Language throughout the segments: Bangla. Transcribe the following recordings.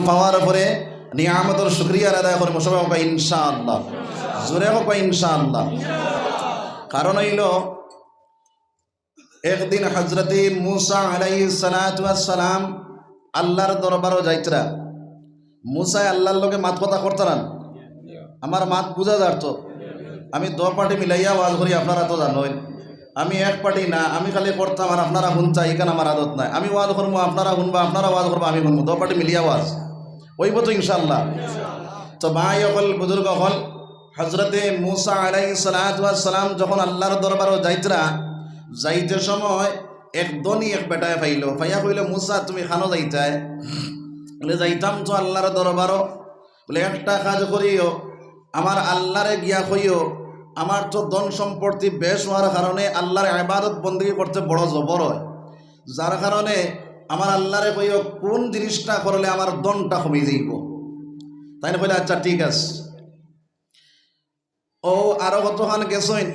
পাওয়ার পরে নিয়ামতের শুকরিয়া আদায় করে সবাই হোক ইনশাআল্লাহ, জোরে হোক ইনশাআল্লাহ। কারণ হইল একদিন হযরতে মুসা আলাইহিস সালাতু ওয়াস সালাম আল্লাহর দরবারও যাইতরা। মুসা আল্লাহর লগে মাত কথা করতারান, আমার মাত বুঝা যাত। আমি দো পার্টি মিলাইয়া ওয়াজ করি, আপনারা তো জানেন। আমি এক পার্টি না, আমি খালি করতাম আর আপনারা শুনতা, এখানে আমার আদত নাই। আমি ওয়াজ করবো, আপনারা শুনবা, আপনারা ওয়াজ করবো, আমি শুনবো, দো পার্টি মিলিয়া ওয়াজ ওইব তো ইনশাআল্লাহ। তো ভাই হল, বুজুর্গ হল, হজরতে মুসা আলাইহিস সালাতু ওয়াস সালাম যখন আল্লাহর দরবারও যাইতরা, যাইতে সময় এক দনি এক বেটায় পাইল, পাইয়া কইল মুসা তুমি খানো যাইতায়? বলে যাইতাম তো আল্লাহর দরবারও। বলে একটা কাজ করিও, আমার আল্লাহরে গিয়া কইও আমার তো ধন সম্পত্তি বেশ হওয়ার কারণে আল্লাহর ইবাদত বন্দেগী করতে বড় জবর হয়, যার কারণে আমার আল্লাহরে কইও কোন জিনিসটা করলে আমার ধনটা কমে যাইব। তাই না? কইলে আচ্ছা ঠিক আছে। ও আরো কতক্ষণ গেছইন,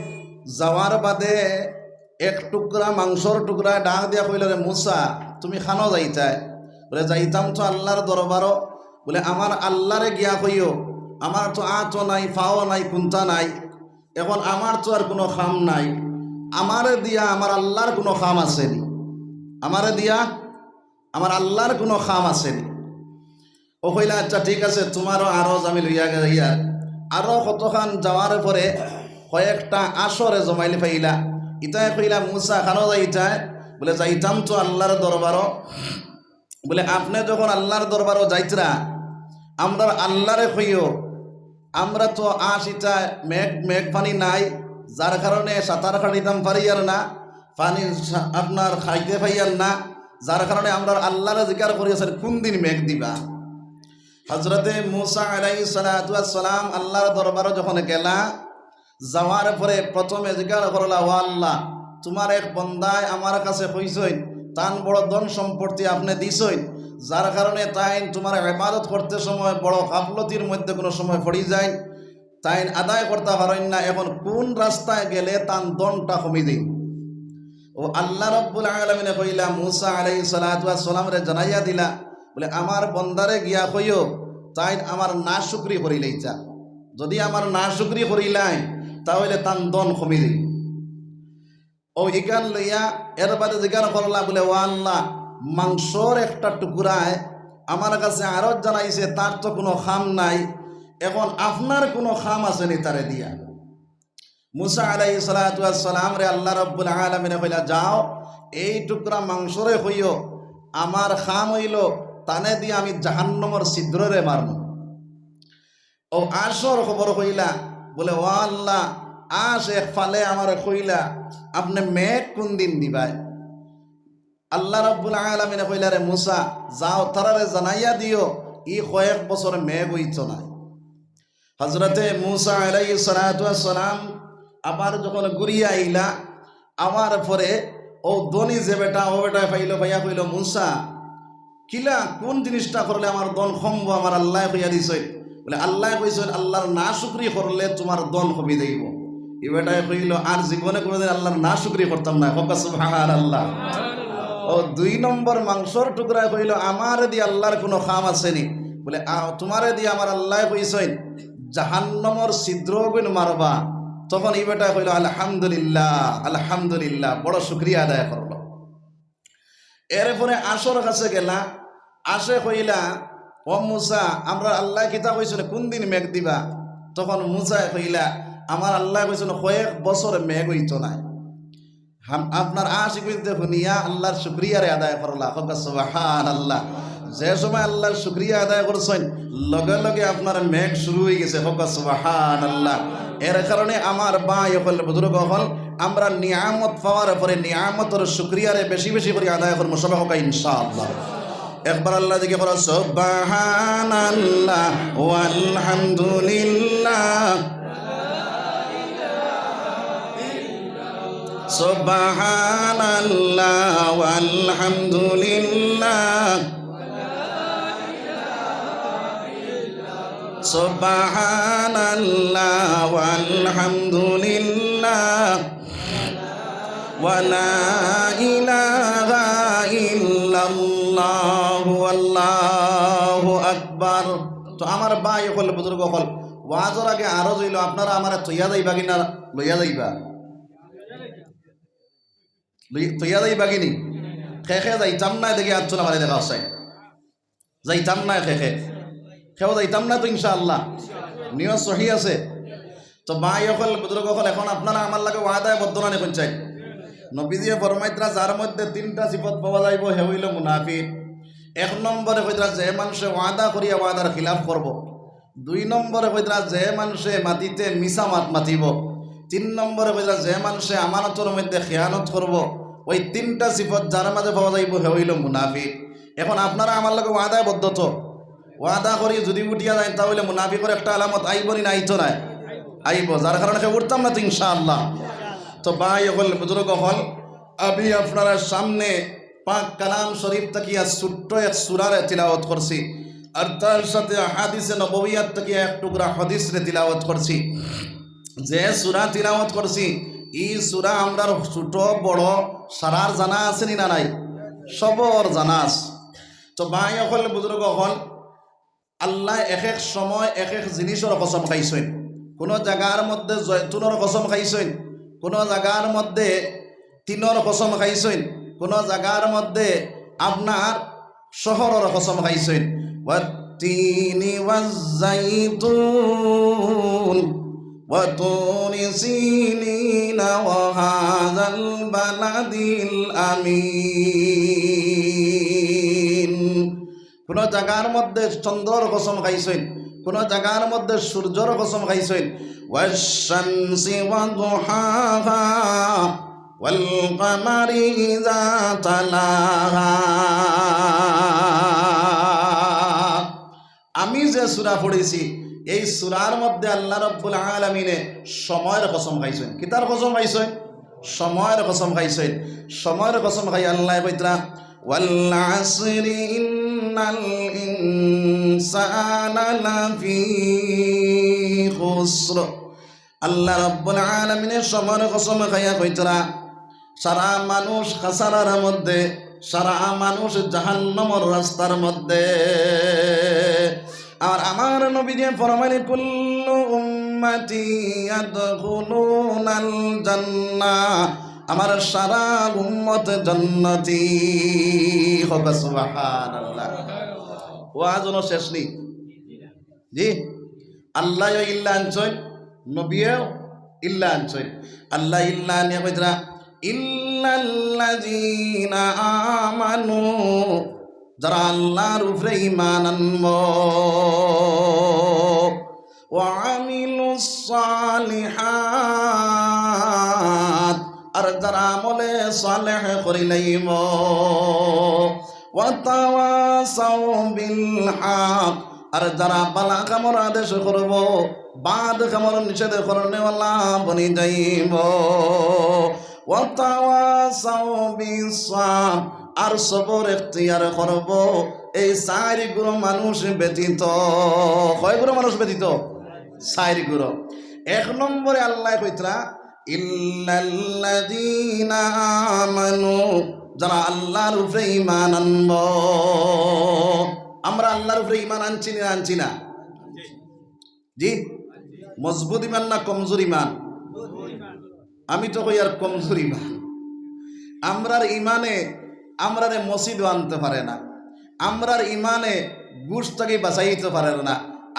যাওয়ার বাদে এক টুকরা মাংসর টুকরা ডাক দিয়া কইল রে মুসা তুমি খানো যাইতায়? বলে যাইতাম তো আল্লাহর দরবারও। বলে আমার আল্লাহরে গিয়া কইও আমার তো আঁচও নাই, ফাও নাই, কুন্তা নাই, এখন আমার তো আর কোনো খাম নাই, আমারে দিয়া আমার আল্লাহর কোনো খাম আসেনি, আমারে দিয়া আমার আল্লাহর কোনো খাম আসেনি। ও কইলা আচ্ছা ঠিক আছে, তোমারও আরো আমি লইয়া গিয়া আরো কতখান যাওয়ার পরে কয়েকটা আসরে জমাইলে পাইলা। ইতায় কইলা মুসা খানো যাইতায়? বলে যাইতাম তো আল্লাহর দরবারও। বলে আপনি যখন আল্লাহর দরবারও যাইতরা, আমরা আল্লাহরে কইও আমরা তো ইটায় মেঘ পানি নাই, যার কারণে সাঁতার কাটিতাম পারিয়ার না, পানি আপনার খাইতে পাইয়ার না, যার কারণে আমরা আল্লাহরে জিজ্ঞাসা করিয়াছেন কোন দিন মেঘ দিবা। হজরতে মুসা আলাইহিস সালাতু ওয়াস সালাম আল্লাহর দরবারও যখন গেলা, যাওয়ার পরে প্রথমে জিজ্ঞাসা করলা, ও আল্লাহ তোমার এক বন্দায় আমার কাছে কইসইন তান বড় ধন সম্পত্তি আপনি দিছইন, যার কারণে তাই তোমার ইবাদত করতে সময় বড় গাফলতির মধ্যে কোনো সময় পড়ি যায়, তাই আদায় করতে পারেন না, এখন কোন রাস্তায় গেলে তান ধনটা কমে দিন। ও আল্লাহ রাব্বুল আলামিনে কইলা মুসা আলাইহিস সালাতু ওয়াস সালাম রে জানাইয়া দিলা, বলে আমার বন্দারে গিয়া কইও তাই আমার না শুকরি করিলেইতা, যদি আমার না শুকরি করিলাই তাহলে তান ধন কমে দিই। ও ইকান লইয়া এর বাদে জিজ্ঞাসা করলা, বলে ও আল্লাহ মাংসর একটা টুকরায় আমার কাছে আরো জানাইছে তার তো কোনো খাম নাই, এখন আপনার কোনো খাম আসেনি তারে দিয়া। মুসা আলাইহিস সালাতু ওয়াস সালাম রে আল্লাহ রাব্বুল আলামিন কইলা যাও এই টুকরা মাংসরে হইও আমার খাম হইল তানে দিয়ে আমি জাহান্নামের ছিদ্ররে মারব। ও আসর খবর কইলা, বলে ও আল্লাহ আস এক ফালে আমার কইলা আপনি মেঘ কোন দিন দিবাই? আল্লাহ রাব্বুল আলামিন কইলা রে মুসা যাও তারারে জানাইয়া দিও ই কয়েক বছর মেঘ হইছ না। হযরতে মুসা আলাইহিস সালাতু ওয়াস সালাম আবার যখন ঘুরিয়া আইলা, আমার পরে ও দনি যে বেটা ও বেটা পাইল, ভাইয়া কইল মুসা কিলা কোন জিনিসটা করলে আমার দন কমবো আমার আল্লাহ কইয়া দিছই? বলে আল্লাহ কইছেন আল্লাহর না শুকরি করলে তোমার দন কমে যাইব। এই বেটায় কইল আর জীবনে কোনোদিন আল্লাহর না শুকরি করতাম না, হোক সুবহানাল্লাহ। ও দুই নম্বর মাংসর টুকরায় কইল আমার দিয়ে আল্লাহর কোনো খাম আসেনি, বলে তোমারে দিয়ে আমার আল্লাহ কইছেন জাহান্নামের ছিদ্র গুণ মারবা। তখন এই বেটা কইল আলহামদুলিল্লাহ আলহামদুলিল্লাহ, বড় শুকরিয়া আদায় করলো। এরপরে আসর কাছে গেলা, আসে কইলা ও মুসা আমরা আল্লাহ কিতা কইছেন কোন দিন মেঘ দিবা? তখন মুসা কইলা আমার আল্লাহ কইছেন কয়েক বছর মেঘ হইতো না। আপনার আশিক বিনতে শুনিয়া আল্লাহর শুকরিয়ারে আদায় করলা, হোক সুবহানাল্লাহ। যে সময় আল্লাহর শুকরিয়া আদায় করছেন লগে লগে আপনার মেঘ শুরু হয়ে গেছে, হোক সুবহানাল্লাহ। এর কারণে আমার ভাই হল বুজুর্গ হল আমরা নিয়ামত পাওয়ার পরে নিয়ামতের শুকরিয়ারে বেশি বেশি করে আদায় করবো, সবাই হোক ইনশাআল্লাহ। একবার আল্লাহ দিকে বলো সুবহানাল্লাহ ওয়ালহামদুলিল্লাহ, সুবহানাল্লাহ ওয়ালহামদুলিল্লাহ, সুবহানাল্লাহ ওয়ালহামদুলিল্লাহ ওয়া লা ইলাহা ইল্লাল্লাহু আল্লাহু আকবার। তো আমার ভাই হল বুজুর্গ হল ওয়াজর আগে আরো জইল আপনারা আমার তৈয়া যাইবা কিনা লইয়া যাইবা তৈয়া যাইবা কিনি খেখে যাইতাম না দেখি আচ্ছন আমার দেখা চাই যাইতাম না খেখে খেও যাইতাম না তো ইনশাআল্লাহ নিয়ত সহি আছে। তো ভাই হল বুজুর্গ হল এখন আপনারা আমার লাগে ওয়াদায় বদ্ধনা নেবেন চাই। নবীজিয়ে ফরমাইতরা যার মধ্যে তিনটা সিফত পাওয়া যাইব হে হইল মুনাফিক। এক নম্বরে কইতরা যে মানুষে ওয়াদা করিয়া ওয়াদার খিলাফ করব। দুই নম্বরে কইতরা যে মানুষে মাটিতে মিছা মাতিব। তিন নম্বরে কইতরা যে মানুষে আমানতের মধ্যে খেয়ানত করব। ওই তিনটা সিফত যার মাঝে পাওয়া যাইব হে হইল মুনাফিক। এখন আপনারা আমার লগে ওয়াদায় বদ্ধ তো ওয়াদা করি যদি উঠিয়া যায় তাহলে মুনাফিকের একটা আলামত আইব নি নাই তো নাই আইব, যার কারণে উঠতাম না তো ইনশাআল্লাহ। তো ভাই হল বুজুর্গ হল আমি আপনারা সামনে পাক কালাম শরীফ তাকিয়া ছোট্ট এক সূরার তিলাওয়াত করছি আর তার সাথে হাদিসে নববিয়াত তাকিয়া এক টুকরা হাদিস রে তিলাওয়াত করছি। যে সূরা তিলাওয়াত করছি এই সূরা আমরার ছোট বড় সারার জানা আছে নি না নাই সবর জানা আছে। তো ভাই হল বুজুর্গ হল আল্লাহ এক এক সময় এক এক জিনিসের কসম খাইছেন। কোনো জায়গার মধ্যে জয়তুনের কসম খাইছেন, কোনো জায়গার মধ্যে তিনর কসম খাইছেন, কোন জায়গার মধ্যে আপনার শহরের কসম খাইছেন। ওয়াত্তিনি ওয়াজ্জাইতুন ওয়া তুরি সিনিনা ওয়া হাযাল বালাদিল আমিন। কোন জায়গার মধ্যে চন্দ্রর কসম খাইছেন, কোন জায়গার মধ্যে সূর্যর কসম খাইছেন। ওয়াশ-শামসি ওয়া দুহাহা ওয়াল কামারি ইযা তালাহা। আমি যে সূরা পড়েছি এই সূরার মধ্যে আল্লাহ রাব্বুল আলামিনে সময়ের কসম খাইছেন। কিতার কসম খাইছেন? সময়ের কসম খাইছেন। সময়ের কসম খাই আল্লাহ কইতরা ওয়াল আসরি ইন্নাল ইনসানা লাফি খুসর। আল্লাহ রাব্বুল আলামিনের সময়ের কসম খাইয়া কইতরা সারা মানুষ খাসারার মধ্যে, সারা মানুষ জাহান্নামের রাস্তার মধ্যে। আর আমার নবী যে ফরমাইলেন কুল্লু উম্মতি ইয়াদখুলুনাল জান্নাহ, আমার সারা উম্মত জান্নাতি হবে। সুবহানাল্লাহ। ওয়াজও শেষ নেই জি। আল্লাহ ইল্লা আনছেন, নবীও ইল্লা আনছেন। আল্লাহ ইল্লা নিয়ে কইতরা ইল্লাল্লাযীনা আমানু, যারা আল্লাহর উপরে ঈমান আনবো, ওয়া আমিলুস সালিহাত, আর যারা আমলে সালেহ করি লাইব, ওয়া তাওয়াসাউ বিল হক, আর যারা ভালো কামর আদেশ করব বাদ কামর নিষেধ করনেওয়ালা বনি যাইব, ওয়া তাওয়াসাউ বিস সাবর, আর সবর ইখতিয়ার করব। এই চার গুণ মানুষ ব্যতীত, কয় গুণ মানুষ ব্যতীত? চার গুণ। এক নম্বরে আল্লাহ কইতরা ইল্লাল্লাযীনা আমানু, যারা আল্লাহর উপরে ঈমান আনব। আমরা আল্লাহর উপরে ঈমান আনছি না আনছি না জি? মজবুত ঈমান না কমজোর ঈমান? আমি তো কই আর কমজোর ঈমান। আমরার ঈমানে আমরারে মসজিদও আনতে পারে না, আমরার ঈমানে ঘুষ থেকে বাঁচাইতে পারে না,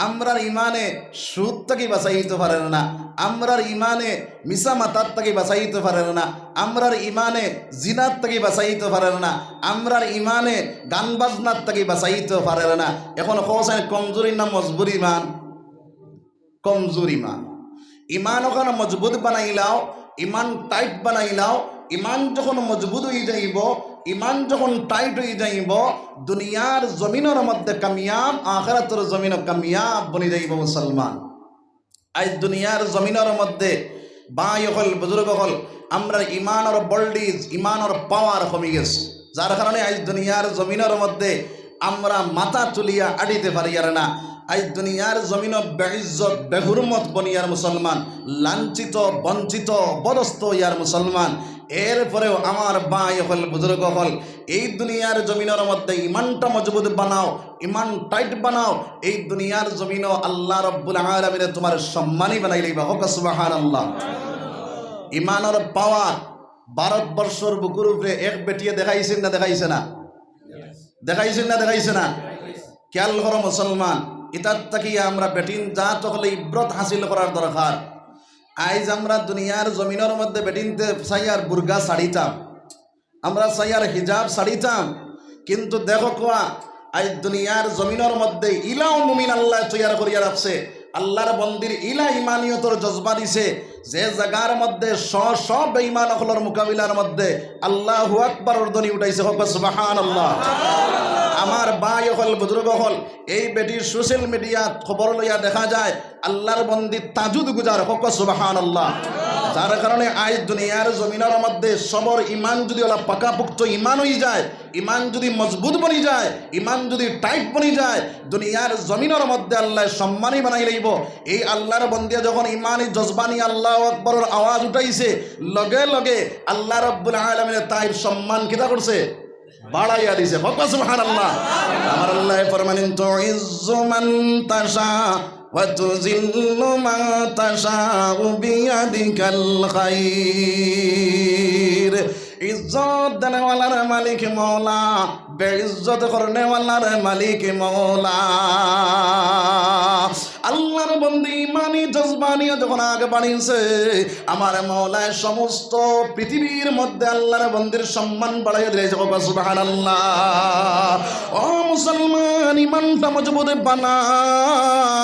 আমরার ঈমানে সুদ থেকে বাঁচাইতে পারে না, আমরার ঈমানে মিছা মাতার থেকে বাঁচাইতে পারে না, আমরার ঈমানে জিনার থেকে বাঁচাইতে পারে না, আমরার ঈমানে গান বাজনার থেকে বাঁচাইতে পারে না। এখন কোসায় কমজোরি না মজবুর ঈমান? কমজোর ঈমান। ঈমান ওখানে মজবুত বানাইলাও, ঈমান টাইট বানাইলাও। ঈমান যখন মজবুত হয়ে যাইব, ঈমান যখন টাইট হয়ে যাইব, দুনিয়ার জমিনের মধ্যে কামিয়াব, আখিরাতের জমিন কামিয়াব বনি যাইব মুসলমান। আজ দুনিয়ার জমিনের মধ্যে ভাই হল বুজুর্গ হল আমরা ঈমানের বল্ডিজ, ঈমানের পাওয়ার কমে গেছে, যার কারণে আজ দুনিয়ার জমিনের মধ্যে আমরা মাথা তুলিয়া আড়িতে পারি আর না। আজ দুনিয়ার জমিন বেইজ্জত বেহুরমত বনিয়ার মুসলমান, লাঞ্ছিত বঞ্চিত বরস্ত ইয়ার মুসলমান। এরপরেও আমার ভাই হল বুজুর্গ হল এই দুনিয়ার জমিনের মধ্যে ইমানটা মজবুত বানাও, ইমান টাইট বানাও। এই দুনিয়ার জমিনও আল্লাহ রব্বুল আলামিন তোমার সম্মানী বানাই লইবা। হোক সুবহানাল্লাহ। ইমানের পাওয়ার ভারতবর্ষর বুকুর উপরে এক বেটিয়ে দেখাইছেন না দেখাইছে না? দেখাইছেন না দেখাইছে না? খেয়াল করো মুসলমান, ইতার তাকিয়া আমরা বেটিন জাত হলে ইব্রত হাসিল করার দরকার। আইজ আমরা দুনিয়ার জমিনের মধ্যে বেটিনতে সাইয়ার বুর্গা শাড়িতাম, আমরা সাইয়ার হিজাব শাড়িতাম, কিন্তু দেখো কোয়া আজ দুনিয়ার জমিনের মধ্যে ইলাও মুমিন আল্লাহ তৈয়ার করিয়া রাখছে। আল্লাহর বন্দির ইলা ইমানিয়তর জজবা দিছে, যে জায়গার মধ্যে সব বেঈমান হলর মোকাবিলার মধ্যে আল্লাহু আকবারের ধ্বনি উঠাইছে। হোক সুবহানাল্লাহ। আমার ভাই হল বুজুর্গ হল এই বেটির সোশ্যাল মিডিয়া খবর লইয়া দেখা যায় আল্লাহর বন্দি তাজুদ গুজার। হোক সুবহানাল্লাহ। যার কারণে আজ দুনিয়ার জমিনের মধ্যে সবর ইমান যদি ওলা পাকাপুক্ত ইমান হয়ে যায়, ইমান যদি মজবুত বনি যায়, ইমান যদি টাইট বনি যায়, দুনিয়ার জমিনের মধ্যে আল্লাহ সম্মানী বানাই লইব। এই আল্লাহর বন্দিয়া যখন ইমানি জজবানি আল্লাহু আকবরের আওয়াজ উঠাইছে, লগে লগে আল্লাহ রব্বুল আলামিন তাইর সম্মান কিতা করছে? বাড়াইয়া দিছে। হোক সুবহানাল্লাহ। আমার আল্লাহ ফরমানেন তুইজ্জু মান তাশা ওয়া তুযিল্লু মান তাশাউ বিয়াদিকাল খায়র। ইজ্জত দেনেওয়ালার মালিক মৌলা, বেইজ্জত করনেওয়ালার মালিক মৌলা। আল্লাহর বন্দি ইমানি জজবানিয়া যখন আগে বাড়িয়েছে, আমার মৌলায় সমস্ত পৃথিবীর মধ্যে আল্লাহর বন্দির সম্মান বাড়াইয়া দিয়েছে। সুবহানাল্লাহ। ও মুসলমান, ইমানটা মজবুত বানাও,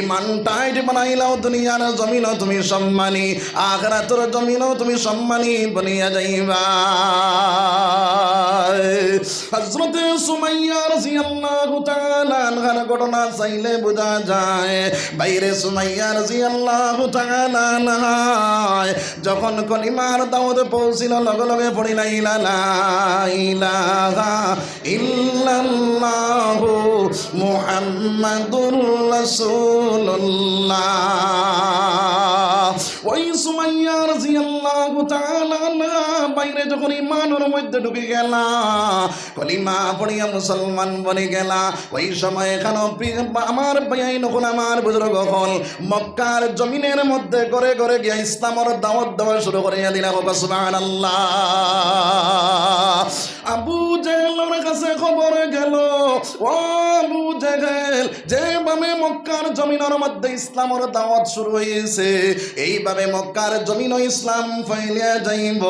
ইমান টাইট বানাইলাও দুনিয়ার জমিনও তুমি সম্মানী, আখিরাতের জমিনও তুমি সম্মানী বনিয়া যাইবা। হযরত সুমাইয়া রাদিয়াল্লাহু তাআলা আনহার ঘটনা চাইলে বোঝা যায়। বাইরে সুমাইয়া রাদিয়াল্লাহু তাআলা আনহা যখন কলিমার দাওয়াত পৌঁছিল, লগে লগে পড়িলা লা ইলাহা ইল্লাল্লাহু মুহাম্মাদুর রাসূলুল্লাহ। ওই সুমাইয়া রাদিয়াল্লাহু তাআলা আনহা বাইরে যখন ইমানের মধ্যে ঢুকে গেলা, কলিমা পড়িয়া মুসলমান বনে গেলা, ওই সময় এখানে আমার ভাই নকুল আমার বুজুর্গ হল মক্কার জমিনের মধ্যে ঘরে ঘরে গিয়া ইসলামের দাওয়াত দেওয়া শুরু করিয়া দিলা। সুবহানাল্লাহ। আবু জেহেলের কাছে খবর গেল, ও আবু জেহেল, যেভাবে মক্কার জমিনের মধ্যে ইসলামের দাওয়াত শুরু হয়েছে, এইভাবে মক্কার জমিন ইসলাম ফাইলিয়া যাইব,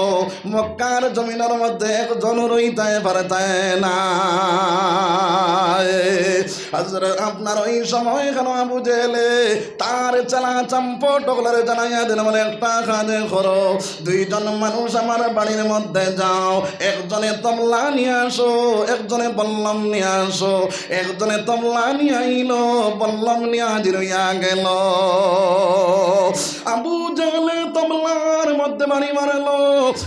মক্কার জমিনের মধ্যে একজন রইতে পারতে না। আপনার ওই সময় কেন আবু জেহেলে তার চালা চাম্পটগুলোরে জানাইয়া দিল, বলে একটা কাজে করো, দুইজন মানুষ আমার বাড়ির মধ্যে যাও, একজনে তবলা নিয়ে আসো, একজনে বল্লম নিয়ে আসো। একজনে তবলা নিয়ে আইলো, বল্লম নিয়ে হাজির হইয়া গেল। আবু জেহেলে তবলার মধ্যে বাড়ি মারলো,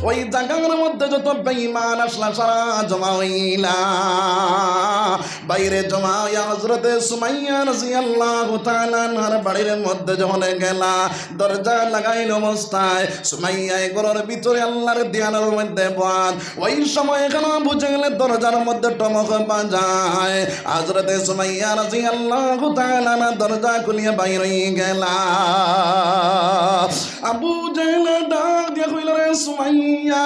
ওই জায়গার মধ্যে যত বেঈমান আসলা সারা জমা হইলা। বাইরে জমা হইয়া হযরত সুমাইয়া রাদিয়াল্লাহু তাআলা আনহার বাড়ির মধ্যে যখন গেলা, দরজা লাগাইল অবস্থায় সুমাইয়া ঘরের ভিতরে আল্লাহর ধ্যানের মধ্যে বল। ওই সময় কেন আবু জেহেলের দরজার মধ্যে টমক বাজায়, হযরত সুমাইয়া রাদিয়াল্লাহু তাআলা দরজা খুলিয়া বাইরে গেলা। আবু জেহেল ডাক দিয়া কইল, রে সুমাইয়া,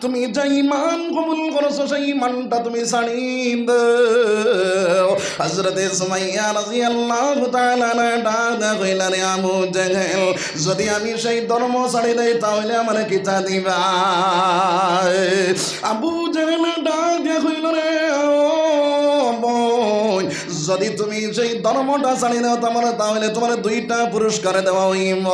তুমি যে ঈমান কবুল করছো সেই ঈমানটা তুমি ছাড়ি দাও। হযরত সুমাইয়া রাদিয়াল্লাহু তাআলা ডাক দিয়া কইল, রে আবু জেহেল, যদি আমি সেই ধর্ম ছাড়ি দেই তাহলে আমার কিতা দিবা? আবু জেহেল ডাক দিয়া কইল, রে যদি তুমি সেই ধর্মটা ছাড়ি দাও তাহলে তোমার দুইটা পুরস্কার দেওয়া হইব।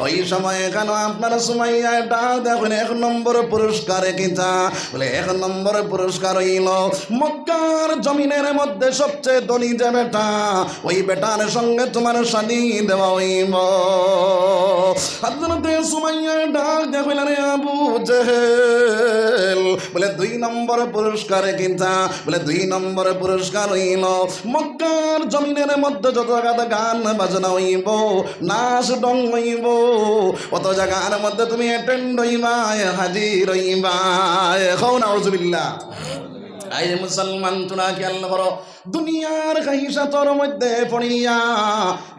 ওই সময় কেন আপনার সুমাইয়া ডাক দেখুন, এক নম্বর পুরস্কার কিতা? বলে এক নম্বর পুরস্কার হইল মক্কার জমিনের মধ্যে সবচেয়ে ধনী যে বেটা, ওই বেটার সঙ্গে তোমার শাদী দেওয়া হইব। হযরত সুমাইয়া ডাক দেখুন, রে আবু জেহেল, বলে দুই নম্বর পুরস্কার কিতা? বলে দুই নম্বর পুরস্কার হইল মক্কার জমিনের মধ্যে যত জায়গাতে গান বাজনা হইব, নাচ ডং হইব, অত জায়গার মধ্যে তুমি অ্যাটেন্ড হইবা, হাজির হইবা। হও নাউজুবিল্লাহ। আই মুসলমান তোরা খেয়াল করো, দুনিয়ার খাইসাতর মধ্যে পড়িয়া,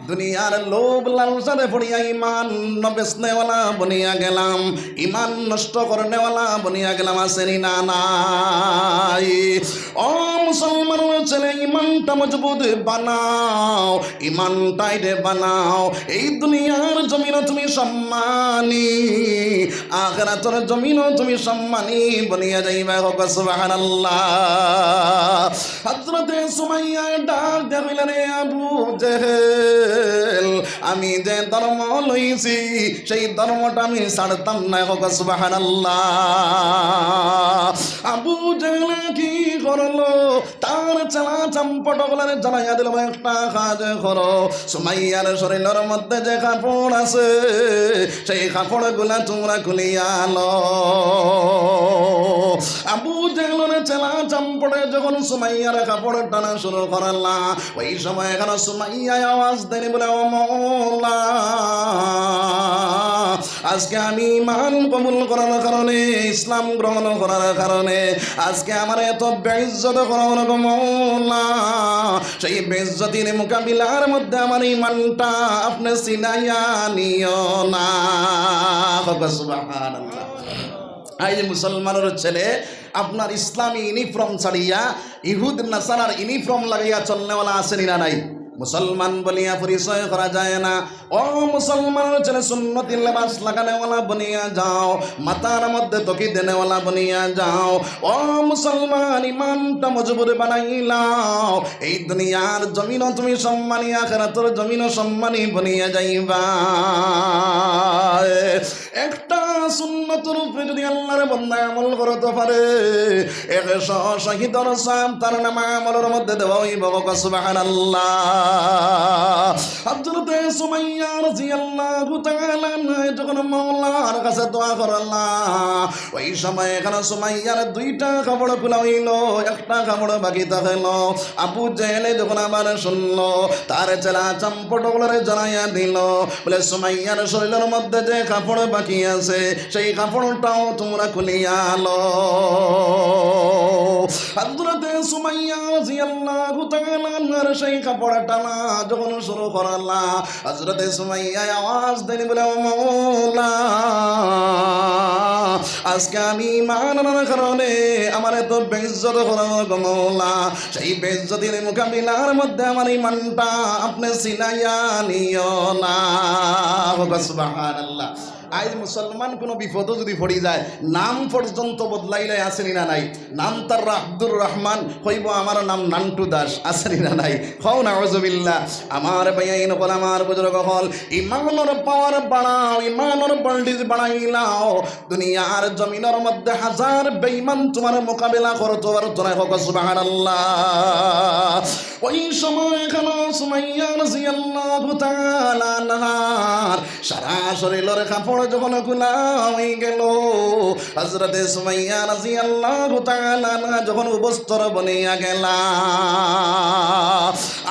দুনিয়ার লোভ লালসাতে পড়িয়া ইমান বেচনেওয়ালা বনিয়া গেলাম, ইমান নষ্ট করনেওয়ালা বনিয়া গেলাম, আসেনি না নাই? ও মুসলমানের ছেলে, ইমানটা মজবুত বানাও, ইমানটাই রে বানাও। এই দুনিয়ার জমিনও তুমি সম্মানী, আখিরাতের জমিনও তুমি সম্মানী বনিয়া যাইবা। সুবহানাল্লাহ। হযরতে সুমাইয়া ডাক দেখিলেন, আবু জেহেল, আমি যে ধর্ম লইছি সেই ধর্মটা আমি ছাড়তাম না। সুবহানাল্লাহ। আবু জেহেল কি করলো? তার চেলা চাম্পটগুলারে জানাইয়া দিল, একটা কাজ করো, সুমাইয়ার শরীরের মধ্যে যে কাপড় আছে সেই কাপড়গুলা তোমরা খুলিয়া লো। আবু জেহেলের চেলা চাম্পটে যখন সুমাইয়ার কাপড় টানা শুরু করলা, ওই সময় এখানে সুমাইয়া আওয়াজ দেনি বলে, ও মওলা, আজকে আমি ইমান কবুল করার কারণে, ইসলাম গ্রহণ করার কারণে আজকে আমার এত বেইজ্জত করা হলো গো মওলা। সেই বেইজ্জতির মোকাবিলার মধ্যে আমার ইমানটা আপনি সিনাইয়া নিও না। সুবহানাল্লাহ। এই যে মুসলমানের ছেলে আপনার ইসলামী ইউনিফর্ম ছাড়িয়া ইহুদ নাসারার ইউনিফর্ম লাগাইয়া চলনেওয়ালা আসেনি না নাই? মুসলমান বলিয়া পরিচয় করা যায় না। ও মুসলমানের ছেলে, সুন্নতি লেবাস লাগানেওয়ালা বনিয়া যাও, মাথার মধ্যে তকি দেনেওয়ালা বনিয়া যাও। ও মুসলমান, ইমানটা মজবুত বানাইলাও, এই দুনিয়ার জমিনও তুমি সম্মানী, আখিরাতের জমিনও সম্মানী বনিয়া যাইবা। একটা সুন্নতের উপরে যদি আল্লাহর বান্দা আমল করতে পারে, 100 শহীদের সাম তার নাম আমলের মধ্যে দেওয়া হইব। সুবহানাল্লাহ। হযরতে সুমাইয়া রাদিয়াল্লাহু তাআলা যখন মাওলার কাছে দোয়া করলেন, ওই সময় এখানে সুমাইয়ার 2টা কাপড় খোলা হইল, একটা কাপড় বাকি থাকল। আবু জেহেল যখন আবার শুনলো, তার চেলা চাম্পটগুলোরে জানাইয়া দিল, বলে সুমাইয়ার শরীরের মধ্যে যে কাপড় বাকি আছে সেই কাপড়টাও তোমরা খুলিয়া লো। হযরতে সুমাইয়া রাদিয়াল্লাহু তাআলার সেই কাপড় টানা যখন শুরু করলা, হযরতে সুমাইয়া আওয়াজ দেনি বলে, ও মওলা, আজকে আমি ঈমান আনার কারণে আমার এত বেইজ্জত করা গো মওলা, সেই বেইজ্জতির মোকাবিলার মধ্যে আমার ঈমানটা আপনি সিনাইয়া নিও না। সুবহানাল্লাহ। আজ মুসলমান কোনো বিপদ যদি পড়ি যায়, নাম পর্যন্ত বদলাইলে আসেনি না নাই? নাম তার আব্দুর রহমান, কইব আমার নাম নান্টু দাস, আসেনি না নাই? হও নাউজুবিল্লাহ। আমার ভাইয়াইন হল, আমার বুজুর্গ হল, ইমানের পাওয়ার বাড়াও, ইমানের বল্ডিজ বাড়াইলাও, দুনিয়ার জমিনের মধ্যে হাজার বেঈমান তোমার মোকাবেলা করতে পারতো না। সুবহানাল্লাহ। ওই সময় এখানে সুমাইয়া রাদিয়াল্লাহু তাআলা আনহার সারা শরীরের কাপড় যখন খোলা হয়ে গেল, হযরতে সুমাইয়া রাদিয়াল্লাহু তাআলা আনহা যখন উপস্থিত বনিয়া গেলা,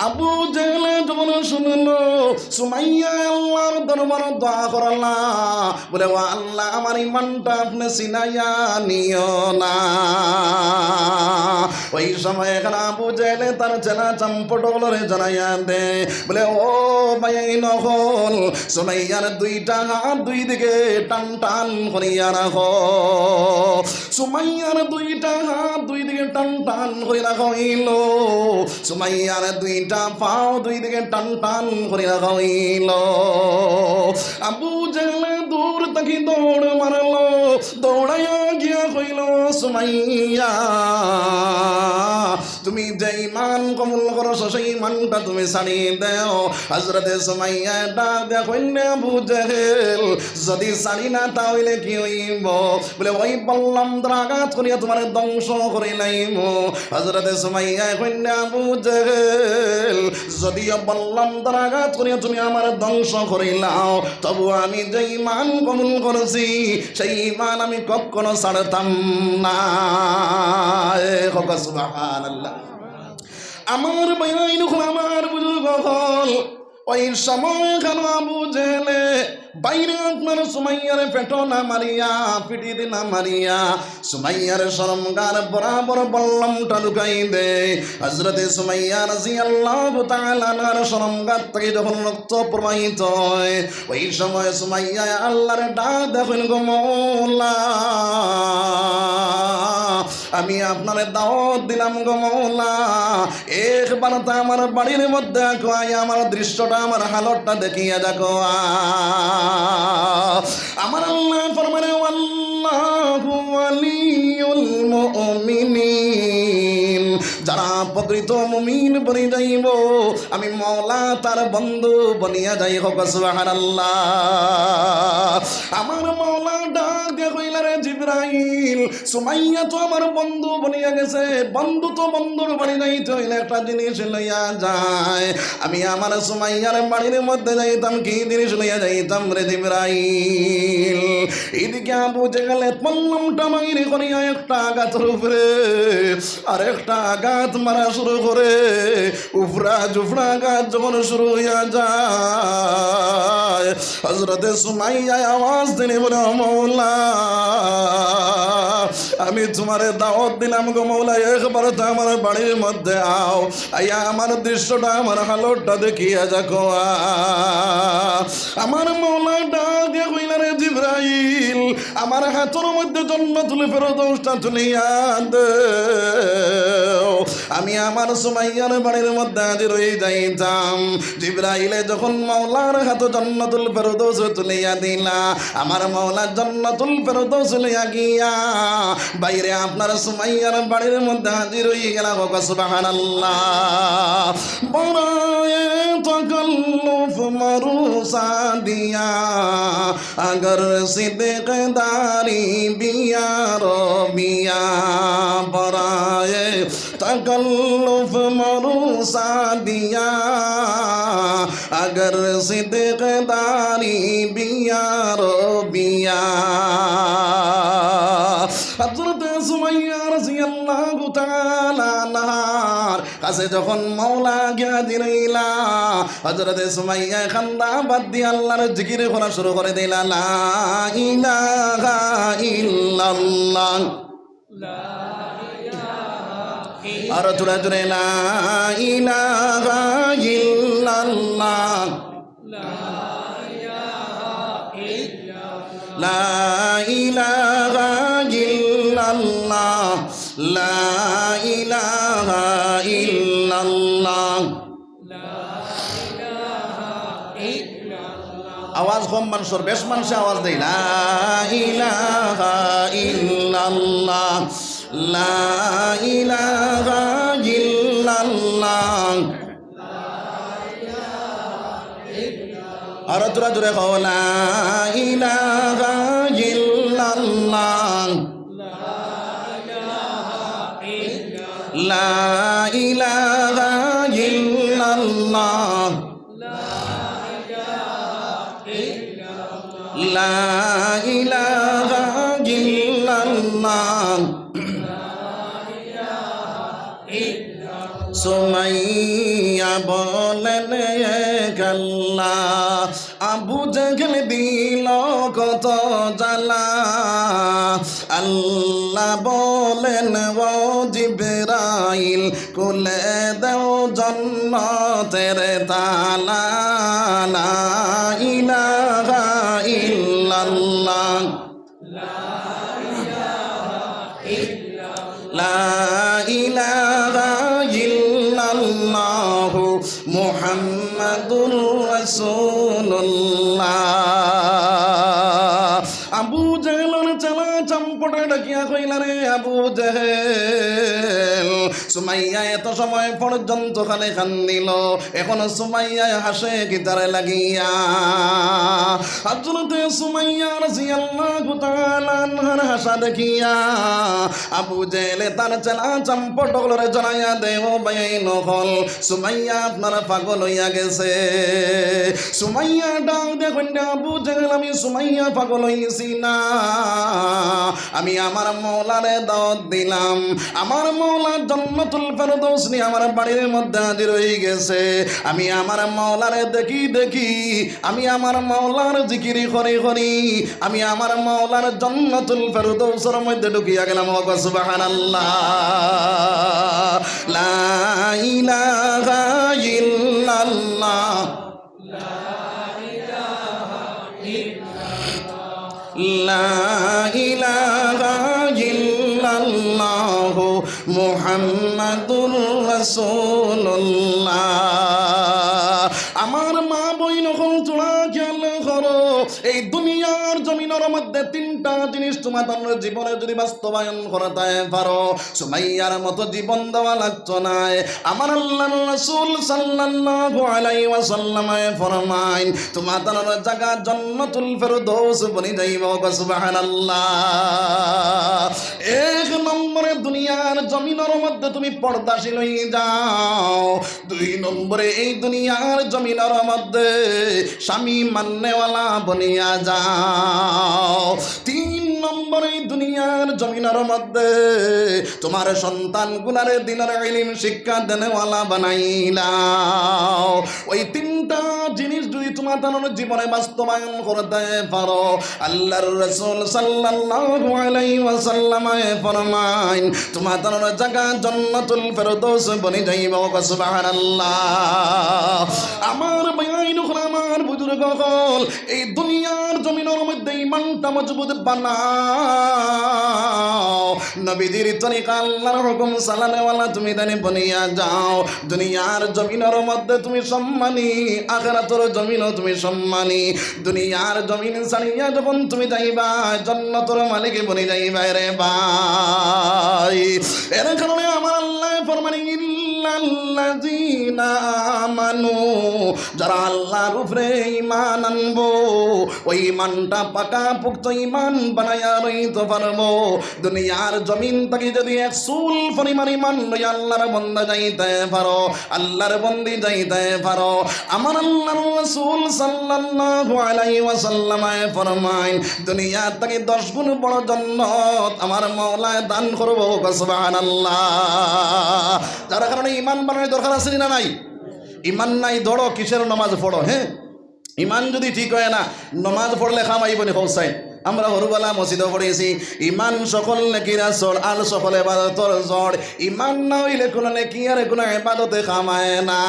আবু জেহেল যখন শুনলো সুমাইয়া আল্লাহর দরবারে দোয়া করলা, বলে, ও আল্লাহ, আমার ঈমানটা আপনি সিনাইয়া নিও না। ওই সময় এখানে আবু জেহেল তার চেলা চাম্পটগুলোরে জানাইয়া দে, বলে, ও ভাইয়াইন হল, সুমাইয়ার 2টা হাত 2 দিকে টান টান করিয়া রাখো। সুমাইয়ার 2টা হাত 2 দিকে টান টান করে রাখা হইল, সুমাইয়ার 2টা পাও 2 দিকে টান টান করে রাখা হইল। আবু জেহেল দূর থেকে দৌড় মারলো, দৌড়াইয়া গিয়া কইল, সুমাইয়া, তুমি যে ঈমান কবুল করছো সেই ঈমানটা তুমি ছাড়িয়ে দাও। হযরতে সুমাইয়া ডাক দেয়া কইল, আবু জেহেল, যদি ছাড়ি না তাহলে কি হইব? বলে, ওই বললাম আঘাত করিয়া তোমার ধ্বংস করে লাইব। হযরতে সুমাইয়া কইল, আবু জেহেল, যদিও বললাম আঘাত করিয়া তুমি আমার ধ্বংস করিলাও, তবু আমি যে ঈমান কবুল করেছি সেই ঈমান আমি কখনো ছাড়তাম না। সুবহানাল্লাহ। আমার বাইন হল, আমার বুজুর্গ হল, ওই সময় কেন আবু জেলে বাইরে আপনার সুমাইয়ারে পেটো না মারিয়া, পিটি না মারিয়া সুমাইয়ার শরমগার বরাবর বল্লমটা ঢুকাই দে। হযরতে সুমাইয়া রাদিয়াল্লাহু তাআলা আনহার শরমগার থেকে যখন রক্ত প্রবাহিত হয়, ওই সময় সুমাইয়া আল্লাহর ডাক দেখেন, গো মওলা, আমি আপনার দাওয়াত দিলাম গো মওলা, একবার তা আমার বাড়ির মধ্যে আমার দৃশ্যটা, আমার হালতটা দেখিয়া দেখো। আমার আল্লাহ ফরমানে, আল্লাহু ওয়ালিউল মুমিনিন, যারা প্রকৃত মুমিন বনি যাইব আমি মওলা তার বন্ধু বনিয়া যাই। হোক সুবহানাল্লাহ। আমার মওলা ডাক দিয়ে কইলা, রে জিবরাইল, সুমাইয়া তো আমার বন্ধু বনিয়া গেছে, বন্ধু তো বন্ধুর বাড়ি যাইতে হইলে একটা জিনিস লইয়া যায়। আমি আমার সুমাইয়ার বাড়ির মধ্যে যাইতাম, কি জিনিস লইয়া যাইতাম রে জিবরাইল? এদিকে আবু জেহেল পল্লমটা মাইরি করিয়া একটা আঘাতের উপরে আর একটা আঘাত মারা শুরু করে, উফরা জুফরা আঘাত যখন শুরু হইয়া যায়, হযরতে সুমাইয়া আওয়াজ দিনে বলে, মওলা, আমি তোমারে দাওয়াত দিলাম গো মওলা, একবার তো আমার বাড়ির মধ্যে আও, আইয়া আমার দৃশ্যটা, আমার হালতটা দেখিয়া যাকো। আমার মওলা ডাক দিয়া কইলা, রে জিবরাইল, আমার হাতের মধ্যে জান্নাতুল ফেরদৌসটা তুলিয়া দেও, আমি আমার সুমাইয়ার বাড়ির মধ্যে হাজির হয়ে যাইতাম। জিবরাইলে যখন মওলার হাতে জান্নাতুল ফেরদৌস তুলিয়া দিলা, আমার মওলা জান্নাতুল ফেরদৌস লইয়া গিয়া বাইরে আপনার সুমাইয়ার বাড়ির মধ্যে হাজির হয়ে গেল। সুবহানাল্লাহ। বড়ায়ে তাকাল্লুফ মারুসা দিয়া, अगर सिद्दीक़दारी बिया रबिया, बराए तकल्लुफ मरूसा दिया, अगर सिद्दीक़दारी बिया रबिया। হযরত সুমাইয়া রাদিয়াল্লাহু তাআলা আনহার কাছে যখন মাওলা গিয়া দিলা, হযরত সুমাইয়া খান্দা বাদ দিয়ে আল্লাহর জিকির করা শুরু করে দিলা, লা ইলাহা ইল্লাল্লাহ, লা ইলাহা, আর জোরে জোরে, লা ইলাহা ইল্লাল্লাহ, লা ইলাহা ইল্লাল্লাহ, লা ইলাহা ইল্লাল্লাহ। আওয়াজ কম মানুষের, বেশ মানুষে আওয়াজ দেয়, লা ইলাহা ইল্লাল্লাহ, লা ইলাহা ইল্লাল্লাহ, আর জোরে জোরে কও, লা ইলাহা ইল্লাল্লাহ, লা ইলাহা ইল্লাল্লাহ, লা ইলাহা ইল্লাল্লাহ। সুমাইয়া বলেন, আল্লাহ, আবু জেহেল দিল কত জ্বালা, আল্লাহ বলেন, ও জিবরাইল, খুলে দেও জান্নাতের তালা, লা ইলাহা ইল্লাল্লাহ, লা ইলাহা ইল্লাল্লাহ, মুহাম্মাদুর রাসূলুল্লাহ। আবু জেহেলের চালা চম্পটে ডাকিয়া কইলা, রে আবু জেহেল, সুমাইয়া এত সময় পর্যন্ত খালি কান্দিল, এখন সুমাইয়া হাসে কিতারে লাগিয়া। হযরতে সুমাইয়া রাদিয়াল্লাহু তাআলা আনহার হাসা দেখিয়া আবু জেহেল তার চালা চম্পটগুলোরে জানাইয়া দেও, বাইন হল, সুমাইয়া আপনার পাগল হইয়া গেছে। সুমাইয়া ডাক দেখুন, আবু জেহেল, আমি সুমাইয়া পাগল হইছি না, আমি আমার মওলারে দাওয়াত দিলাম, আমার মওলা জন্ম জান্নাতুল ফেরদৌস নিয়ে আমার বাড়ির মধ্যে হাজির হয়ে গেছে। আমি আমার মাওলারে দেখি দেখি, আমি আমার মাওলার জিকিরি করি করি, আমি আমার মাওলার জান্নাতুল ফেরদৌসের মধ্যে ঢুকিয়া গেলাম। সুবহানাল্লাহ, লা ইলাহা ইল্লাল্লাহ, লা ইলাহা ইল্লাল্লাহ মুহাম্মাদুর রাসূলুল্লাহ। আমার মা বইন হল চূড়া খেয়াল করো, এই দুনিয়ার জমিনের মধ্যে তিনটা জিনিস তোমার জীবনে যদি বাস্তবায়ন করতে পারো, সুমাইয়ার মতো জীবন দেওয়া লাগতো না। আমার আল্লাহর রাসূল সাল্লাল্লাহু আলাইহি ওয়াসাল্লাম ফরমায়, তোমার জায়গা জান্নাতুল ফেরদৌস বনি যাইব। সুবহানাল্লাহ। এক নম্বরে দুনিয়ার জমিনের মধ্যে তুমি পর্দাশীল হয়ে যাও, দুই নম্বরে এই দুনিয়ার জমিনের মধ্যে স্বামী মান্যওয়ালা বনিয়া যাও, তিন নম্বরে এই দুনিয়ার জমিনের মধ্যে তোমার সন্তান গুলারে দিনের ইলম শিক্ষা দেনেওয়ালা বানাইলাও। ওই তিনটা জিনিস যদি তোমার জীবনে বাস্তবায়ন করতে পারো, আল্লাহর রাসূল সাল্লাল্লাহু আলাইহি ওয়াসাল্লাম ফরমায়, তোমার জায়গা জান্নাতুল ফেরদৌস বনি যাইব। সুবহানাল্লাহ। আমার ভাইরাইন, আমার বুজুর্গ হল, এই দুনিয়ার জমিনের মধ্যে ইমানটা মজবুত বানাও, নবীজির তরিকা আল্লাহর হুকুম চালানেওয়ালা তুমি জানি বনিয়া যাও। দুনিয়ার জমিনের মধ্যে তুমি সম্মানী, আখিরাতের জমিনও তুমি সম্মানী। দুনিয়ার জমিন ছাড়িয়া যখন তুমি যাইবা, জান্নাতের মালিক বনি যাইবা রে ভাই। এর কারণে আমার আল্লাহ ফরমান, ইল্লাল্লাযীনা আমানু, যারা আল্লাহর উপরে ঈমান আনবো, ওই ঈমানটা পাকা পুক্ত ঈমান বানায়া রইতে পারবো। দুনিয়ার জমিন থেকে যদি এক চুল পরিমাণ ঈমান লইয়া আল্লাহর বান্দা যাইতে পারো, আল্লাহর বন্দি যাইতে পারো, আমার আল্লাহর রাসূল সাল্লাল্লাহু আলাইহি ওয়াসাল্লাম ফরমায়, দুনিয়া থেকে 10 গুণ বড় জান্নাত আমার মাওলা দান করব। সুবহানাল্লাহ। যার কারণে ঈমান বানানোর দরকার আছে না নাই? ঈমান নাই ধরো কিসের নামাজ পড়ো? হ্যাঁ, ঈমান যদি ঠিক হয় না, নামাজ পড়লে খামাইব নি হোসাইন? আমরা হরুবালা মসজিদে পড়েছি, ইমান সকল নেকির আসর আর সকল ইবাদতর জড়। ইমান না হইলে কোনো নেকি আর কোনো ইবাদতে কামায় না।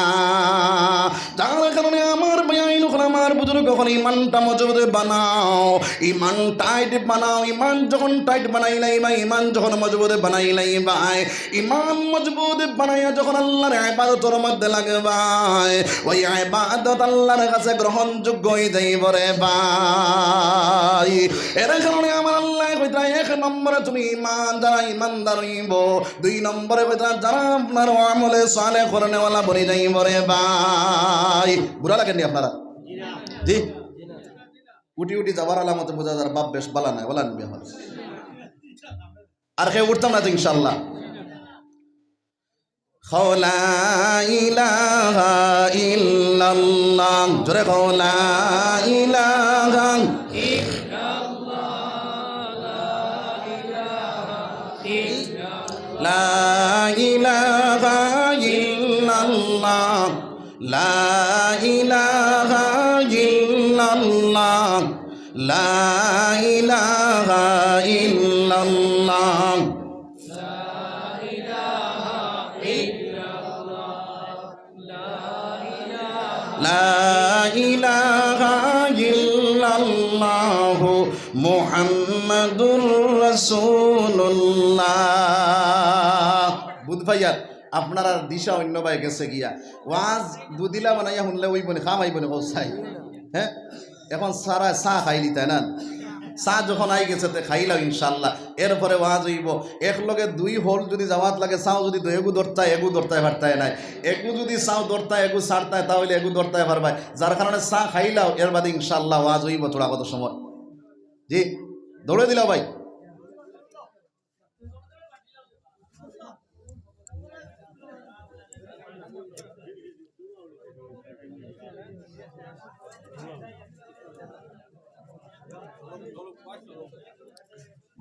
যার কারণে আমার ভাইয়াইন, আমার বুজুর্গ, যখন ইমানটা মজবুত বানাও, ইমান টাইট বানাও। ইমান যখন টাইট বানাইলাই বা ইমান যখন মজবুত বানাইলাই ভাই, ইমান মজবুত বানাইয়া যখন আল্লাহর ইবাদতের মধ্যে লাগবাই, ওই ইবাদত আল্লাহর কাছে গ্রহণযোগ্য হয়ে যাইব রে ভাই। এর কারণে আমার আল্লাহ কইতা, এক নম্বরে তুমি ঈমান, যারা ঈমানদার হইব। দুই নম্বরে কইতা, যারা আপনার আমলে সালেহ করনেওয়ালা বনি যাইব রে ভাই। বুড়া লাগেননি আপনারা? জি, উঠি উঠি যাবার আলামতে বোঝা যার বাপ বেশ বালা নাই, বলা নিবি আমার। আর কেউ উঠতাম না তো ইনশাল্লাহ। লা ইলাহা ইল্লাল্লাহ, জোরে কও লা ইলাহা লা ইলাহা ইল্লাল্লাহ, লা ইলাহা ইল্লাল্লাহ, লা ইলাহা ইল্লাল্লাহ, লা ইলাহা ইল্লাল্লাহ মুহাম্মাদুর রাসূলুল্লাহ। বুধ ভাইয়ার আপনার আর দিশা অন্য ভাই গেছে গিয়া, ওয়াজ দুদিলা বানাইয়া শুনলে ওই বনে খাম আইবনে চাই। হ্যাঁ, এখন সারা চা খাইলি তাই না? চা যখন আই গেছে তে খাইলাম ইনশাল্লাহ। এরপরে ওয়াজ হইব। একলগে দুই হোল যদি যাওয়াত লাগে, চাও যদি এগু ধরতায় এগু ধরতায় পারতায় নাই, এগু যদি চাও ধরতায় এগু ছাড়তায়, তাহলে এগু ধরতায় পারবাই। যার কারণে চা খাইলাও, এর বাদে ইনশাল্লাহ ওয়াজ হইব থোড়া কত সময়। জি, দৌড়ে দিলাও ভাই।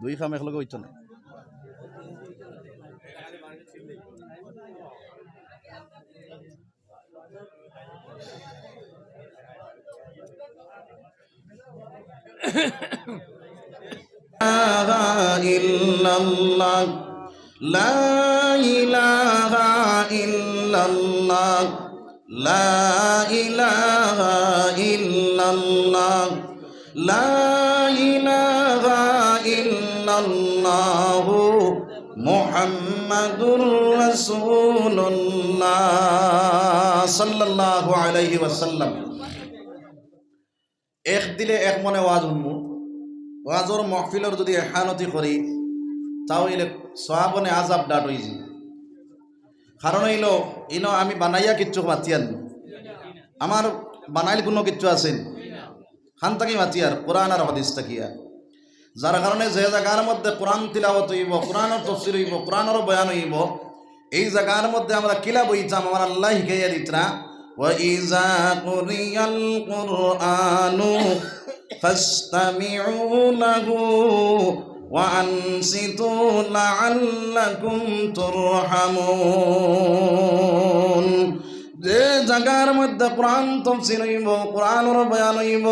দুই খাম একলগে হইতো না। ইল্লাল্লাহ লা ইলাহা ইল্লাল্লাহ লা ইলাহা ইল্লাল্লাহ লা ইলাহা ইল্লাল্লাহ মুহাম্মাদুর রাসূলুল্লাহ সাল্লাল্লাহু আলাইহি ওয়াসাল্লাম। এক দিলে এক মনে ওয়াজ শুনবো, ওয়াজর মহফিলর যদি এহানতি করি তাহলে সওয়াবনে আযাব ডাট হয়ে যায়। কারণ হইল ইনো আমি বানাইয়া কিচ্ছু মাতিয়ান, আমার বানাইল কোনো কিচ্ছু আছেন খান থাকি মাতিয়ার কোরআন আর হাদিস থাকিয়া, যার কারণে যে জায়গার মধ্যে কোরআন তিলাওয়াত হইব, কোরআনের তাফসীর হইব, কোরআনের বয়ান হইব, এই জায়গার মধ্যে আমরা কিলা বইতাম আমার আল্লাহ শিখাইয়া দিতরা ওয়াইজা কুরিয়াল কুরআনু ফাসতামিউ লাহু ওয়া আনসিতু লাআল্লাকুম তুরহামুন। যে জায়গার মধ্যে কোরআন তাফসীর হইব, কোরআনের বয়ান হইব,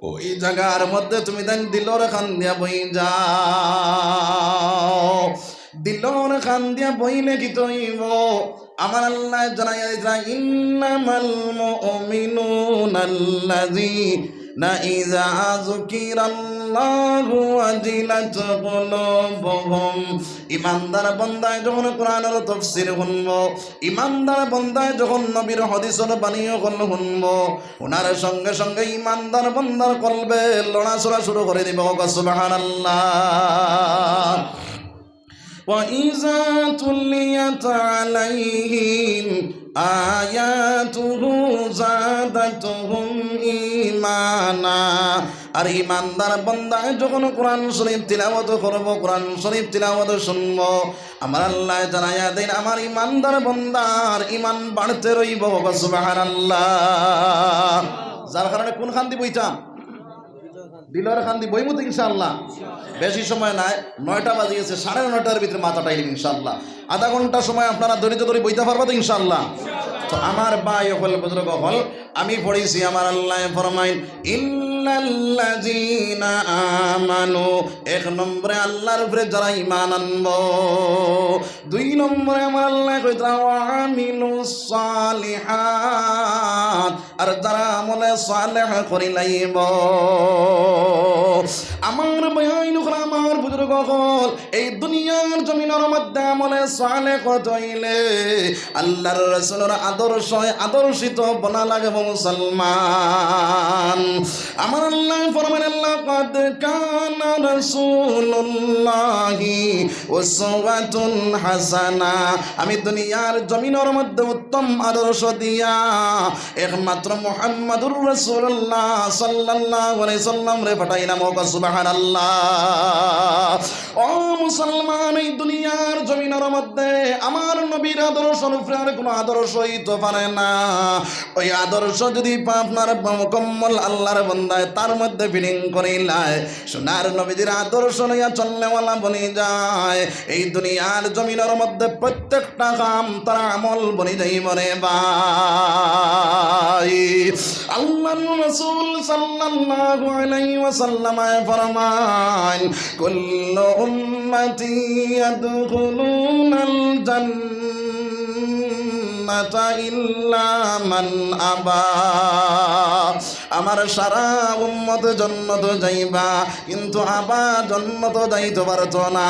ওই জায়গার মধ্যে তুমি দেন দিলর খান দিয়া বই যাও। দিলর খান দিয়া বইলে কি তৈব আমার আল্লাহ জানাইয়া দিতরা ইন্নামাল মুমিনুনা আল্লাযীনা ইযা যুকিরাল্লাহু ওয়াজিলাত কুলুবুহুম। ইমানদার বান্দায় যখন কোরআনের তাফসীর শুনব, ইমানদার বান্দায় যখন নবীর হাদিসের বাণী শুনব, ওনার সঙ্গে সঙ্গে ইমানদার বান্দার কলবে লড়াচড়া শুরু করে দিব। সুবহানাল্লাহ। وَإِذَا تُلِيَتْ عَلَيْهِمْ آيَاتُهُ زَادَتْهُمْ ঈমানা। আর ইমানদার বান্দায় যখন কোরআন শরীফ তিলাওয়াত করব, কোরআন শরীফ তিলাওয়াত শুনব, আমার আল্লাহ জানাইয়া দেন আমার ইমানদার বান্দার ইমান বাড়তে রইব। সুবহানাল্লাহ। যার কারণে কোন খান দিব ইটা দিলর খান দি বইমুত ইনশাআল্লাহ। বেশি সময় নাই, 9টা বাজিয়েছে, 9:30টার ভিতরে মাথাটা এলিম ইনশাআল্লাহ। আধা ঘন্টা সময় আপনারা ধৈর্য ধরে বইতে পারবা তো ইনশাআল্লাহ। তো আমার ভাই হল বুজুর্গ হল, আমি পড়েছি আমার আল্লাহ ফরমাইন ইল্লাল্লাযীনা আমানু। 1 নম্বরে আল্লাহর উপরে যারা ঈমান আনবো, 2 নম্বরে আমার আল্লাহ কইতা ওয়া আমিলুস সালিহাত, আর যারা আমলে সালেহ করি লাইব। আমার ভাইন হল, আমার বুজুর্গ হল, এই দুনিয়ার জমিনের মধ্যে আমলে সালেহ করতে হইলে আল্লাহর রাসূলের আদর্শিত বনা লাগে মুসলমান। আমার আল্লাহ ফরমান লাকাদ কানা রাসূলুল্লাহি উসওয়াতুন হাসানা। আমি দুনিয়ার জমিনের মধ্যে উত্তম আদর্শ দিয়া একমাত্র মুহাম্মাদুর রাসূলুল্লাহ সাল্লাল্লাহু আলাইহি সাল্লাম রে পাঠাইলাম। সুবহানাল্লাহ। ও মুসলমান, এই দুনিয়ার জমিনের মধ্যে আমার নবীর আদর্শ উপরে আর কোনো আদর্শ হইতে পারে না। ওই আদর্শ যদি আপনার মুকম্মল আল্লাহর বান্দায় তার মধ্যে ফিলিং করিলায়, সোনার নবীদের আদর্শ লইয়া চললেওয়ালা বনি যায়, এই দুনিয়ার জমিনের মধ্যে প্রত্যেকটা কাম তারা আমল বনি যাইব রে ভাই। আল্লাহর রাসূল সাল্লাল্লাহু আলাইহি ওয়াসাল্লাম ফরমান কুল্লু উম্মতি ইয়াদখুলুনাল জান্নাতা ইল্লা মান আবা। আমার সারা উম্মত জান্নাত যাইবা, কিন্তু আবা জান্নাত যাইতে পারতো না।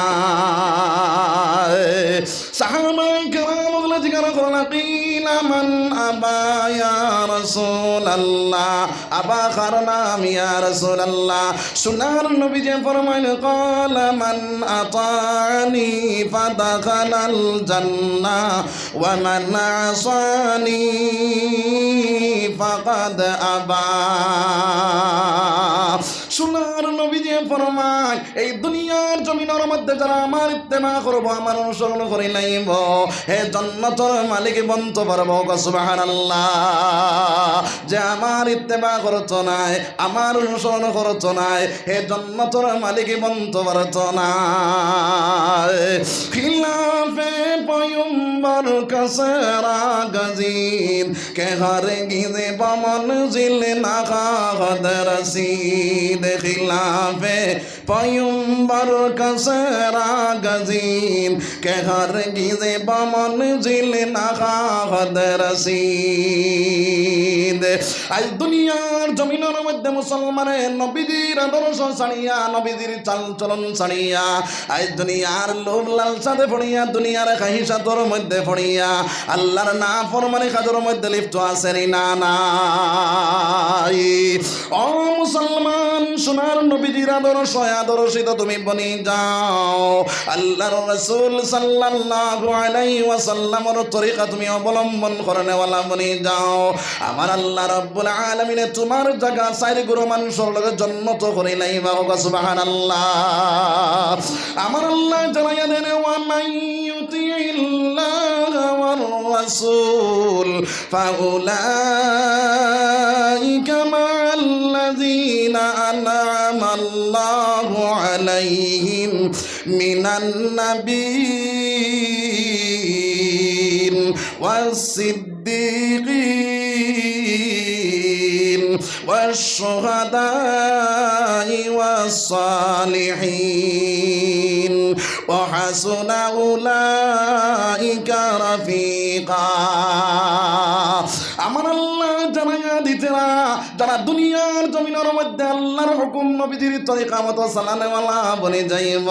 সাহাবায়ে কেরাম ওগুলো জিজ্ঞাসা করলেন কিলা মান আবা ইয়া রাসূলুল্লাহ, আবা কার নাম ইয়া রাসূলুল্লাহ। সোনার নবী যে ফরমাইলেন ক্বালা মান আতানি ফাদাখালাল জান্নাহ ওয়া মান আসানি ফাকাদ আবা। সোনার নবী যে ফরমায় এই দুনিয়ার জমিনের জমিনের মধ্যে যারা আমার ইত্তেমা করবো, আমার অনুসরণ করে নাইব, হে জান্নাতের মালিক বলতে পারবো সুবহানাল্লাহ, যে আমার ইত্তেমা করতো নাই, আমার অনুসরণ করতো নাই, হে জান্নাতের মালিক বলতে পারতো না। খিলাফে পয়গম্বর কাছে রাগজিদ কে হর গিজে বমনজিল না খাদ রসিদ। খিলাফে পয়গম্বর কাছে রাগজিদ কে হর গিজে বমনজিল না খাদ রসিদ। আজ দুনিয়ার জমিনের মধ্যে মুসলমানের নবীজির আদর্শ ছাড়িয়া, নবীজির চাল চলন ছাড়িয়া, আজ দুনিয়ার লোভ লালসাতে পড়িয়া, দুনিয়ার খাহিসাতর মধ্যে পড়িয়া আল্লাহর না ফরমানি কাজের মধ্যে লিপ্ত আছেন না নাই। ও মুসলমান, সোনার নবীজির আদর্শ আদর্শিত তুমি বনি যাও, আল্লাহর রাসূল সাল্লাল্লাহু আলাইহি ওয়াসাল্লামের তরিকা তুমি অবলম্বন করনে ওয়ালা বনি যাও। আমার আল্লাহ রাব্বুল আলামিন তোমার জায়গা চাইরে গুরু মানুষের লগে জান্নাত করে লাইবা সুবহানাল্লাহ। আমার আল্লাহ জানাইয়া দেন ওয়া মান ইউতিইল্লাহ ওয়ার রাসূল ফাউলাইকা মা'আল্লাযীনা আন'আমা আল্লাহু আলাইহিম মিনান নাবিয়্যিন ওয়াস-সিদ্দীকিন والشهداء والصالحين وحسن أولئك رفيقا। আমার আল্লাহ জানাইয়া দিতেরা যারা দুনিয়ার জমিনের মধ্যে আল্লাহর হুকুম নবীজির তরিকা মতো চালানেওয়ালা বনে যাইব,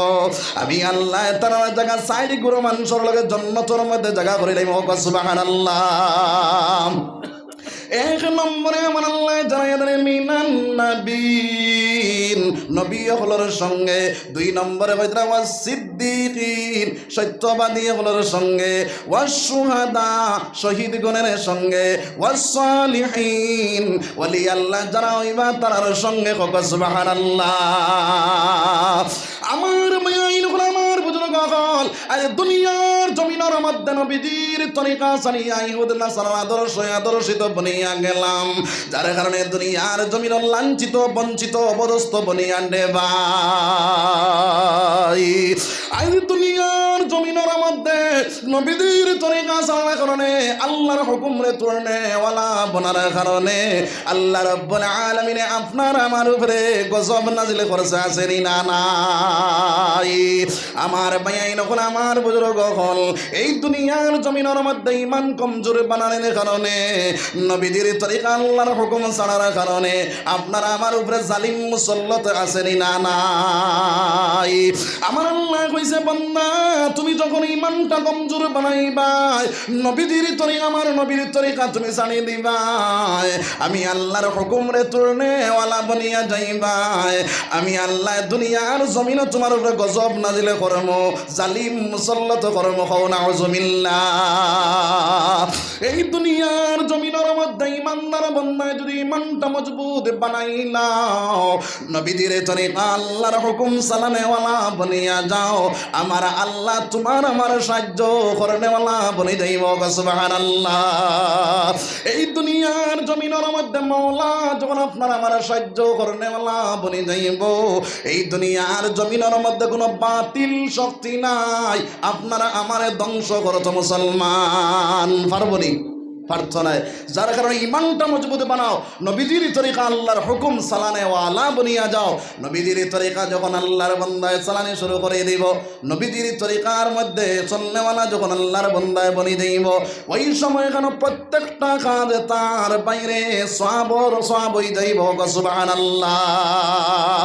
আমি আল্লাহ তার জায়গা সাইড গুরু মানুষের লগে জান্নাতের মধ্যে জায়গা করে লাইব সুবহানাল্লাহ। এক নম্বরে আমার আল্লাহ জানাইয়া দেন মিনান নাবিয়্যিন, নবী হলোর সঙ্গে। দুই নম্বরে হইতরা ওয়াস সিদ্দীকিন, সত্যবাদী হলোর সঙ্গে। ওয়াস শুহাদা, শহীদ গণের সঙ্গে। ওয়াস সালিহিন, ওলি আল্লাহ যারা হইবা তারার সঙ্গে কক সুবহানাল্লাহ। আমার মায়াইন হল আমার বুজুর্গ হল, আজ দুনিয়ার জমিনের মধ্যে নবীজির তরিকা সানিয়া ইহুদ নাসারার আদর্শ আদর্শিত বনিয়া গেলাম, যার কারণে দুনিয়ার জমিন লাঞ্ছিত বঞ্চিত অবদস্ত বনিয়া নেবা। আজ দুনিয়ার জমিনের মধ্যে নবীজির তরিকা চালানোর কারণে, আল্লাহর হুকুমরে তুলনে ওয়ালা বনার কারণে আল্লাহ রাব্বুল আলামিন আপনার আমার উপরে গজব নাজিল করেছে আছেন না নাই। আমার ভাইয়াইন হল, আমার বুজুর্গ হল, এই দুনিয়ার জমিনের মধ্যে ইমান কমজোর বানানোর কারণে, নবীজির তরিকা আল্লাহর হুকুম ছাড়ার কারণে আপনার আমার উপরে জালিম মুসল্লত আছেন না নাই। আমার আল্লাহ কইছে বান্দা, তুমি যখন ইমানটা কমজোর বানাইবা, নবীজির তরিকা আমার নবীর তরিকা তুমি জানিয়ে দিবা, আমি আল্লাহর হুকুম রে তুলনে ওয়ালা বনিয়া যাইবা, আমি আল্লাহ দুনিয়ার জমিন তোমার উপরে গজব নাজিলে করম, জালিম মুসল্লত করম। হও নাউযুবিল্লাহ। এই দুনিয়ার জমিনের মধ্যে ইমানদার বান্দায় যদি ইমানটা মজবুত বানাইলাও, নবীজির তরিকা আল্লাহর হুকুম চালানেওয়ালা বনিয়া যাও, আমার আল্লাহ তোমার আমার সাহায্য করনেওয়ালা বনে যাইব সুবহানাল্লাহ। এই দুনিয়ার জমিনের মধ্যে মওলা যখন আপনার আমার সাহায্য করনেওয়ালা বনে যাইব, এই দুনিয়ার জমিনের মধ্যে কোনো বাতিল শক্তি নাই আপনারা আমারে ধ্বংস করত মুসলমান, পারবনি? প্রার্থনায় যার কারণে ইমানটা মজবুত বানাও, নবীজির তরিকা আল্লাহর হুকুম চালানে ওয়ালা বনিয়া যাও। নবীজির তরিকা যখন আল্লাহর বান্দায় চালানি শুরু করে দিব, নবীজির তরিকার মধ্যে চলনেওয়ালা যখন আল্লাহর বান্দায় বনি দিব, ওই সময় কেন প্রত্যেকটা কাজ তার বাইরে সওয়াব হয়ে যাইব সুবহানাল্লাহ।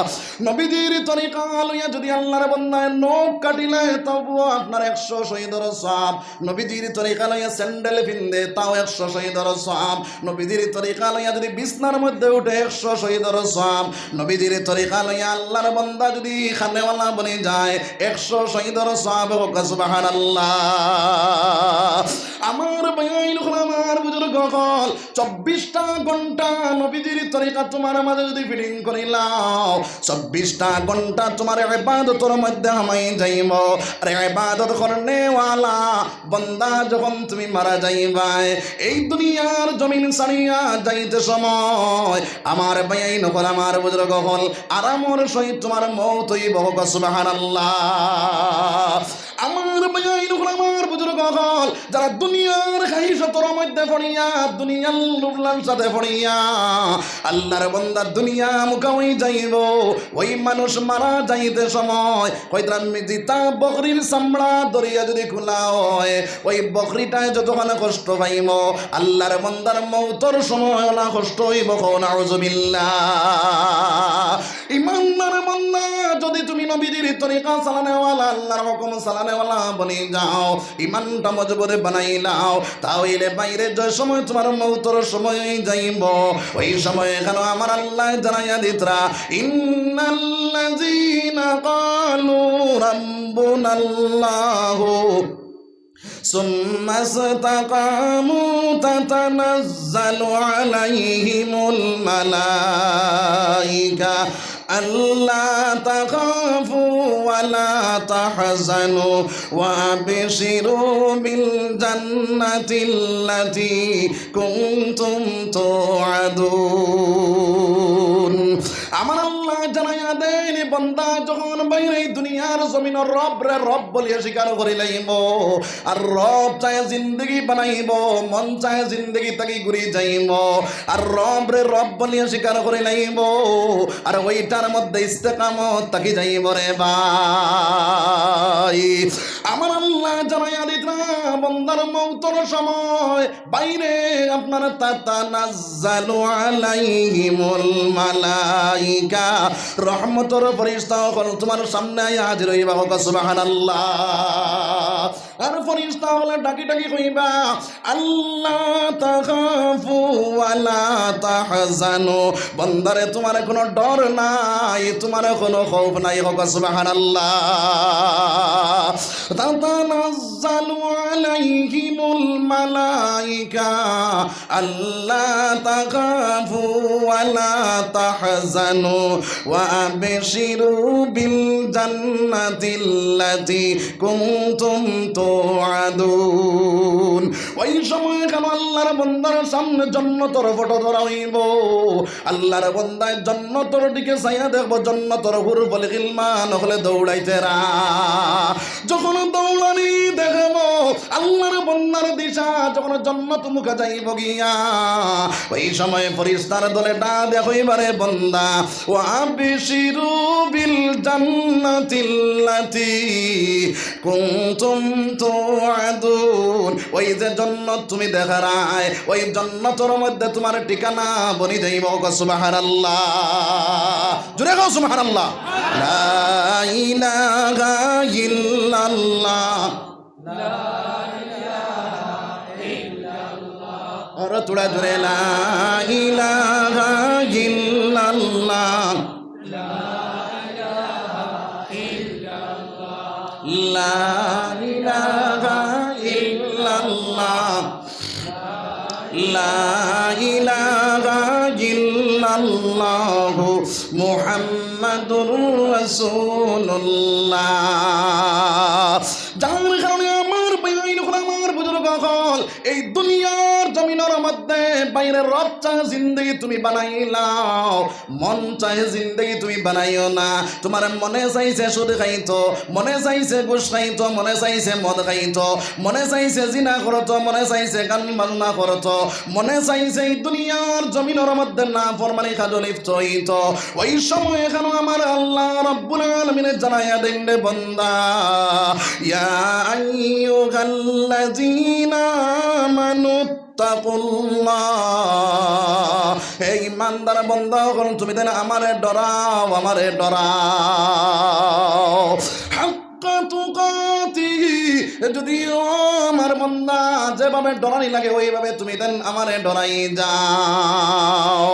নবীজির তরিকা লইয়া যদি আল্লাহর বান্দায় নখ কাটিলে তবুও আপনার 100 শহীদের সওয়াব, নবীজির তরিকা লইয়া স্যান্ডেল পিনদে তাও 100 শহীদের সওয়াব, নবীজির তরিকা লইয়া যদি বিছনার মধ্যে উঠে 100 শহীদের সওয়াব, নবীজির তরিকা লইয়া আল্লাহর বান্দা যদি খানেওয়ালা বনে যায় 100 শহীদের সওয়াব হোক সুবহানাল্লাহ। আমার ভাইয়াইন আমার বুজুর্গ সকল 24টা ঘন্টা নবীজির তরিকা তোমার মাঝে যদি ফিটিং করিলাও 24টা ঘন্টা তোমার ইবাদতের মধ্যে আমি যাইব। আর ইবাদত করনেওয়ালা বান্দা যখন তুমি মারা যাইবাই এই দুনিয়ার জমিন ছাড়িয়া যাইতে সময় আমার ভাই নকল আমার বুজুর্গ হল আরামর সহিত তোমার মৌত হইব। সুবহানাল্লাহ। আমার ভাই নকল আমার বুজুর্গ হল যারা দুনিয়ার খাইশতর মধ্যে পড়িয়া দুনিয়ার লুবলার সাথে পড়িয়া আল্লাহর বান্দা দুনিয়া মুখামই যাইব ওই মানুষ মারা যাইতে সময় হয়তো জিতা বকরির চামড়া দরিয়া যদি খোলা হয় ওই বকরিটায় যতক্ষণ কষ্ট পাইব আল্লাহর বান্দার মৌতর সময় ওলা কষ্ট হইব। নাউজুবিল্লাহ। ইমানদার বান্দা যদি তুমি নবীর তরিকা চালানেওয়ালা আল্লাহর হুকুম চালানেওয়ালা বনি যাও ইমানটা মজবুত বানাইলাও তাহলে বাইরে যে সময় তোমার মৌতর সময় যাইব ওই সময় কেন আমার আল্লাহ জানাইয়া দিতরা ইন্নাল্লাযীনা ক্বালু রাব্বুনাল্লাহু সুম্মা ইসতাকামু তাতানাজ্জালু আলাইহিমুল মালাইকা আল্লা তাখাফু ওয়ালা তাহজানু ওয়া আবশিরু বিল জান্নাতিল্লাতী কুনতুম তুআদুন। আমার আল্লাহ জানাইয়া দেন বান্দা যখন বাইরে দুনিয়ার জমিনের রব রে রব বলিয়া স্বীকার করি লাইব আর রব চায় জিন্দগি বানাইব মন চায় জিন্দগি তাকে ঘুরি যাইব আর রব রে রব বলিয়া স্বীকার করি লাইব আর ওইটার মধ্যে ইস্তেকামত তাকে যাইব রে ভাই। আমার আল্লাহ জানাইয়া দিতরা বান্দার মৌতর সময় বাইরে আপনার তাতানাজ্জালু আলাইহিমুল মালাইকা রহমতের ফেরেশতা তোমার সামনে হাজির হইবা। সুবহানাল্লাহ। আর ফেরেশতা হলে ডাকি ডাকি কইবা আল্লাহ তাখাফু ওয়ালা তাহজানু বান্দারে তোমার কোনো ডর নাই তোমার কোনো খৌফ নাই। সুবহানাল্লাহ। তাতানাজ্জালু আলাইহিমুল মালাইকা আল্লা তাখাফু ওয়ালা তাহজানু ওয়া আবশিরু বিল জান্নাতিল্লাতী কুনতুম তুআদুন। ওই সময় কেন আল্লাহর বান্দার সামনে জান্নাতের ফটো ধরা হইব আল্লাহর বান্দায় জান্নাতের দিকে চাইয়া দেখব জান্নাতের হুর বলে গিলমান হলে দৌড়াইতেরা যখন দৌড়ানি দেখব আল্লাহর বান্দার দিশা যখন জান্নাত মুখে যাইব গিয়া ওই সময় ফেরেশতার দলে ডাক দেয়া হইবারে বান্দা ওয়া আবশিরু বিল জান্নাতিল্লাতী কুনতুম তুআদুন। ওই যে জান্নাত তুমি দেখারায় ওই জান্নাতের মধ্যে তোমার ঠিকানা বনি যাইব। সুবহানাল্লাহ। জোরে গাও সুবহানাল্লাহ। লা ইলাহা ইল্লাল্লাহ লা ইলাহা ইল্লাল্লাহ আর তোড়া জোরে লা ইলাহা ইল্লাল্লাহ লা ইলাহা ইল্লাল্লাহ লা ইলাহা ইল্লাল্লাহ লা ইলাহা ইল্লাল্লাহ মুহাম্মাদুর রাসূলুল্লাহ। যার কারণে আমার ভাই আমার বুজুর্গ হল এই দুনিয়ার জমিনের মধ্যে বাইরের রব চায় জিন্দগি তুমি বানাইলাও মন চায় জিন্দগি তুমি বানাইও না। তোমার মনে চাইছে সুদ খাইতো মনে চাইছে ঘুষ খাইতো মনে চাইছে মদ খাইতো মনে চাইছে জিনা করতো মনে চাইছে গান বাজনা করতো মনে চাইছে এই দুনিয়ার জমিনের মধ্যে না ফরমানি কাজ লিপ্ত হইতো ওই সময় কেন আমার আল্লাহ রাব্বুল আলামিন জানাইয়া দেন রে বান্দা ইয়া আইয়ুহাল্লাযীনা আমানু তাকুল্লাহ। হে ইমানদার বান্দা তুমি দেন আমারে ডরাও আমারে ডরাও হাক্কা তুকাতিহি। যদিও আমার বান্দা যেভাবে ডরানি লাগে ওইভাবে তুমি দেন আমারে ডরাই যাও।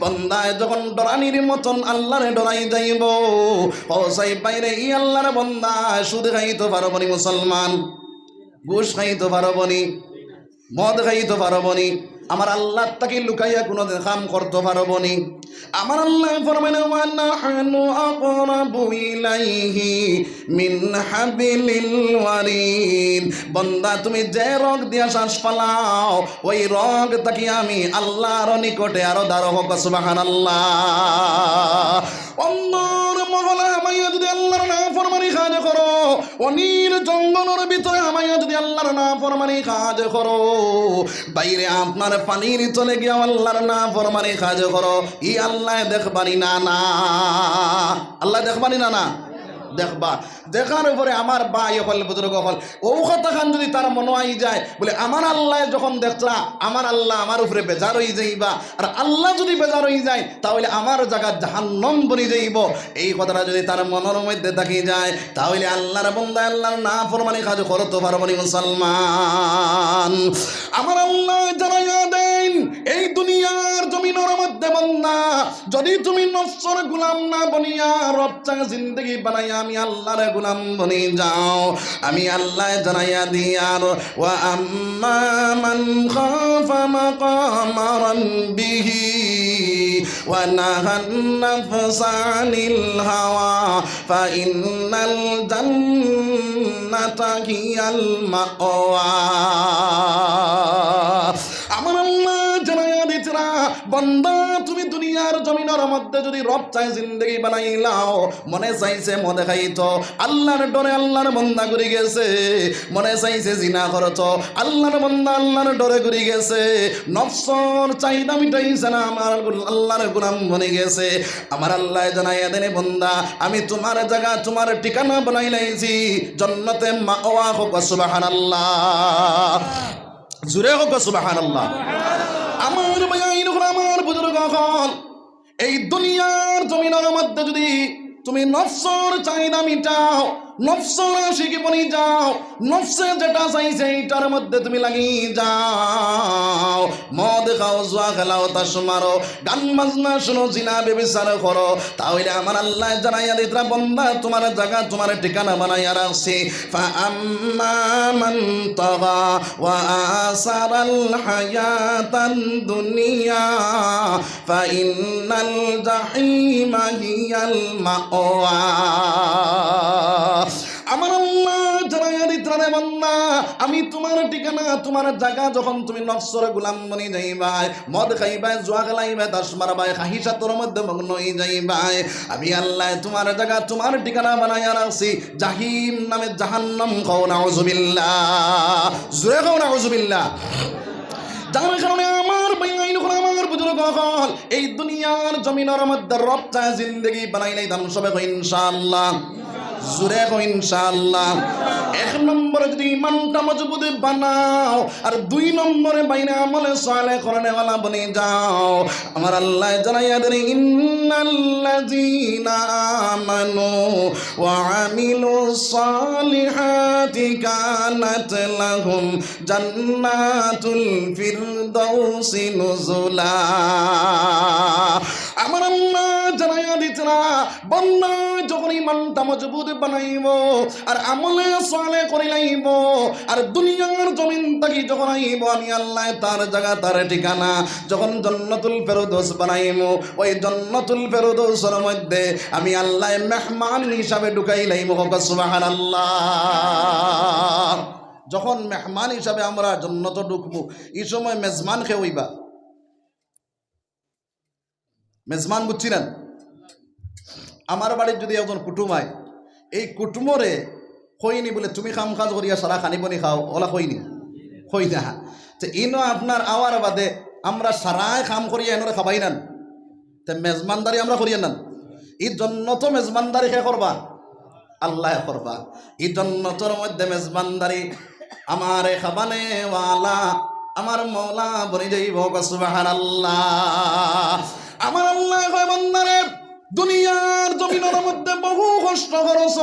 বান্দায় যখন ডরানির মতন আল্লাহরে ডরাই যাইব ও সাই বাইরে ই আল্লাহর বান্দা সুদ খাইতে পারবো নি মুসলমান ঘুষ খাইতে পারবো নি মদ খাইতে পারবো নি আমার আল্লাহ তাকে লুকাইয়া কোনোদিন কাম করতে পারবো নি। আমার আল্লাহ ফরমানে ওয়া নাহনু আকরাবু ইলাইহি মিন হাবিলিল ওয়ারিদ। বান্দা তুমি যে রোগ দিয়া শ্বাস ফালাও ওই রোগ তাকে আমি আল্লাহর নিকটে আরো দাঁড় হোক সুবহানাল্লাহ। অন্দর মহলে আমাইয়া যদি আল্লাহর নাফরমানি কাজ করো, অনিল জঙ্গলের ভিতরে আমাইয়া যদি আল্লাহর নাফরমানি কাজ করো, বাইরে আপনার পানির চলে গিয়ে আল্লাহর নাফরমানি কাজ করো, ই আল্লাহ দেখবানি না না, আল্লাহ দেখবানি না না, দেখবা। দেখার উপরে আমার ভাই হল বুজুর্গ হল ও কথা খান যদি তার মনে হয় যায় বলে আমার আল্লাহ যখন দেখলা আমার আল্লাহ আমার উপরে বেজার হয়ে যাইবা, আর আল্লাহ যদি বেজার হয়ে যায় তাহলে আমার জায়গা জাহান্নাম বনি যাইব, এই কথাটা যদি তার মনের মধ্যে থাকি যায় তাহলে আল্লাহর বান্দা আল্লাহর নাফরমানি কাজ করতে পারবো না মুসলমান। আমার আল্লাহ জানাইয়া দেন এই দুনিয়ার জমিনের মধ্যে বান্দা যদি তুমি নফসের গোলাম না বনিয়া রবচা জিন্দগি বানাইয়া আমি আল্লাহর গোলাম বনি যাও, আমি আল্লাহ জানাইয়া দিয়ার ওয়া আম্মা মান খাফা মাকামা রাব্বিহি ওয়া নাহান নাফসা আনিল হাওয়া ফা ইন্নাল জান্নাতা হিয়াল মাওয়া। আমার আল্লাহ জানাইয়া দিতরা বান্দা তুমি দুনিয়ার জমিনের মধ্যে যদি রব চাই জিন্দগি বানাইলাও, মনে চাইছে মনে খাইতো আল্লাহর ডরে আল্লাহর বন্দা করে গেছে, মনে চাইছে জিনা করত আল্লাহর বন্দা আল্লাহর ডরে করে গেছে, নফসর চাহিদা মিটাইছে না আমার আল্লাহর গোলাম বনে গেছে, আমার আল্লাহ জানাইয়া দেনে বন্দা আমি তোমার জায়গা তোমার ঠিকানা বানাই লাইছি জান্নাতে মাওয়া হোক সুবহানাল্লাহ, জুড়ে হোক সুবহানাল্লাহ। আমার ভাইয়াইন আমার বুজুর্গ হল এই দুনিয়ার জমিনের মধ্যে যদি তুমি নফসর চাহিদা মিটাও, নফসর আশিকি বনি যাও, নফসে যেটা চাইছে এইটার মধ্যে তুমি লাগি যাও, মদ খাও জুয়া খেলাও তাস মারো গান বাজনা শুনো জিনা বেবিচার করো, তাহলে আমার আল্লাহ জানাইয়া দিতরা বন্দা তোমার জায়গা তোমার ঠিকানা বানাইয়া রাখছি। ফা আম্মা মান তাগা ওয়া আসারাল হায়াতান দুনিয়া ফা ইন্নাল জাহিমা হিয়াল মাওয়া। আমার আল্লাহ জানাইয়া দিতরা বান্দা আমি তোমার ঠিকানা তোমার জায়গা যখন তুমি নফসের গোলাম বনি যাইবাই, মদ খাইবাই জুয়া খেলাইবাই তাস মারবাই খাহিসাতর মধ্যে মগ্ন হয়ে যাইবাই, আমি আল্লাহ তোমার জায়গা তোমার ঠিকানা বানাইয়া রাখছি জাহিম নামে জাহান্নাম। খাও নাউযুবিল্লাহ, জোরে খাও নাউযুবিল্লাহ। যার কারণে আমার বাইন আমার বুজুর্গ হল এই দুনিয়ার জমিনের মধ্যে রব চায় জিন্দগি বানাই নাই দাম সবে ইনশাআল্লাহ, জুড়ে ইনশাআল্লাহ। এক নম্বরে যদি ইমানটা মজবুত বানাও, আর দুই নম্বরে বাইরে আমলে সালেহ করনেওয়ালা বনে যাও, আমার আল্লাহ জানাইয়া দেন ইন্নাল্লাযীনা আমানু ওয়া আমিলুস সালিহাতি কানাত লাহুম জান্নাতুল ফিরদাউসি নুজুলা। আমার আল্লাহ জানাইয়া দিতরা বান্দা যখন ইমানটা মজবুত বানাইব আর আমলে সালেহ করিলাইব আর দুনিয়ার জমিন থাকি যখন আইব আমি আল্লাহ তার জায়গা তার ঠিকানা যখন জান্নাতুল ফেরদৌস বানাইব, ওই জান্নাতুল ফেরদৌসের মধ্যে আমি আল্লাহ মেহমান হিসাবে ঢুকাইলাইব সুবহানাল্লাহ। যখন মেহমান হিসাবে আমরা জান্নাতে ঢুকবো এই সময় মেজমান খেয়ে হইবা, মেজমান বুঝছিলেন? আমার বাড়ির যদি একজন কুটুম হয় এই কুটুমরে কইনি বলে তুমি খাম কাজ করিয়া সারা খানিবনি খাও, ওলা কইনি কই না, তো ইনো আপনার আওয়ার বাদে আমরা সারাই খাম করিয়া এনরে খাবাই নান, তো মেজমানদারি আমরা করিয়া নান, এই জন্য তো মেজমানদারি খে করবা আল্লাহ করবা, এই জন্নতর মধ্যে মেজমানদারি আমার খাবানে ওয়ালা আমার মৌলা বনি যাইব সুবহানাল্লাহ। আমার আল্লাহ কয় বান্দারে দুনিয়ার জমিনের মধ্যে বহু কষ্ট করছ,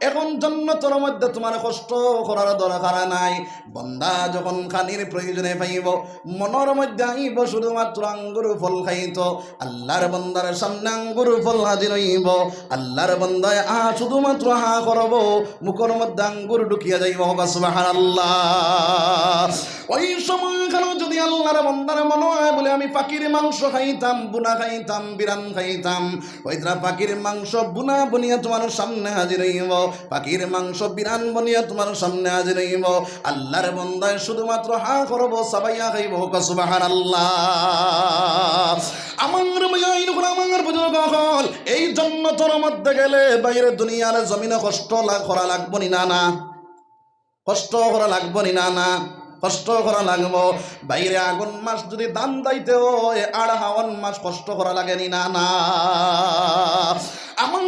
এখন জান্নাতের মধ্যে তোমার কষ্ট করার দরকার নাই। বন্দা যখন খানির প্রয়োজনে পাইব, মনের মধ্যে আইব শুধুমাত্র আঙ্গুর ফল খাইতো, আল্লাহর বন্দার সামনে আঙ্গুর ফল হাজির হইব, আল্লাহর বন্দায় শুধুমাত্র হা করব, মুখের মধ্যে আঙ্গুর ঢুকিয়া যাইব। সুবহানাল্লাহ। ওই সময় কেন যদি আল্লাহর বন্দার মনে হয় বলে আমি পাখির মাংস খাইতাম, বুনা খাইতাম, বিরান খাইতাম, ওইটা পাখির মাংস বুনা বনিয়া তোমার সামনে হাজির হইব, পাখির মাংস বিরান বনিয়া তোমার সামনে হাজির হইব, আল্লাহর বন্দায় শুধুমাত্র হা করব, সাবাইয়া খাইব। সুবহানাল্লাহ। আমার আমার বুজুর্গ হল এই জান্নাতের মধ্যে গেলে বাইরে দুনিয়ার জমিনে কষ্ট করা লাগবো নি? না না, কষ্ট করা লাগবো নি? না না, কষ্ট করা লাগবো। বাইরে আগুন মাস যদি দান দাইতে হয়, আর হাওয়ান মাস কষ্ট করা লাগেনি? না না। আমার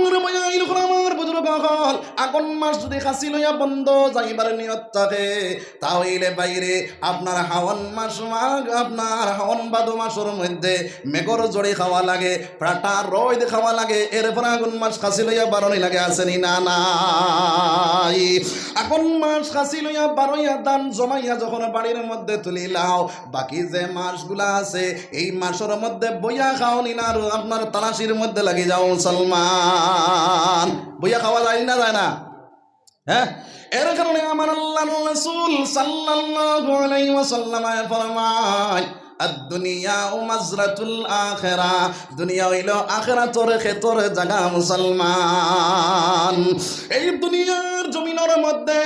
আমার বুজুর্গ হল আগুন মাস যদি খাসি লইয়া বন্ধ যাইবার নিয়ত থাকে, তাহলে বাইরে আপনার হাওয়ান মাস, আপনার হাওয়ান বাদো মাসের মধ্যে মেঘর জড়ি খাওয়া লাগে, প্রাটা রোদ খাওয়া লাগে, এরপর আগুন মাস খাসি লইয়া বারোই লাগে। আসেনি? না না। আগুন মাস খাসি লইয়া বারোইয়া দান জমাইয়া যখন বাড়ির মধ্যে তুলিলাও, বাকি যে মাসগুলা আছে এই মাসের মধ্যে বইয়া খাওনি না, আর আপনার তালাশির মধ্যে লাগি যাও মুসলমান। বইয়া খাওয়া যায় না? যায় না? হ্যাঁ, এর কারণে আমার আল্লাহর রাসূল সাল্লাল্লাহু আলাইহি ওয়াসাল্লাম ফরমায় আদ-দুনিয়া মাজরাতুল আখিরা, দুনিয়া হইল আখিরাতের ক্ষেতর জায়গা মুসলমান। এই দুনিয়ার জমিনের মধ্যে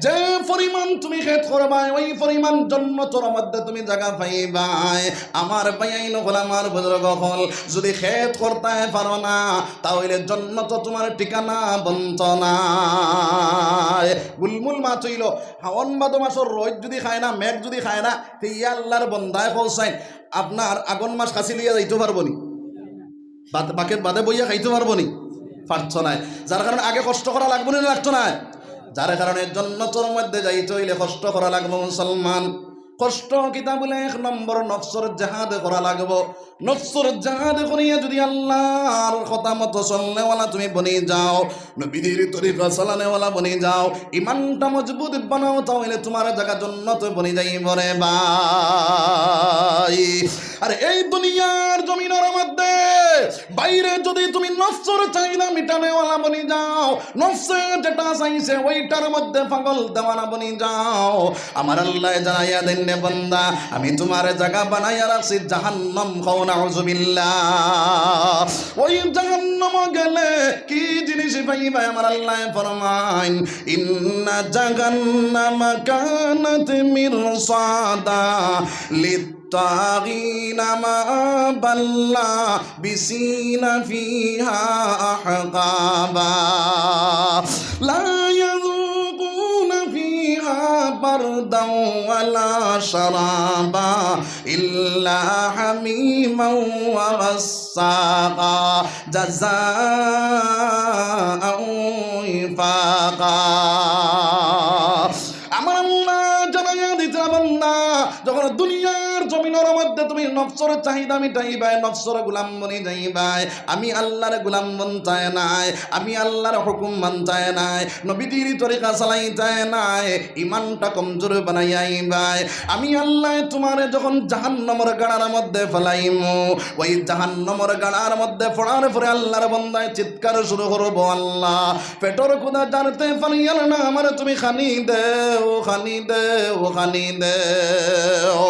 যে পরিমাণ তুমি ক্ষেত করবাই, ওই পরিমাণ জান্নাতের মধ্যে তুমি জায়গা পাইবাই। আমার ভাইয়াইন হল, আমার বুজুর্গ হল, যদি ক্ষেত করতে পারো না তাহলে জান্নাত তোমার ঠিকানা বন্ত না। গুলমুল মাছ হইল হাওন বাদো মাসের রোদ যদি খায় না, মেঘ যদি খায় না, তো ইয়া আল্লাহর বন্দায় পৌঁছায় আপনার আগুন মাস খাসি লিয়া যাইতে পারবো নি? বাকের বাদে বইয়া খাইতে পারবো নি? পারছ না। যার কারণে আগে কষ্ট করা লাগবো না, লাগতো না? যার কারণে জান্নাতের মধ্যে যাইতে হইলে কষ্ট করা লাগবো মুসলমান। কষ্ট কিতা বলে? এক নম্বর নফসর জাহাদ করা লাগবো। নফসর জাহাদ করিয়া যদি আল্লাহর কথা মতো চলনেওয়ালা তুমি বনে যাও, নবীদের তরিকা চালানেওয়ালা বনে যাও, ইমানটা মজবুত বানাও, তাহলে তোমার জায়গা জান্নাত বনে যাইব রে ভাই। আর এই দুনিয়ার জমিনের মধ্যে বাইরে যদি তুমি নফসর চাহিদা মিটানেওয়ালা বনে যাও, নফসে যেটা চাইছে ওইটার মধ্যে পাগল দেওয়ানা বনে যাও, আমার আল্লাহ জানাইয়া দেন রে বান্দা, আমি তোমার জায়গা বানাইয়া রাখছি জাহান্নাম। খাও নাউযুবিল্লাহ। ওই জাহান্নাম গেলে কি জিনিস পাইবা? আমার আল্লাহ ফরমায় ইন্না জাহান্নামা কানাত মিরসাদা লিত্তাগিনা মা'আবা বিসিনা ফিহা আহকাবা লা ইয়াযুকুনা ফিহা বারদান ওয়ালা শারাবা ইল্লা হামিমান ওয়া গাসসাকা জাযাআন ওয়াফাকা। আমার আল্লাহ জানাইয়া দিতে বান্দা, যখন দুনিয়ার জমিনের মধ্যে তুমি নফসর চাহিদা মিটাইবাই, নফসর গোলাম বনি যাইবাই, আমি আল্লাহর গোলাম বনতায় নাই, আমি আল্লাহর হুকুম মানতায় নাই, নবীদের তরিকা চালাইতায় নাই, ইমানটা কমজোর বানাইয়াইবাই, আমি আল্লাহ তোমারে যখন জাহান্নামের গাড়ার মধ্যে ফেলাইমু, ওই জাহান্নামের গাড়ার মধ্যে পড়ার পরে আল্লাহর বান্দায় চিৎকার শুরু করবো, আল্লাহ পেটর খুদা জানতে পারিয়াল না, আমার তুমি খানি দেও, খানি দেও, খানি দেও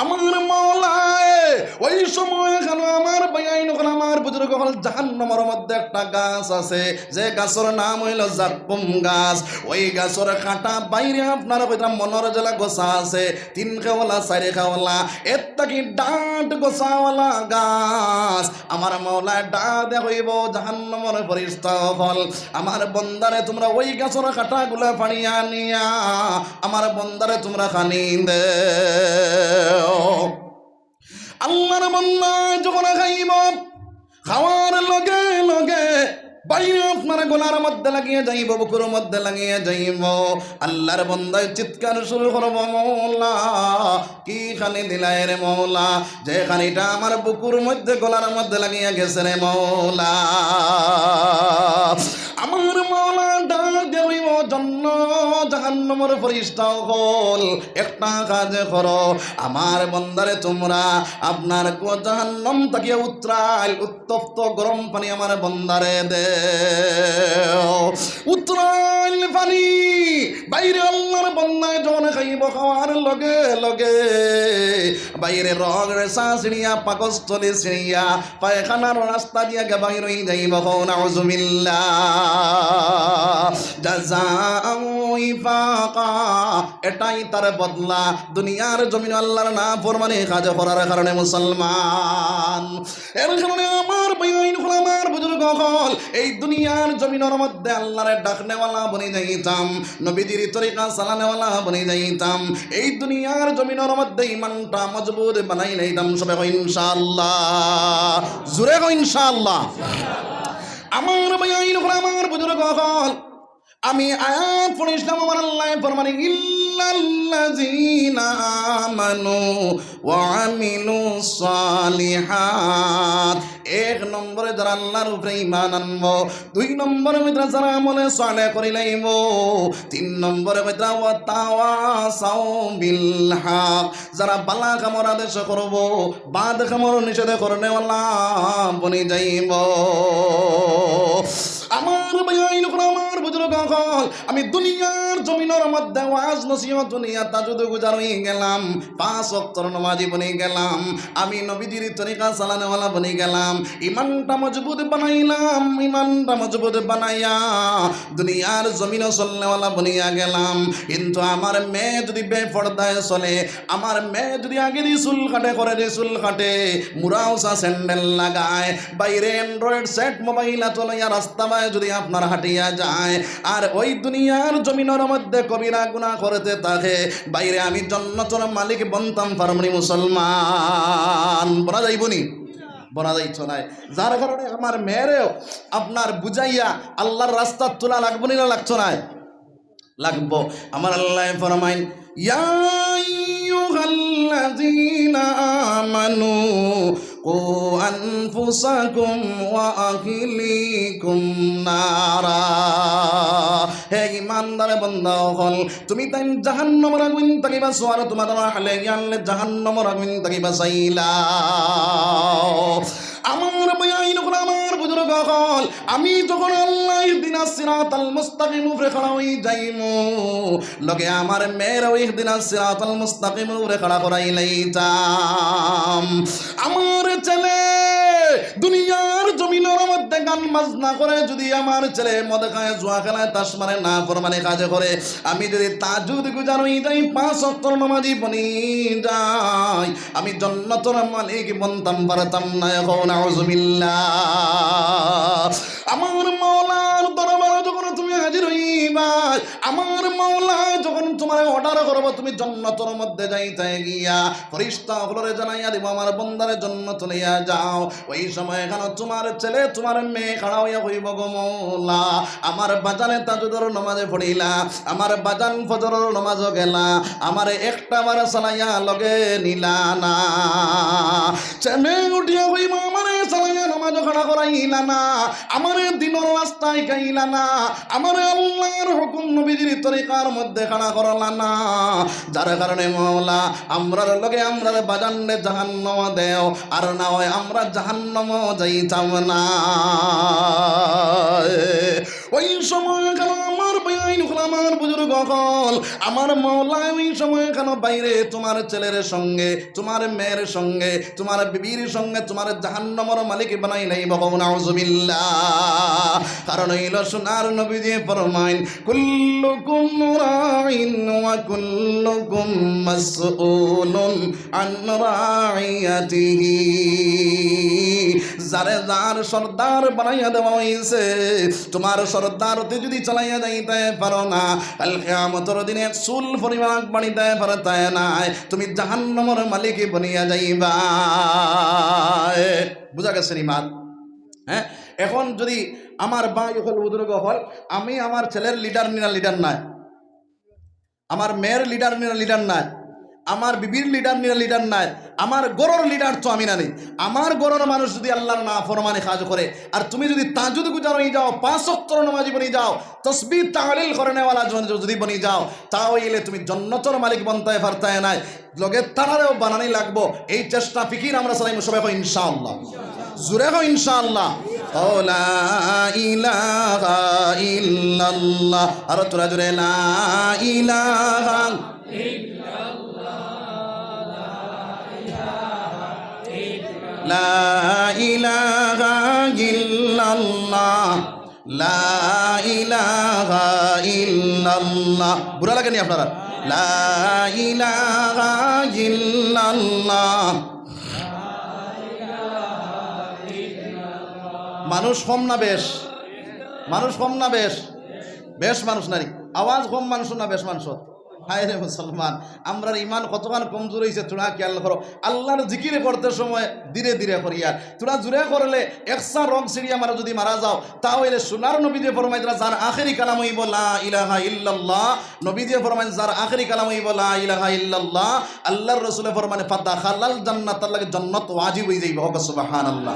আমার মাওলায়। ওই সময় কেন আমার ভাইয়াইন হল, আমার বুজুর্গ হল, জাহান্নামের মধ্যে একটা গাছ আছে, যে গাছের নাম হইল জাক্কুম গাছ। ওই গাছের কাঁটা বাইরে আপনার মনের জেলা গোছা আছে, 3 খাওয়ালা 4 খাওয়ালা, এর থাকি ডাঁট গোছাওয়ালা গাছ। আমার মাওলায় ডাঁট হইব জাহান্নামের ফেরেশতা হল, আমার বন্দারে তোমরা ওই গাছের কাঁটাগুলা ফাড়িয়া নিয়া আমার বন্দারে তোমরা খানি দেও। আল্লাহর বান্দা যখন খাইব, খাওয়ার লগে লগে বাইরে আপনার গলার মধ্যে লাগিয়ে যাইব, বুকুর মধ্যে লাগিয়ে যাইব, আল্লাহর বান্দায় চিৎকার শুরু করব, মওলা কি খানি দিলাই রে মওলা, যে খানিটা আমার বুকুর মধ্যে গলার মধ্যে লাগিয়ে গেছে রে মওলা। আমার মওলা ডাক জাহান্নামের ফেরেশতা হল একটা কাজ করো, আমার বান্দারে তোমরা আপনার জাহান্নাম থেকে উত্তপ্ত গরম পানি আমার বান্দারে দেও। উত্তরাল পানি বাইরে আল্লাহর বান্দায় যখন খাইব, খাওয়ার লগে লগে বাইরে রগ রেসা সিঁড়িয়া পাকস্থলী সিঁড়িয়া পায়খানার রাস্তা দিয়া গে বাইর হয়ে যাইব। নাউজুবিল্লাহ। জাযাআউ ইফাকা, এটাই তার বদলা দুনিয়ার জমিন আল্লাহর নাফরমানি কাজ করার কারণে। মুসলমান, এর কারণে আমার ভাই হল, আমার বুজুর্গ হল, এই দুনিয়ার জমিনের মধ্যে আল্লাহরে ডাকনেওয়ালা বনে যাইতাম, নবীজির তরিকা চালানেওয়ালা বনে যাইতাম, এই দুনিয়ার জমিনের মধ্যে ইমানটা মজবুত বানাই লাইতাম। সবে কই ইনশাআল্লাহ, জোরে কই ইনশাআল্লাহ। আমার ভাই হল, আমার বুজুর্গ হল, আমি আয়াত পড়িলাম, আমার আল্লাহ ফরমানে ইল্লাল্লাযীনা আমানু ওয়া আমিলুস সালিহাত। এক নম্বরে যারা আল্লাহর উপরে ঈমান আনবো, দুই নম্বরে ভিতরে যারা আমলে সালেহ করি লাইব, তিন নম্বরে ভিতরে ওয়া তাওয়াসাউ বিল হক, যারা ভালো কামের আদেশ করব, বাদ কামের নিষেধ করনেওয়ালা বনে যাইব। আমার ভাই আমার বুজুর্গ হল, আমি দুনিয়ার জমিনের মধ্যে ওয়াজ নসিহত দুনিয়া তাজুদ গুজার হয়ে গেলাম, 5 ওয়াক্তের নামাজি বনে গেলাম, আমি নবীজির তরিকা চালানেওয়ালা বনে গেলাম, ইমানটা মজবুত বানাইলাম, ইমানটা মজবুত বানাইয়া দুনিয়ার জমিনে চলনেওয়ালা বনিয়া গেলাম। কিন্তু আমার মেয়ে যদি বেপর্দায় চলে, আমার মেয়ে যদি আগে দিয়ে চুল কাটে, করে দিয়ে চুল কাটে, মুরাউসা স্যান্ডেল লাগায়, বাইরে অ্যান্ড্রয়েড সেট মোবাইল চলাইয়া রাস্তা যদি আপনার হাঁটিয়া যায়, আর ওই দুনিয়ার জমিনের মধ্যে কবিরা গুনাহ করতে থাকে, বাইরে আমি জান্নাতের মালিক বনতাম পারমনি। মুসলমান, বলা যাইবনি? বলা যাইছ নাই। যার কারণে আমার মেয়েরেও আপনার বুঝাইয়া আল্লাহর রাস্তা তোলা লাগবো না, লাগছো নাই? লাগবো। আমার আল্লাহ ফরমাইন ইয়া আইয়ুহাল্লাযীনা আমানু কু আনফুসাকুম ওয়া আহলিকুম নারা। হে ঈমানদার বান্দা হল, তুমি তাই জাহান্নামের আগুন থেকে বাঁচো, আর তোমার আহলে জ্ঞানলে জাহান্নামের আগুন থেকে বাঁচাইলা। আমার ভাই আমার বুজুর্গ হল, আমি যখন আল্লাহ ইহদিনাস সিরাতাল মুস্তাকিম উপরে খাড়া হই যাইমু, লগে আমার মেয়ের ইহদিনাস সিরাতাল মুস্তাকিম উপরে খাড়া করাই লাইতাম। আমার ছেলে দুনিয়ার জমিনের মধ্যে গান বাজনা করে, যদি আমার ছেলে মদ খায়, জুয়া খেলায়, তাস মারে, না ফরমানে কাজে করে, আমি যদি তাজুদ গুজার হই যাই, 5 ওয়াক্তের নামাজি বনি যাই, আমি জান্নাতের মালিক বনতাম পারতাম না। নাউজুবিল্লাহ। আমার মাওলার দরবারে যখন তুমি হাজির হইবা, আমার মাওলা যখন তোমার অর্ডার করব তুমি জান্নাতের মধ্যে যাইতে গিয়া ফেরেশতা হলরে জানাইয়া দিব, আমার বান্দারে জান্নাতে লইয়া যাও। ওই সময় এখানে তোমার ছেলে তোমার মেয়ে খাড়া হইয়া হইব, গো মাওলা আমার বাজানে তাজুদের নামাজে পড়িলা, আমার বাজান ফজরের নামাজও গেলা, আমার একটা বার চালাইয়া লগে নিলা না, ছেলে উঠিয়া হইব আমারে চালাইয়া নামাজ খাড়া করাইলা না, আমারে দিনের রাস্তায় গাইলা না, আমারে আল্লাহর হুকুম নবীজির তরিকার মধ্যে খাড়া করলা না। যার কারণে মাওলা আমরার লগে আমরার বাজানে জাহান্নাম দেও, আর না হয় আমরা জাহান্নাম যাইতাম না। ওই সময় কেন আমার বেআইন হল, আমার বুজুর্গ হল, আমার মাওলা ওই সময় কেন বাইরে তোমার ছেলের সঙ্গে, তোমার মেয়ের সঙ্গে, তোমার বিবির সঙ্গে তোমার জাহান্নামের মালিক বানাই নাই। বাবা নাউজুবিল্লাহ। কারণ হইল সোনার নবীজি ফরমাইন কুল্লুকুম রাইন ওয়া কুল্লুকুম মাসউলুন আন রাইয়াতিহি। যারে যার সর্দার বানাইয়া দেওয়া হয়েছে, তোমার সর্দারতে যদি চালাইয়া যাইতে পারো না, কাল কিয়ামতের দিনে চুল পরিমাণ বাড়িতে পারতে নাই, তুমি জাহান্নামের মালিক বনিয়া যাইবা। বুঝা গেছে ইমান? হ্যাঁ, এখন যদি আমার ভাই হল বুজুর্গ হল, আমি আমার ছেলের লিডার নিনা লিডার নাই, আমার মেয়ের লিডার নিনা লিডার নাই, আমার বিবির লিডার নাই, আমার গরর লিডার তো আমি না নেই। আমার গরর মানুষ যদি আল্লাহর না ফরমানে কাজ করে, আর তুমি যদি তাজুদ গুজার হয়ে যাও, 5 ওয়াক্ত নামাজি বনি যাও, তসবিহ তাহলিল করেনেওয়ালা যদি বনি যাও, তাহলে তুমি জান্নাতের মালিক বনতে পারতায় নাই, লগে তারারেও বানানি লাগবো। এই চেষ্টা ফিকির আমরা চালাইমু সবাই কই ইনশাআল্লাহ, জুরে কই ইনশাআল্লাহ। লা ইলাহা ইল্লাল্লাহ, আর তোরা জুরে লা ইলাহা লা ইলাহা ইল্লাল্লাহ, লা ইলাহা ইল্লাল্লাহ। বুড়া লাগেনি আপনারা? লা ইলাহা ইল্লাল্লাহ। মানুষ কম না বেশ? মানুষ কম না বেশ? বেশ মানুষ নারী। আওয়াজ কম মানুষ না বেশ মানুষ? হায় রে মুসলমান, আমরার ইমান কতখান কমজোর হয়েছে তোরা খেয়াল করো। আল্লাহর জিকিরে করতে সময় ধীরে ধীরে করিয়ার, তোরা জুড়ে করলে একসা রং সিঁড়ি আমার যদি মারা যাও, তাহলে সোনার নবী দিয়ে ফরমাইতরা যার আখেরি কালাম হইব লা ইলাহা ইল্লাল্লাহ, নবী দিয়ে ফরমাইন যার আখেরি কালাম হইব লা ইলাহা ইল্লাল্লাহ, আল্লাহর রাসূলে ফরমানে ফাদাখালাল জান্নাত, আল্লাহকে জান্নাত ওয়াজিব হয়ে যাইব। হোক সুবহানাল্লাহ।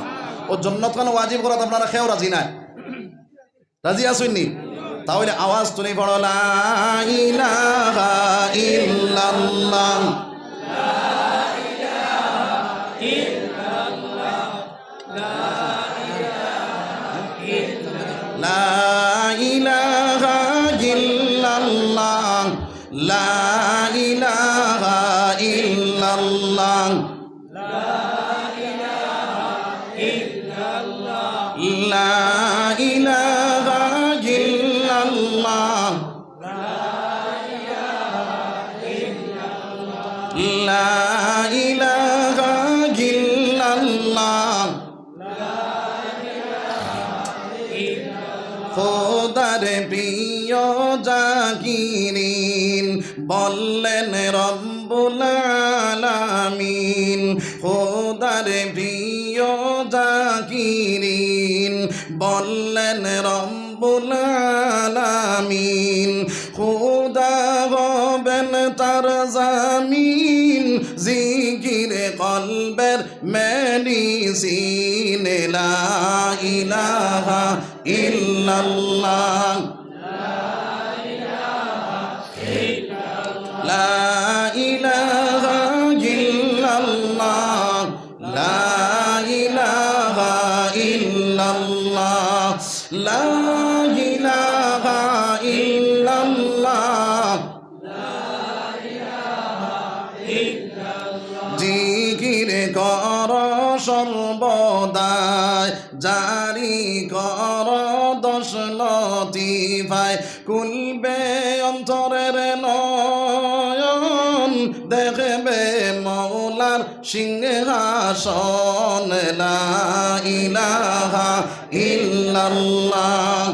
ও জান্নাত কেন ওয়াজিব করা আপনারা খেয়েও রাজি নাই? রাজি আসুননি? তাহলে আওয়াজ তুলে পড়ো লা ইলাহা ইল্লাল্লাহ, লা ইলাহা ইল্লাল্লাহ, লা ইলাহা ইল্লাল্লাহ, লা ইলাহা ইল্লাল্লাহ, লা ইলাহা ইল্লাল্লাহ। খোদার প্রিয় জাকিরিন বললেন রব্বুল আলামিন, খোদার প্রিয় জাকিরিন বললেন রব্বুল আলামিন, খোদা হবেন তার জামিন, জিকিরে কলবের মেডিসিন, লা ইলাহা ইল্লাল্লাহ, লা ইলাহা ইল্লাল্লাহ, লা ইলাহা ইল্লাল্লাহ, লা ইলাহা ইল্লাল্লাহ। জিকির কর সর্বদাই, জারি কর দশ লতিফায়, কুলবে অন্তরের নয়ন, দেখবে মৌলার সিংহাসন, লা ইলাহা ইল্লাল্লাহ,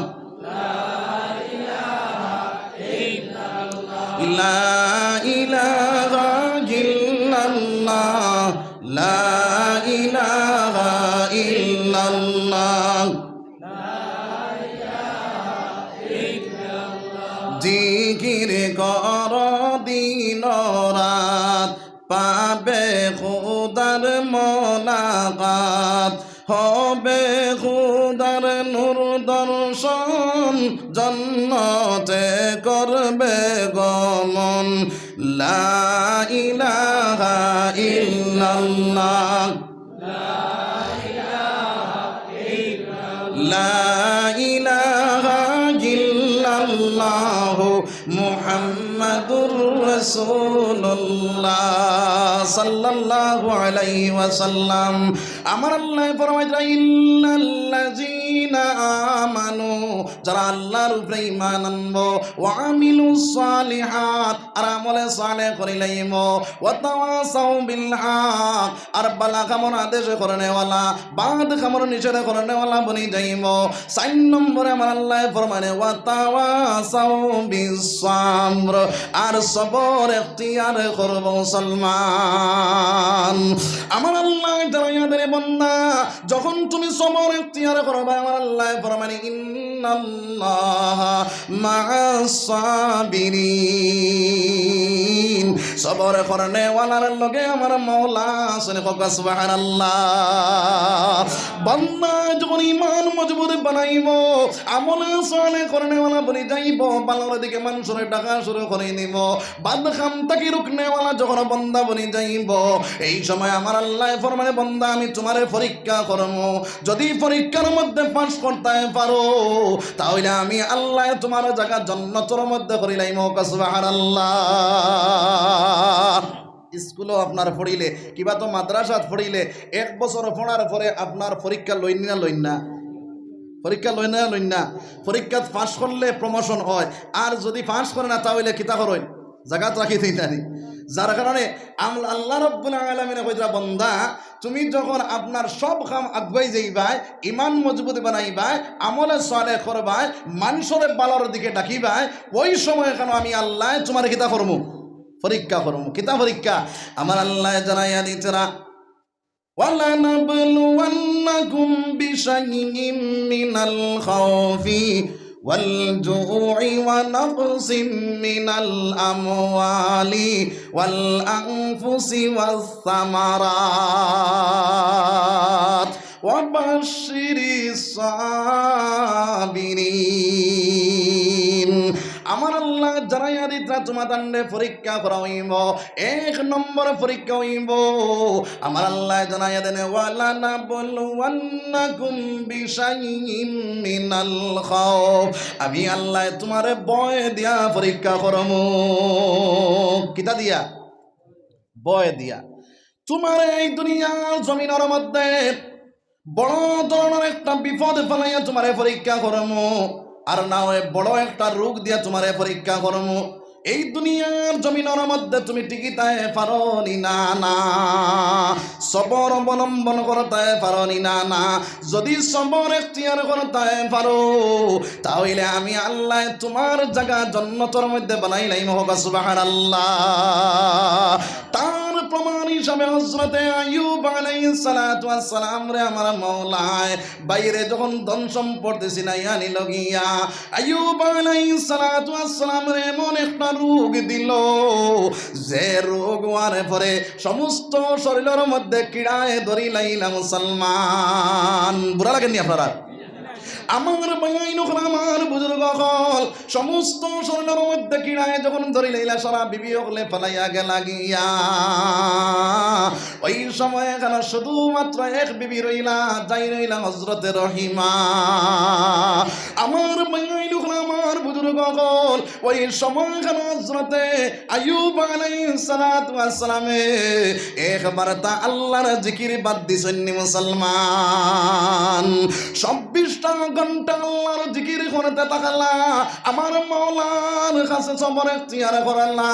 লা ইলাহা ইল্লাল্লাহ, লা ইলাহা ইল্লাল্লাহ। জিকির কর দিন রাত, পাবে খোদার মোলাকাত, হবে খোদার নূর দর্শন, জান্নাতে করবে গমন, লা ইলাহা ইল্লাল্লাহ, লা ইলাহা ইল্লাল্লাহ, মুহাম্মাদুর রাসূলুল্লাহ সাল্লাল্লাহু আলাইহি ওয়াসাল্লাম। আমার আল্লাহ ফরমাইলেন ইল্লাল্লাযীনা আমানু, যারা আল্লাহর উপরে ঈমান আনবো, ওয়া আমিলুস সালিহাত, আর আমলে সালেহ করিলাইম, ওয়া তাওয়াসাউ বিল হক, আর বালা কামর আদেশ করেনেওয়ালা, বাদ কামর নিষেধ করেনেওয়ালা বনি যাইম। 4 নম্বরে আমার আল্লাহ ফরমানে ওয়া তাওয়াসাউ বিস সাবর, আর সবর সবর এখতিয়ার করব মুসলমান। আমার আল্লাহ জানাইয়া দেন বান্দা, যখন তুমি সবর এখতিয়ার করবে আমার আল্লাহ ফরমানে ইন্নাল্লাহা মা'আস সাবিরিন, সবর করনে ওয়ালার লগে আমার মাওলা শুনে কও সুবহানাল্লাহ। বান্দা যখন ঈমান মজবুত বানাইব, আমল সালেহ করনে ওয়ালা বনি যাইব, ভালোর দিকে মানুষের টাকা শুরু করে নিব, বাদ খাম তাকি রুকনে ওয়ালা যখন বান্দা বনি যাইব, এই সময় আমার আল্লাহ ফরমানে বান্দা আমি তোমারে পরীক্ষা করব, যদি পরীক্ষার মধ্যে পাস করতে পারো তাহলে আমি আল্লাহ তোমার জায়গা জান্নাতের মধ্যে করিলাম সুবহানাল্লাহ। স্কুলও আপনার পড়িলে কিবা তো মাদ্রাসাত পড়িলে 1 বছর পড়ার পরে আপনার পরীক্ষা লইন না লইন না, পরীক্ষা লইন না লইন না, পরীক্ষা পাস করলে প্রমোশন হয়, আর যদি পাস করে না তাহলে কিতা করেন জায়গাত রাখি দিই জানি। যার কারণে আল্লাহ রাব্বুল আলামিন কইরা বান্দা তুমি যখন আপনার সব কাম আগুয়াই যাইবাই, ইমান মজবুত বানাইবাই, আমলে সালেহ করবাই, মানুষের ভালোর দিকে ডাকিবাই, ওই সময় কেন আমি আল্লাহ তোমার কিতা করবো পরীক্ষা করবো। কিতা পরীক্ষা? আমার আল্লাহ জানাইয়া দিতেরা وَلَنَبْلُوَنَّكُمْ بِشَيْءٍ مِّنَ الْخَوْفِ وَالْجُوعِ وَنَقْصٍ مِّنَ الْأَمْوَالِ وَالْأَنفُسِ وَالثَّمَرَاتِ وَبَشِّرِ الصَّابِرِينَ। আমার আল্লাহ জানাইয়া দিতা তোমাদের পরীক্ষা করা হইব, 1 নম্বর পরীক্ষা হইব। আমার আল্লাহ জানাইয়া দেন ওয়ালানাবলুওয়ান্নাকুম বিশাইইম মিনাল খাউফ, আমি আল্লাহ তোমারে ভয় দিয়া পরীক্ষা করমু। কিতা দিয়া? ভয় দিয়া। তোমার এই দুনিয়ার জমিনের মধ্যে বড় ধরনের একটা বিপদ ফেলাইয়া তোমারে পরীক্ষা করমু, আর না হয় বড় একটা রোগ দিয়া তোমারে পরীক্ষা করমু। এই দুনিয়ার জমিনের মধ্যে তুমি টিকিতে পারো নি না না, সবর অবলম্বন করতে পারো নি না না, যদি সবর এখতিয়ার করতে পারো তাহলে আমি আল্লাহ তোমার জায়গা জান্নাতের মধ্যে বানাইলাম সুবহানাল্লাহ। তার প্রমাণ হিসাবে হযরতে আইয়ুব আলাইহিস সালাতু ওয়াস সালাম রে আমার মাওলায় বাইরে যখন ধন সম্পদ ছিনাইয়া নিল গিয়া, আইয়ুব আলাইহিস সালাতু ওয়াস সালাম রে এমন একটা রোগ দিল, যে রোগ হওয়ার পরে সমস্ত শরীরের মধ্যে কিড়ায় ধরি লাইলা মুসলমান। বুড়া লাগেননি আপনারা? আমার বাইন আমার বুজুর্গ হল সমস্ত শরীরের মধ্যে কিড়ায় যখন ধরি লাইলা সারা বিবি হলে ফেলাইয়া গেলা গিয়া, ওই সময় এখানে শুধুমাত্র এক বিবি রইলা, যাই রইলা হযরতে রহিমা। আমার বাইন আমার বুজুর্গ হল ওই সময় এখানে হযরতে আইয়ুব আলাইহিস সালাতু ওয়াস সালামে একবার তা আল্লাহর জিকির বাদ দিছেননি মুসলমান। 24টা ঘন্টা আল্লাহর জিকির করতে থাকলা, আমার মাওলার কাছে সবর এখতিয়ার করলা।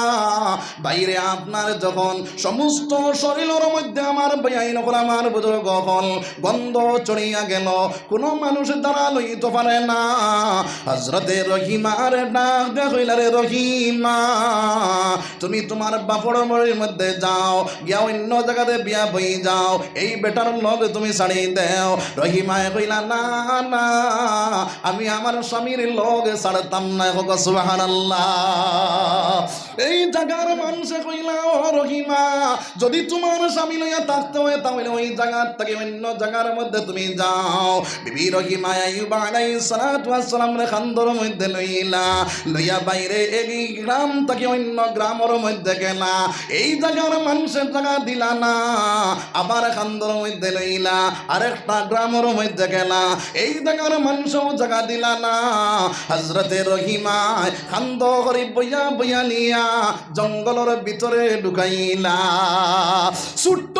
বাইরে আপনার যখন সমস্ত শরীরের মধ্যে আমার বাইন আমার বুজুর্গ হল গন্ধ চড়িয়া গেল, কোনো মানুষ দ্বারা লইতে পারে না, হযরতে রহিমার ডাক দেয়া কইলা রে রহিমা তুমি তোমার বাপড় বাড়ির মধ্যে যাও, গিয়া অন্য জায়গাতে বিয়া বই যাও, এই বেটার লগে তুমি ছাড়ি দেও। রহিমায় কইলা না না, আমি আমার স্বামীর লগে ছাড়তাম না। সুবহানাল্লাহ। এই জায়গার মানুষে কইলা ও রহিমা যদি তোমার স্বামী লইয়া থাকতে হয় তাহলে ওই জায়গার থেকে অন্য জায়গার মধ্যে তুমি যাও। বিবি রহিমা আইয়ুব আলাইহিস সালাতু ওয়াস সালাম রে খান্দর মধ্যে লইলা, লইয়া বাইরে এই গ্রাম থেকে অন্য গ্রামের মধ্যে গেলা, এই জায়গার মানুষের জায়গা দিলা না, আবার খান্দর মধ্যে লইলা আরেকটা গ্রামের মধ্যে গেলা, এই জায়গার মানুষও জায়গা দিলা না। হযরতে রহিমা খান্দ করে বইয়া বইয়া নিয়া জঙ্গলের ভিতরে ঢুকাইলা, ছোট্ট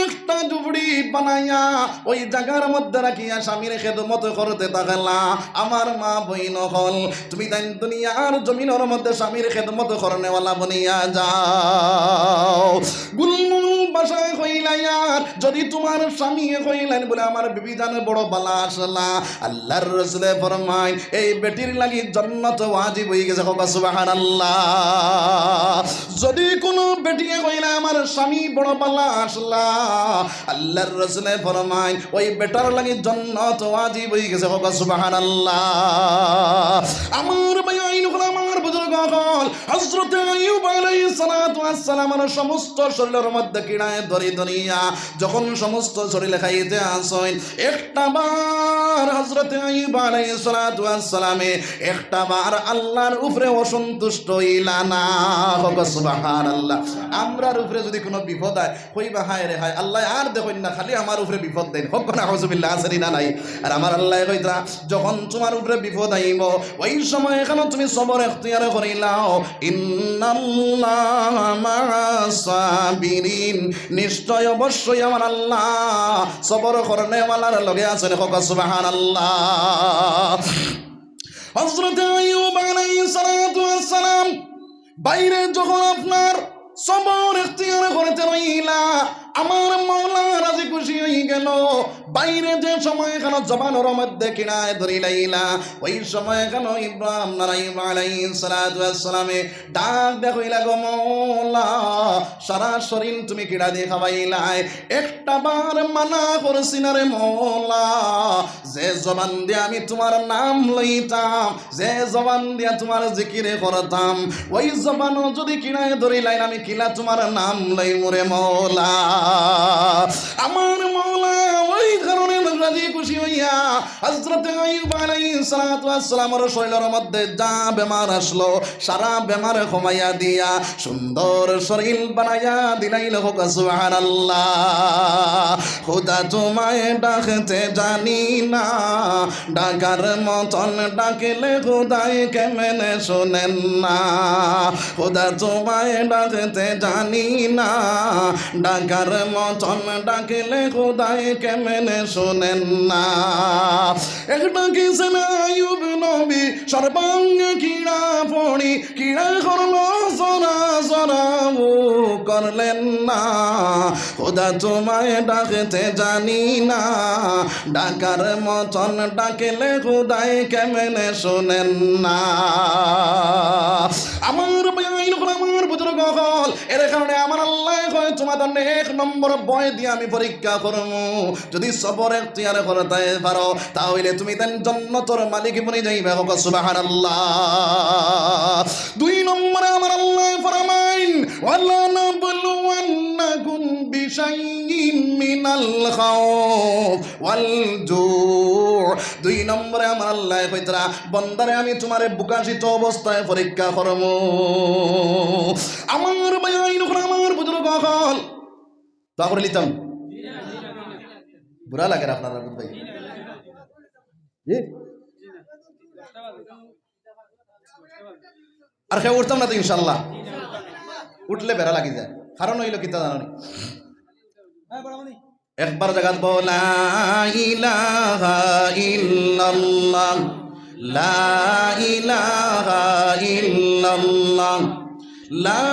একটা ঝুপড়ি বানাইয়া ওই জায়গার মধ্যে রাখিয়া স্বামীর খেদমত করতে থাকলা। আমার মা বইন হল তুমি তাই দুনিয়ার জমিনের মধ্যে স্বামীর খেদমত করনেওয়ালা বনিয়া যাও। গুলমুল বাসায় কইলাইয়ার যদি তোমার স্বামী কইলেন বলে আমার বিবি জানে বড় বালা আসলা, আল্লাহর রাসূলে ফরমায় এই বেটির লাগি জান্নাত ওয়াজিব হয়ে গেছে। সুবহানাল্লাহ। যদি কোনো বেটিয়ে কইলা আমার স্বামী বড় পাল্লা আসলা, আল্লাহর রাসূলে ফরমায় ওই বেটার লাগি জান্নাত ওয়াজিব হয়ে গেছে। হোক সুবহানাল্লাহ। আমার ভাই আমার বুজুর্গ হল হযরত আইয়ুব আলাইহিস সালাতু ওয়াস সালামের সমস্ত শরীরের মধ্যে কিড়ায় ধরি ধরিয়া যখন সমস্ত শরীরে খাইতে আসেন, একটা বার হযরত আইয়ুব আলাইহিস সালাতু ওয়াস সালামে একটা বার আল্লাহর উপরে অসন্তুষ্ট হইলা না। হোক সুবহানাল্লাহ। আমরার উপরে যদি কোনো বিপদ হয় কইবা হায় রে হায় আল্লাহ আর দেখুন না, খালি আমার উপরে বিপদ দেন। হোক না আউযুবিল্লাহ, আসেনি না নাই? আর আমার আল্লাহ কইতা যখন তোমার উপরে বিপদ আইব ওই সময় এখানে তুমি সবর ইখতিয়ার করিলাও। ইন্নাল্লাহা মা'আস সাবিরিন, নিশ্চয় অবশ্যই আমার আল্লাহ সবর করনেওয়ালার লগে আছেন। হোক সুবহানাল্লাহ। হযরত আইয়ুব আলাইহিস সালাতু ওয়াস সালাম বাইরে যখন আপনার সবর ইখতিয়ার করতে রইলা, আমার মাওলা রাজি খুশি হয়ে গেল। বাইরে যে সময় কেন জবানের মধ্যে কিনায় ধরিলাইলা, ওই সময় কেন ইব্রাহিম নারাইম আলাইহিস সালাতু ওয়াস সালামে ডাক দেখইলা গো মাওলা, সারা শরীর তুমি কিড়া দিয়ে খাওয়াইলাই, একটা বার মানা করছি না রে মাওলা। যে জবান দিয়ে আমি তোমার নাম লইতাম, যে জবান দিয়ে তোমার জিকিরে করতাম, ওই জবানও যদি কিনায় ধরিলাইন আমি কিলা তোমার নাম লই মোরে মাওলা। আমার মাওলা ওই কারণে রাজি খুশি হইয়া হযরত আইয়ুব আলাইহিস সালাতু ওয়াস সালামের শরীরের মধ্যে যা বেমার আসলো সারা বেমার কমাইয়া দিয়া সুন্দর শরীর বানাইয়া দিলাইল। হোক সুবহানাল্লাহ। খোদা তোমায় ডাকতে জানি না, ডাকার মতন ডাকলে খোদাই কেমনে শোনেন না। খোদা তোমায় ডাকতে জানি না, ডাকার মতন ডাকলে খোদাই কেমনে শোনেন না। একটা কিসেন আইয়ুব নবী সর্বাঙ্গ কিড়া পড়ি, কিড়া করলো জরা জরা করলেন না। খোদা তোমায় ডাকতে জানি না, ডাকার মতন ডাকলে খোদাই কেমনে শোনেন না। আমার আমার বুজুর্গ হল এর কারণে আমার আল্লাহ কয় তোমাদের এক নম্বর বয় দিয়ে আমি পরীক্ষা করব, যদি সবর ইখতিয়ার করতে পারো তাহলে তুমি দেন জান্নাতের মালিক বনে যাইবে। হোক সুবহানাল্লাহ। দুই নম্বরে আমার আল্লাহ ফরমাইন ওয়ালা নাবলুওয়ান্নাকুম বিশাইইন মিনাল খাউফ ওয়াল জু। দুই নম্বরে আমার আল্লাহ কইতরা বন্দারে আমি তোমারে বুকাশিত অবস্থায় পরীক্ষা করব। আমার ভাই আমার বুজুর্গ হল তা করে লিতাম বুড়া লাগে আপনার ভাই। আর খেয়ে উঠতাম না তো ইনশাল্লাহ, উঠলে বেড়া লাগি যায়। কারণ হইল কিতা জানি একবার জায়গা বলা ইলাহা ইল্লাল্লাহ লা ইলাহা ইল্লাল্লাহ লা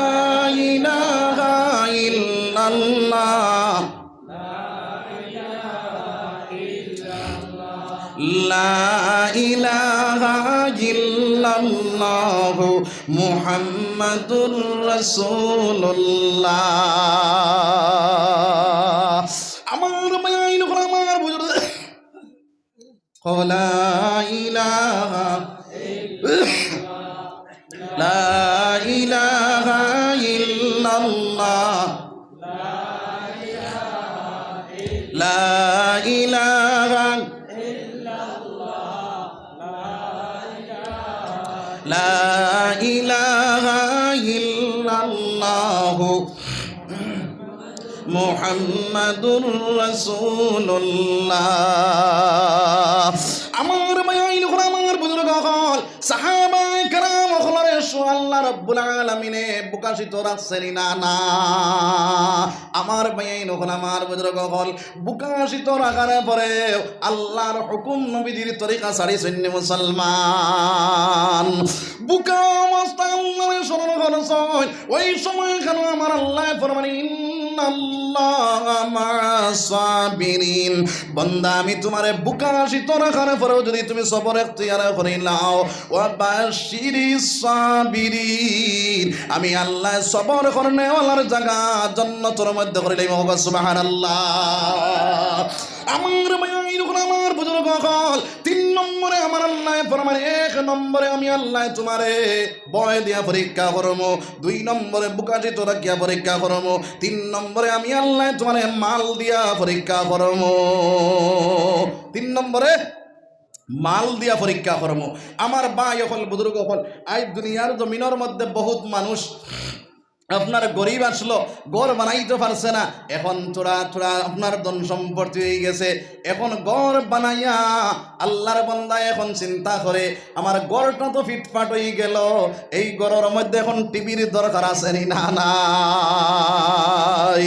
ইলাহা ইল্লাল্লাহ লা ইলাহা ইল্লাল্লাহ মুহাম্মাদুর রাসূলুল্লাহ। আমার মাইন আমার বুঝুর লা ইলাহা লা ইলাহা ইল্লাল্লাহ লা ইলাহা লা ইলাহা ইল্লাল্লাহ মুহাম্মাদুর রাসূলুল্লাহ। আমার মাইন আমার বুজুর্গ হল সাহাবায়ে কেরাম হলরে আল্লাহ রাব্বুল আলামিনে বুকাশিত রাখছেন না না। আমার মাইন আমার বুজুর্গ হল বুকাশিত রাখার পরে আল্লাহর হুকুম নবীজির তরিকা ছাড়িছেন মুসলমান। বুকা অবস্থা আল্লাহর স্মরণ করছেন। ওই সময় কেন আমার আল্লাহ ফরমান ইন্নাল্লাহা মা'আস সাবিরিন। বান্দা আমি তোমারে বুকা শীত রাখার পরেও যদি তুমি সবর ইখতিয়ার করে নাও, ওয়া বাশশিরিস সাবিরিন, আমি আল্লাহ সবর করনে ওয়ালার জায়গা জান্নাতের মধ্যে করে দেব। সুবহানাল্লাহ। আমার মায়ের উপর আমার বুজুর্গ হল 3 নম্বরে আমার আল্লাহ ফরমান, 1 নম্বরে আমি আল্লাহ তোমারে বয় দিয়া পরীক্ষা করবো, 2 নম্বরে বুকাটি তো রাখিয়া পরীক্ষা করবো, 3 নম্বরে আমি আল্লাহ তোমারে মাল দিয়া পরীক্ষা করবো। 3 নম্বরে মাল দিয়া পরীক্ষা করবো। আমার ভাই হল বুজুর্গ হল, আজ দুনিয়ার জমিনের মধ্যে বহুত মানুষ আপনার গরিব আসলো, ঘর বানাইতে পারছে না, এখন থোড়া থোড়া আপনার ধন সম্পত্তি হয়ে গেছে, এখন ঘর বানাইয়া আল্লাহর বান্দা এখন চিন্তা করে আমার ঘরটা তো ফিটফাট হয়ে গেল, এই ঘরের মধ্যে এখন টিভির দরকার আছে না? নাই।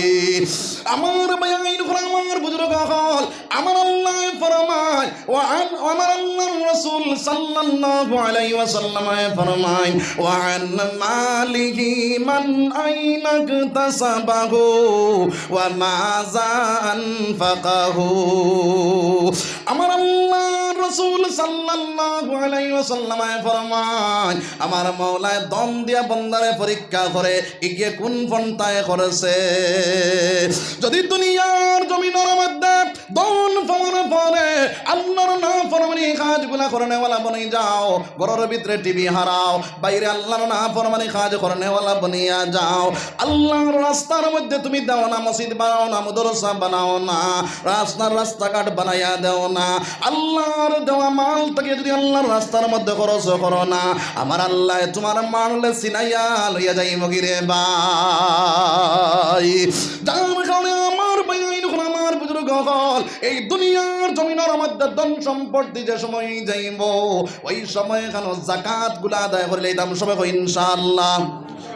আমার আমার বুজুর্গ হল, আমার আল্লাহ ফরমায়, আমার আল্লাহর রাসূল সাল্লাল্লাহু আলাইহি ওয়াসাল্লাম ফরমায়, ওয়া আন মালিহি মান আইনা ইকতাসাবাহু ওয়া মাযা আনফাকাহু। আমার আল্লাহর রাসূল সাল্লাল্লাহু আলাইহি ওয়াসাল্লাম ফরমায়, আমার মাওলা দম দিয়া বান্দারে পরীক্ষা করে এগিয়ে কোন পন্থায় করেছে। যদি দুনিয়ার জমিনের মধ্যে দন ফমনে পরে আল্লাহর নাফরমানি কাজগুলা করনেওয়ালা বনে যাও, ঘরের ভিতরে টিভি হারাও, বাইরে আল্লাহর নাফরমানি কাজ করনেওয়ালা বনিয়া যাও, আল্লাহর রাস্তার মধ্যে তুমি দাও না, মসজিদ বানাও না, মাদ্রাসা বানাও না, রাস্তাঘাট বানাইয়া দাও না, আল্লাহর দেওয়া মাল থেকে যদি আল্লাহর রাস্তার মধ্যে খরচ করো না, আমার আল্লাহ তোমার মারলে সিনাইয়া লইয়া যাইব গিরে ভাই। যার কারণে আমার ভাই আমার বুজুর্গ হল, এই দুনিয়ার জমিনের মধ্যে ধন সম্পত্তি যে সময় যাইব, ওই সময় কেন যাকাত গুলা আদায় করলে দাম সময় ইনশাআল্লাহ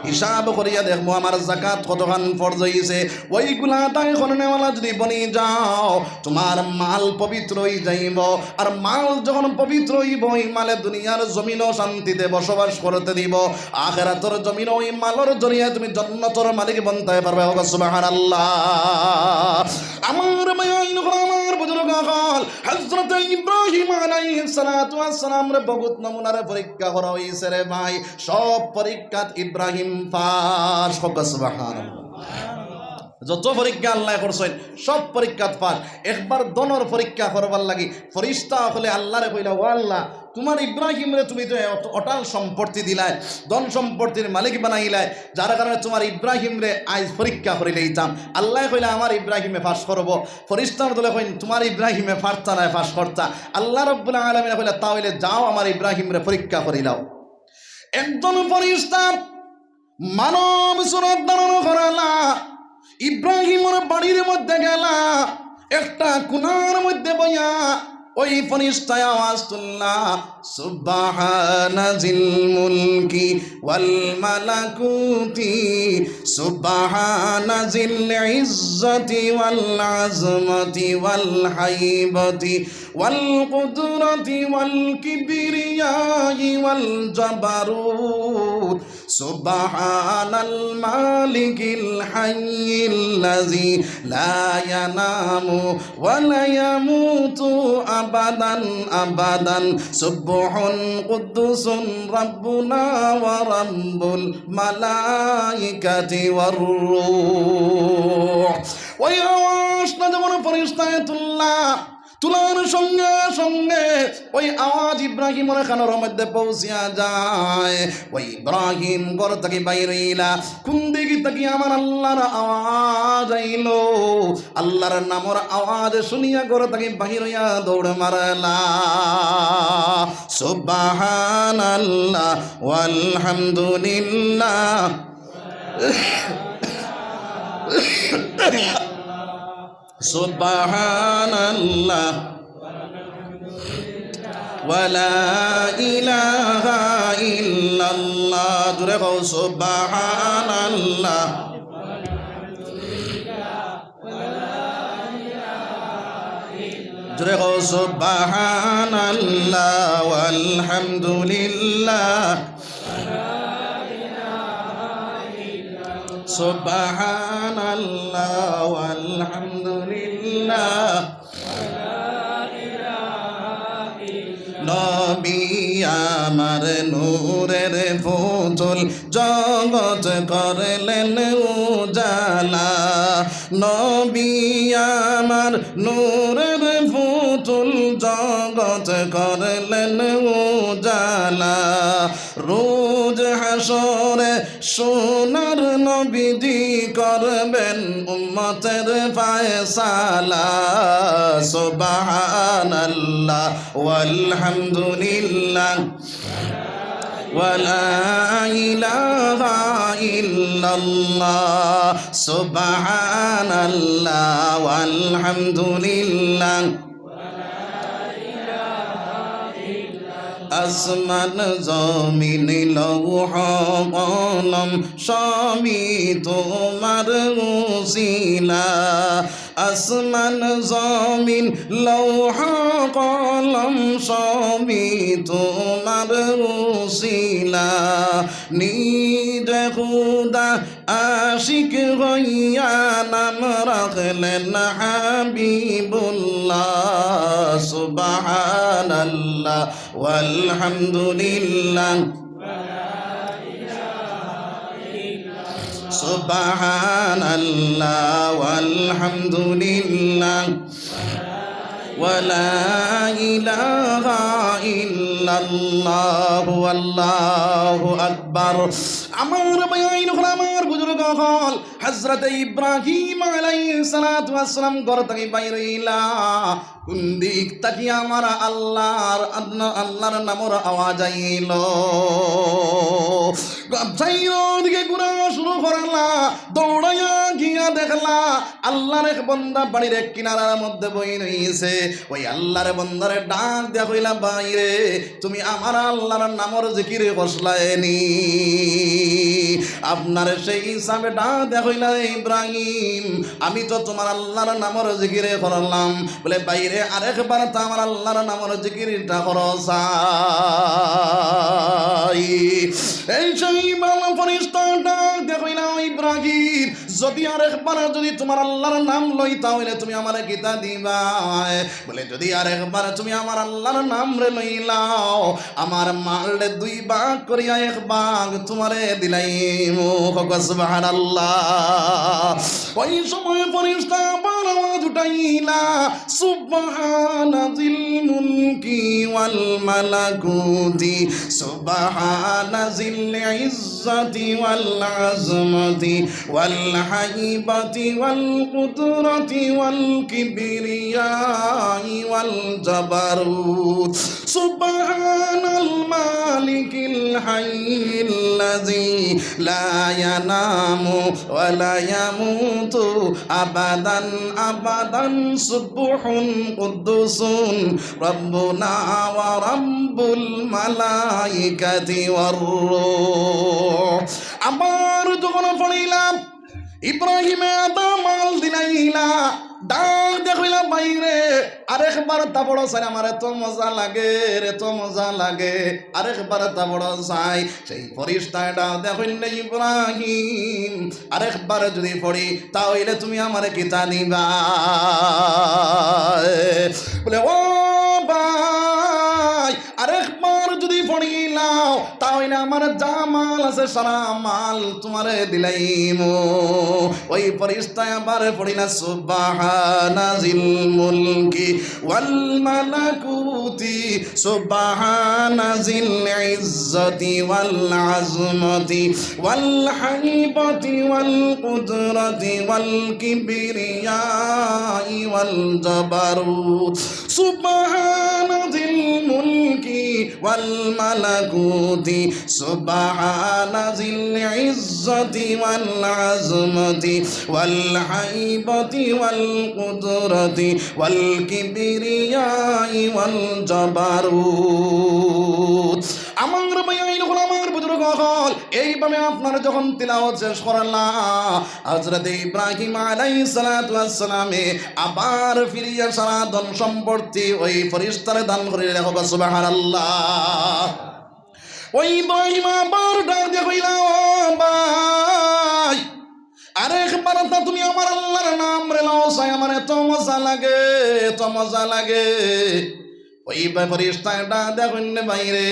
হিসাব করিয়া দেখবো আমার যাকাত কতখান ফরজ হইছে, ওইগুলা আদায় করনেওয়ালা যদি বনি যাও তোমার মাল পবিত্র হয়ে যাইব। আর মাল যখন পবিত্র হইব, ওই মালে দুনিয়ার জমিনও শান্তিতে বসবাস করতে দিব, আখিরাতের জমিন ওই মালের জরিয়া তুমি জান্নাতের মালিক বনতে পারবে। সুবহানাল্লাহ। আমার মায়ের আমার বুজুর্গ হল, হযরত ইব্রাহিম আলাইহিস সালাতু ওয়াস সালাম রে বহুত নমুনারে পরীক্ষা করা হইছে রে ভাই, সব পরীক্ষাত ইব্রাহিম পাস। সুবহানাল্লাহ। যত পরীক্ষা আল্লাহ করছেন সব পরীক্ষাত পাস। একবার দনর পরীক্ষা করবার লাগি ফরিস্তা হলে আল্লাহরে কইলা, ও আল্লাহ তোমার ইব্রাহিম রে তুমি তো অটাল সম্পত্তি দিলাই, ধন সম্পত্তির মালিক বানাইলাই, যার কারণে তোমার ইব্রাহিম রে আজ পরীক্ষা করিলে ইতাম। আল্লাহ কইলা আমার ইব্রাহিমে ফাঁস করব, ফরিস্তার দলে কইন তোমার ইব্রাহিমে ফাঁসতা নয় ফাঁস করতা। আল্লাহ রাব্বুল আলামিন কইলা তাহলে যাও আমার ইব্রাহিম রে পরীক্ষা করিলাও। একজন ফরিস্তা মানব সুরত ধারণ করালা, ইব্রাহিমের বাড়ির মধ্যে গেলা, একটা কোণার মধ্যে বইয়া ওই ফরিস্তায় আওয়াজ তুললা, সুবহানা জিল মুলকি ওয়াল মালাকুতি সুবহানা জিল ইজ্জতি ওয়াল আজমতি ওয়াল হাইবতি ওয়াল কুদরতি ওয়াল কিবরিয়াই ওয়াল জাবারুত সুবহানাল মালিকিল হাইয়িল্লাযী লা ইয়ানামু ওয়া লা ইয়ামুতু আবাদান আবাদান সুবহুন কুদ্দুসুন রাব্বুনা ওয়া রাব্বুল মালাইকাতি ওয়ার রূহ। ওই আওয়াজটা যখন ফেরেশতায়ে তুলার সঙ্গে সঙ্গে ওই আওয়াজ ইব্রাহিমের কানের মধ্যে পৌঁছিয়া যায়। ওই ইব্রাহিম ঘর থেকে বাইরে এলা, কোন দিকে থেকে আমার আল্লাহর আওয়াজ আইলো, আল্লাহর নামের আওয়াজ শুনিয়া ঘর থেকে বাহির হইয়া দৌড় মারলা। সুবহানাল্লাহ ওয়ালহামদুলিল্লাহ সুবহানাল্লাহ ওয়ালা ইলাহা ইল্লাল্লাহ। জোরে কও সুবহানাল্লাহ জোরে কও সুবহানাল্লাহ ওয়ালহামদুলিল্লাহ সুবহানাল্লাহ ইল্লাল্লাহ আলহামদুলিল্লাহ নবী আমার নূরের পুতুল জগৎ করলেন উজালা নবী আমার নূরের পুতুল জগৎ করলেন উজালা রোজ হাসরে সোনার নবীজি করবেন উম্মতের ফায়সালা সুবহানাল্লাহ ওয়ালহামদুলিল্লাহ ওয়ালা ইলাহা ইল্লাল্লাহ সুবহানাল্লাহ ওয়ালহামদুলিল্লাহ আসমান জমিন লৌহ কলম সবই তোমার উসিলা আসমান জমিন লৌহ কলম সবই তোমার উসিলা নিজ খুদা আশিক হইয়া নাম রাখলেন হাবিবুল্লাহ সুবহানাল্লাহ walhamdulillah subhanallah walhamdulillah wala ilaha illallah wallahu akbar আমার বাইন আমার বুজুর্গ হল হযরত ইব্রাহিম আলাইহিস সালাতু ওয়াস সালাম ঘর থেকে বাইরে ইলা কোন দিক তাকি আমার আল্লাহর নামের আওয়াজ আইল দিকে ঘুরা শুরু করলা দৌড়াইয়া গিয়া দেখলা আল্লাহর এক বান্দা বাড়ির এক কিনারার মধ্যে বই রইছে ওই আল্লাহর বান্দারে ডাক দিয়া কইলা বাইরে তুমি আমার আল্লাহর নামের জিকির করছলানি আপনার সেই হিসাবে ডাক দিয়া কইলা ইব্রাহিম আমি তো তোমার আল্লাহর নামের জিকির করলাম বলে বাইরে আরেকবার তো আমার আল্লাহর নামের জিকিরটা করছাই এই সেই বাংলা ফেরেশতা ডাক দিয়া কইলা ইব্রাহিম যদি আরেকবার যদি তোমার আল্লাহর নাম লই তাহলে তুমি আমারে কিতা দিবা বলে যদি আরেকবার তুমি আমার আল্লাহর নাম রে লইলাও আমার মালরে দুই ভাগ করিয়া এক ভাগ তোমারে দিলাইমু সুবহানাল্লাহ ওই সময় ফেরেশতা আবার আওয়াজ উঠাইলা সুবহানাজিল মুলকি ওয়াল মালাকুতি সুবহানাজিল ইজ্জতি ওয়াল আজমতি ওয়াল হাইবাতি ওয়াল কুদরতি ওয়াল কিবরিয়াই ওয়াল জাবারুত সুবহানাল মালিকিল হাইয়িল্লাযী লা ইয়ানামু ওয়া লা ইয়ামুতু আবাদান আবাদান সুবহুন কুদ্দুসুন রাব্বুনা ওয়া রাব্বুল মালাইকাতি ওয়ার রূহ আবার যখন পড়িলাম ইব্রাহিমে আদামাল দিনাইলা ডাক দেখইলা বাইরে আরেকবার তা বড় চাই আমার এত মজা লাগে এত মজা লাগে আরেকবার তা বড় চাই সেই ফেরেশতা ডাক দেখইলে ইব্রাহিম আরেকবার যদি পড়ি তাহলে তুমি আমারে কিতা দিবা বলে ও ভাই আরেকবার যদি পড়িলাও তাহলে আমার যা মাল আছে সারা মাল তোমারে দিলাইমু ওই ফেরেশতা আবার পড়িলা সুবহানাজিল মুলকি ওয়াল মালাকুতি সুবহানাজিল ইজ্জতি ওয়াল আজমতি ওয়াল হাইবাতি ওয়াল কুদরতি ওয়াল কিবরিয়াই ওয়াল জাবারুত সুবহানাজিল মুলকি ওয়াল মালাকুতি সুবহানাজিল ইজ্জতি ওয়াল আজমতি ওয়াল হাইবাতি ওয়াল কুদরতি ওয়াল কিবরিয়াই ওয়াল জাবারুত আমার বাইন আমার বুজুর্গ হল এইভাবে আপনারা যখন তিলাওয়াত শেষ করলা হযরত ইব্রাহিম আলাইহিস সালাতু ওয়াস সালামে আবার ফিরিয়া সারা ধন সম্পত্তি ওই ফেরেশতারে দান করে রাখো সুবহানাল্লাহ ওই ইব্রাহিম আবার ডাক দিয়ে কইলা ও ভাই আরেকবার তা তুমি আমার আল্লাহর নাম রে লও সাই আমার এত মজা লাগে, এত মজা লাগে। ওই ফেরেশতাটা দেখুন বাইরে,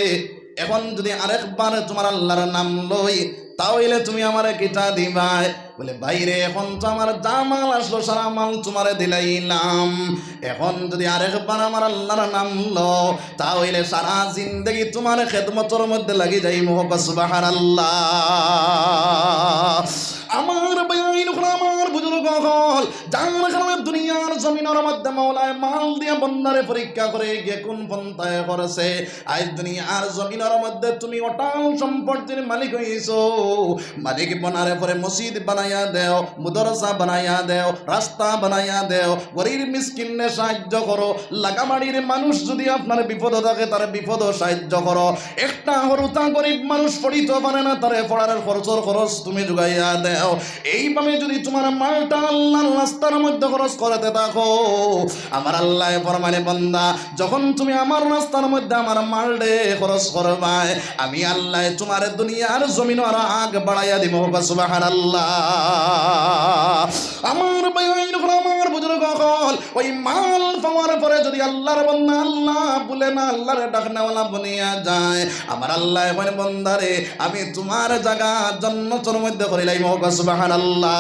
এখন যদি আরেকবার তোমার আল্লাহর নাম লই তাহলে তুমি আমার কিটা দিবাই? বলে বাইরে এখন তো আমার জামাল আসলো, সারা মাল তোমারে দিলাইলাম, এখন যদি আরেকবার আমার আল্লাহর নাম লো তাহলে সারা জিন্দগি তোমার খেদমতের মধ্যে লাগি যাই। মোহব্বত সুবহানাল্লাহ। আমার বাইন আমার বুজুর্গ হল যার কারণে দুনিয়ার জমিনের মধ্যে মাওলায় মাল দিয়া বন্দারে পরীক্ষা করে গিয়ে কোন পন্থায় করেছে। আজ দুনিয়ার জমিনের মধ্যে তুমি অটাল সম্পত্তির মালিক হইছো, মালিক বনারে পরে মসজিদ বানাইয়া দেও, মুদরসা বানাইয়া দেও, রাস্তা বানাইয়া দেও, গরিব মিসকিনরে সাহায্য করো, লাগামাড়ির মানুষ যদি আপনার বিপদ থাকে তার বিপদ সাহায্য করো, একটা হরুতা গরিব মানুষ পড়িতে পারে না তারে পড়ার খরচর খরচ তুমি যোগাইয়া দেও। এইভাবে যদি তোমার মালটা আল্লাহর রাস্তার মধ্যে খরচ করতে থাকো, আমার আল্লাহ ফরমানে বান্দা যখন তুমি আমার রাস্তার মধ্যে আমার মালডে খরচ করবাই, আমি আল্লাহ তোমার দুনিয়ার জমিন আর আগ বাড়াইয়া দিব। সুবহানাল্লাহ। আমার বাইন আমার বুজুর্গ হল ওই মাল পাওয়ার পরে যদি আল্লাহর বান্দা আল্লাহ বলে না আল্লাহর ডাকনাওয়ালা বনিয়া যায়, আমার আল্লাহ বলে বান্দারে আমি তোমার জায়গা জান্নাতের মধ্যে করিলাম। সুবহানাল্লাহ।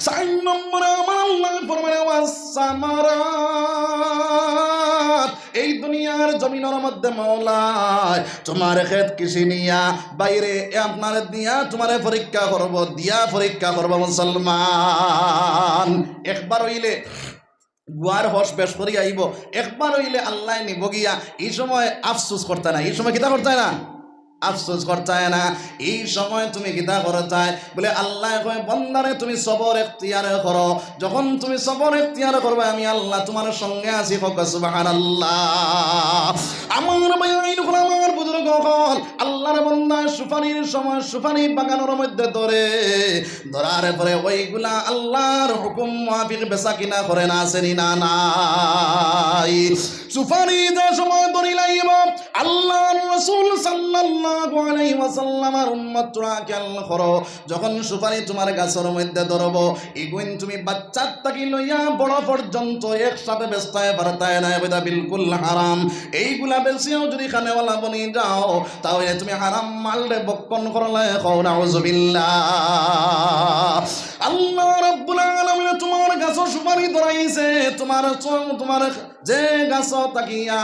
4 নম্বরে আমার আল্লাহ ফরমানে ওয়াসসামারাত, এই দুনিয়ার জমিনের মধ্যে মাওলায় তোমার ক্ষেত কৃষি নিয়া বাইরে আপনার দিয়া তোমারে পরীক্ষা করব, দিয়া পরীক্ষা করব। মুসলমান একবার হইলে গুয়ার হস বেশ করি আইব, একবার হইলে আল্লাহ নিব গিয়া, এই সময় আফসোস করতে না, এই সময় কিতা করতে না, আফসোস করতে না। এই সময় তুমি কিতা করতে বলে আল্লাহ কয় বন্দারে তুমি সবর এখতিয়ার করো, যখন তুমি সবর এখতিয়ার করবে আমি আল্লাহ তোমার সঙ্গে আছি। সুবহানাল্লাহ। আমার বাইন আমার বুজুর্গ হল আল্লাহর বান্দা সুপারির সময় সুপারি বাগানের মধ্যে ধরার পরে ওইগুলা আল্লাহর হুকুম মাফিক বেচা কিনা করে না, আসেনি না নাই? সুপারি যে সময় ধরি লাইব আল্লাহর রাসূল সাল্লাল্লাহু আলাইহি ওয়াসাল্লামের উম্মতরা খেয়াল করো, যখন সুপারি তোমার গাছের মধ্যে ধরবো এগুন তুমি বাচ্চা থাকি লইয়া বড় পর্যন্ত একসাথে বেচতে পারতে না, এটা বিলকুল হারাম। এইগুলা বেচিও যদি খানেওয়ালা বনি যাও তাহলে তুমি হারাম মালরে বক্ষণ করলে কও নাউযুবিল্লাহ। আল্লাহ রাব্বুল আলামিন তোমার গাছ সুপারি ধরাইছে, তোমার যে গাছ তাকিয়া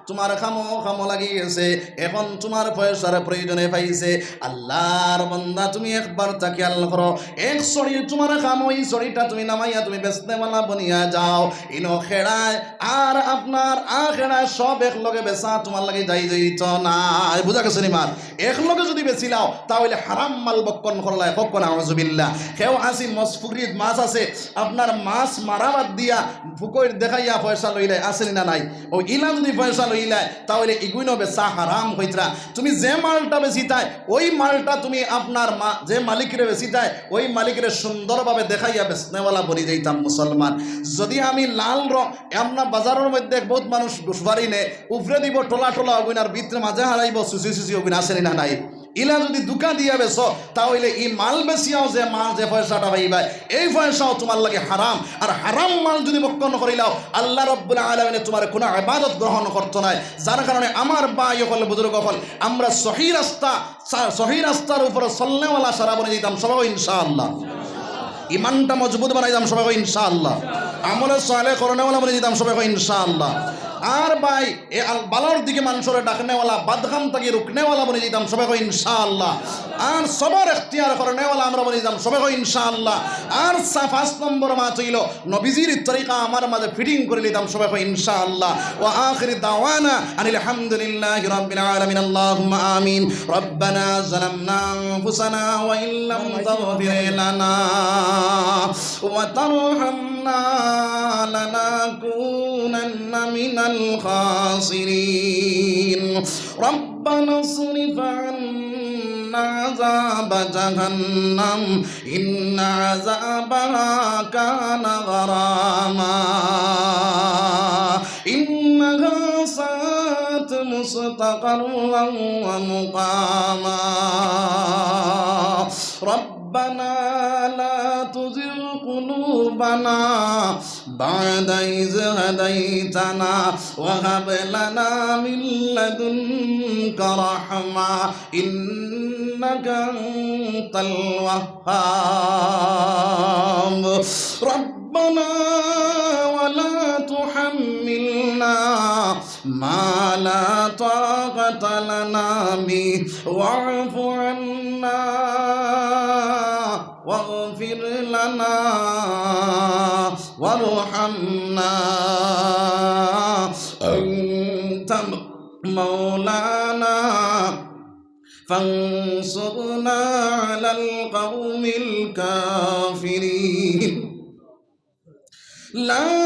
তোমার খামো লাগিয়েছে, এখন তোমার পয়সার প্রয়োজনে পাইছে। আল্লাহর বান্দা তুমি একবার তাকিয়াল করো, এক সড়ি তোমার খামো, এই সড়িটা তুমি নামাইয়া তুমি বেচনেওয়ালা বনিয়া যাও, ইনো খেড়ায় আর আপনার খেড়ায় সব এক লগে বেচা তোমার লাগে যাইত না। বুঝা গেছে নি মার? এক লগে যদি বেচিলাও তাহলে হারাম মাল বক্ষণ করলাই হোক না। নাউযুবিল্লাহ। কেউ আসি মসফুরিদ মাছ আছে, আপনার মাছ মারা বাদ দিয়া ফুকর দেখাইয়া পয়সা লইলে আসেনি না নাই? ও ইলা যদি পয়সা লইলাই তাহলে ইগুইনো বেচা হারাম হইতরা। তুমি যে মালটা বেচিতাই ওই মালটা তুমি আপনার যে মালিকরে বেচিতাই ওই মালিকরে সুন্দরভাবে দেখাইয়া বেচনেওয়ালা বনি যাইতাম। মুসলমান, যদি আমি লাল রং আপনার বাজারের মধ্যে বহুত মানুষ দুশবারি নে উপরে দিব টোলা অগুন আর ভিতরে মাঝে হারাইব সুচি অগুন, আসেনি না নাই? ইলা যদি দুকা দিয়া বেছ তাহলে এই মাল বেচিয়াও যে পয়সাটা পাইবা এই পয়সাও তোমার লাগে হারাম। আর হারাম মাল যদি বক্ষণ করিলাও আল্লাহ রাব্বুল আলামিন তোমার কোনো ইবাদত গ্রহণ করতো না। যার কারণে আমার ভাই হল বুজুর্গ হল আমরা সহি রাস্তার উপরে চলনেওয়ালা সারা বনে যেতাম সবাই ইনশাআল্লাহ। ইমানটা মজবুত বানাইতাম সবাই ইনশাআল্লাহ। আমলে সালে করনেওয়ালা বনে যেতাম সবাই ইনশাআল্লাহ। আর ভাই এ বালার দিকে মানুষের ডাকনেওয়ালা বাদখাম থেকে রুকনেওয়ালা বনে যেতাম সবাই ইনশাআল্লাহ। আর সবার এখতিয়ার করনেওয়ালা আমরা বনে যেতাম সবাই ইনশাআল্লাহ। আর 5 নম্বর মাছ হইল নবীজির তরিকা আমার মাঝে ফিটিং করে নিতাম সবাই ইনশাআল্লাহ। ওয়া আখিরি দাওয়ানা আনিল হামদুলিল্লাহি রাব্বিল আলামিন। আল্লাহুম্মা আমিন। রব্বানা যালামনা আনফুসানা ওয়া ইল্লাম তাগফির লানা ওয়া তারহামনা লানাকুনান্না মিনাল الخاسرين ربنا اصرف عنا عذاب جهنم إن عذابها كان غراما إنها ساءت مستقرا ومقاما ربنا لا تزغ قلوبنا بعد إذ هديتنا وهب لنا من لدنك رحمة إنك أنت الوهاب ربنا ولا تحملنا ما لا طاقة لنا به واعف عنا واغفر لنا وارحمنا أنت مولانا فانصرنا على القوم الكافرين لا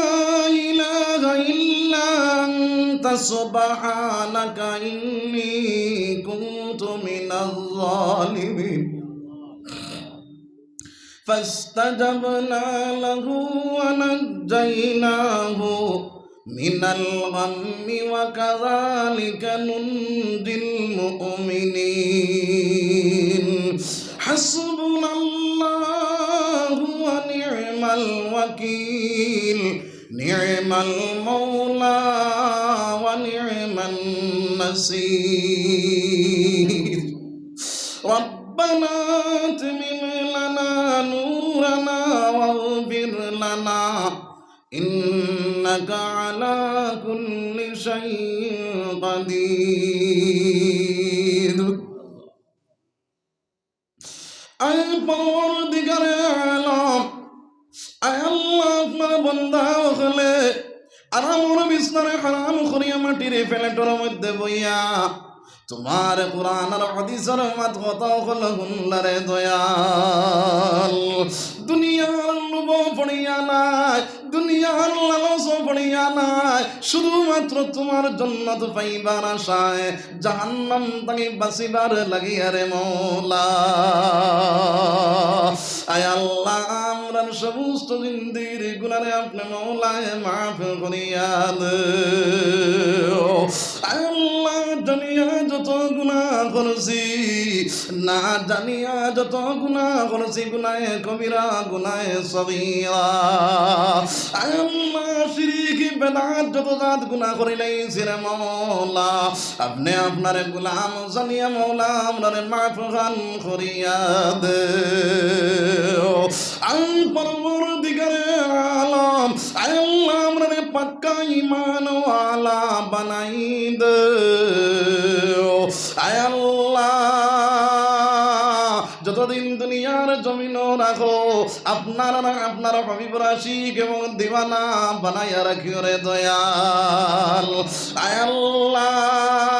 إله إلا أنت سبحانك إني كنت من الظالمين فاستجبنا له ونجيناه من الغم وكذلك ننجي المؤمنين حسبنا الله ونعم الوكيل نعم المولى ونعم النصير ربنا اتمم لنا نورنا واغفر لنا إنك على كل شيء قدير أي پروردگار عالم أي الله আপনার বান্দা হলে আর আমরা বিছনায় হারাম করিয়া মাটির ফেলেটোর মধ্যে বইয়া তোমার কুরআন আর হাদিসের মত কথা হল হুনলারে দয়াল দুনিয়ার লোভ পড়িয়া নাই দুনিয়ার লালস পড়িয়া নাই শুধুমাত্র তোমার জান্নাত পাইবার আশায় জাহান্নাম থেকে বাঁচিবার লাগিয়া রে মওলা আয় আল্লাহ আমরার সমস্ত জিন্দির গুনাহে আপনি মওলায় মাফ করিয়া দেও আল্লাহ জানিয়া যত গুনাহ করেছি না জানিয়া যত গুনাহ করেছি গুনাহে কবিরা গুনাহে সগীরা আল্লাহ শিরক বিদআত যত জাত গুনাহ করিলাইছি রে মওলা আপনি আপনার গোলাম জানিয়া মওলা আমরারে মাফ খান করিয়া দেও আল পরবর্তীকার আলম আল্লাহ আমরারে পাক্কা ঈমান ওয়ালা বানাই দেও আয় আল্লাহ যতদিন দুনিয়ার জমিন রাখো আপনার হাবিবুর আশিক এবং দিওয়ানা বানাইয়া রাখিও রে দয়াল আয় আল্লাহ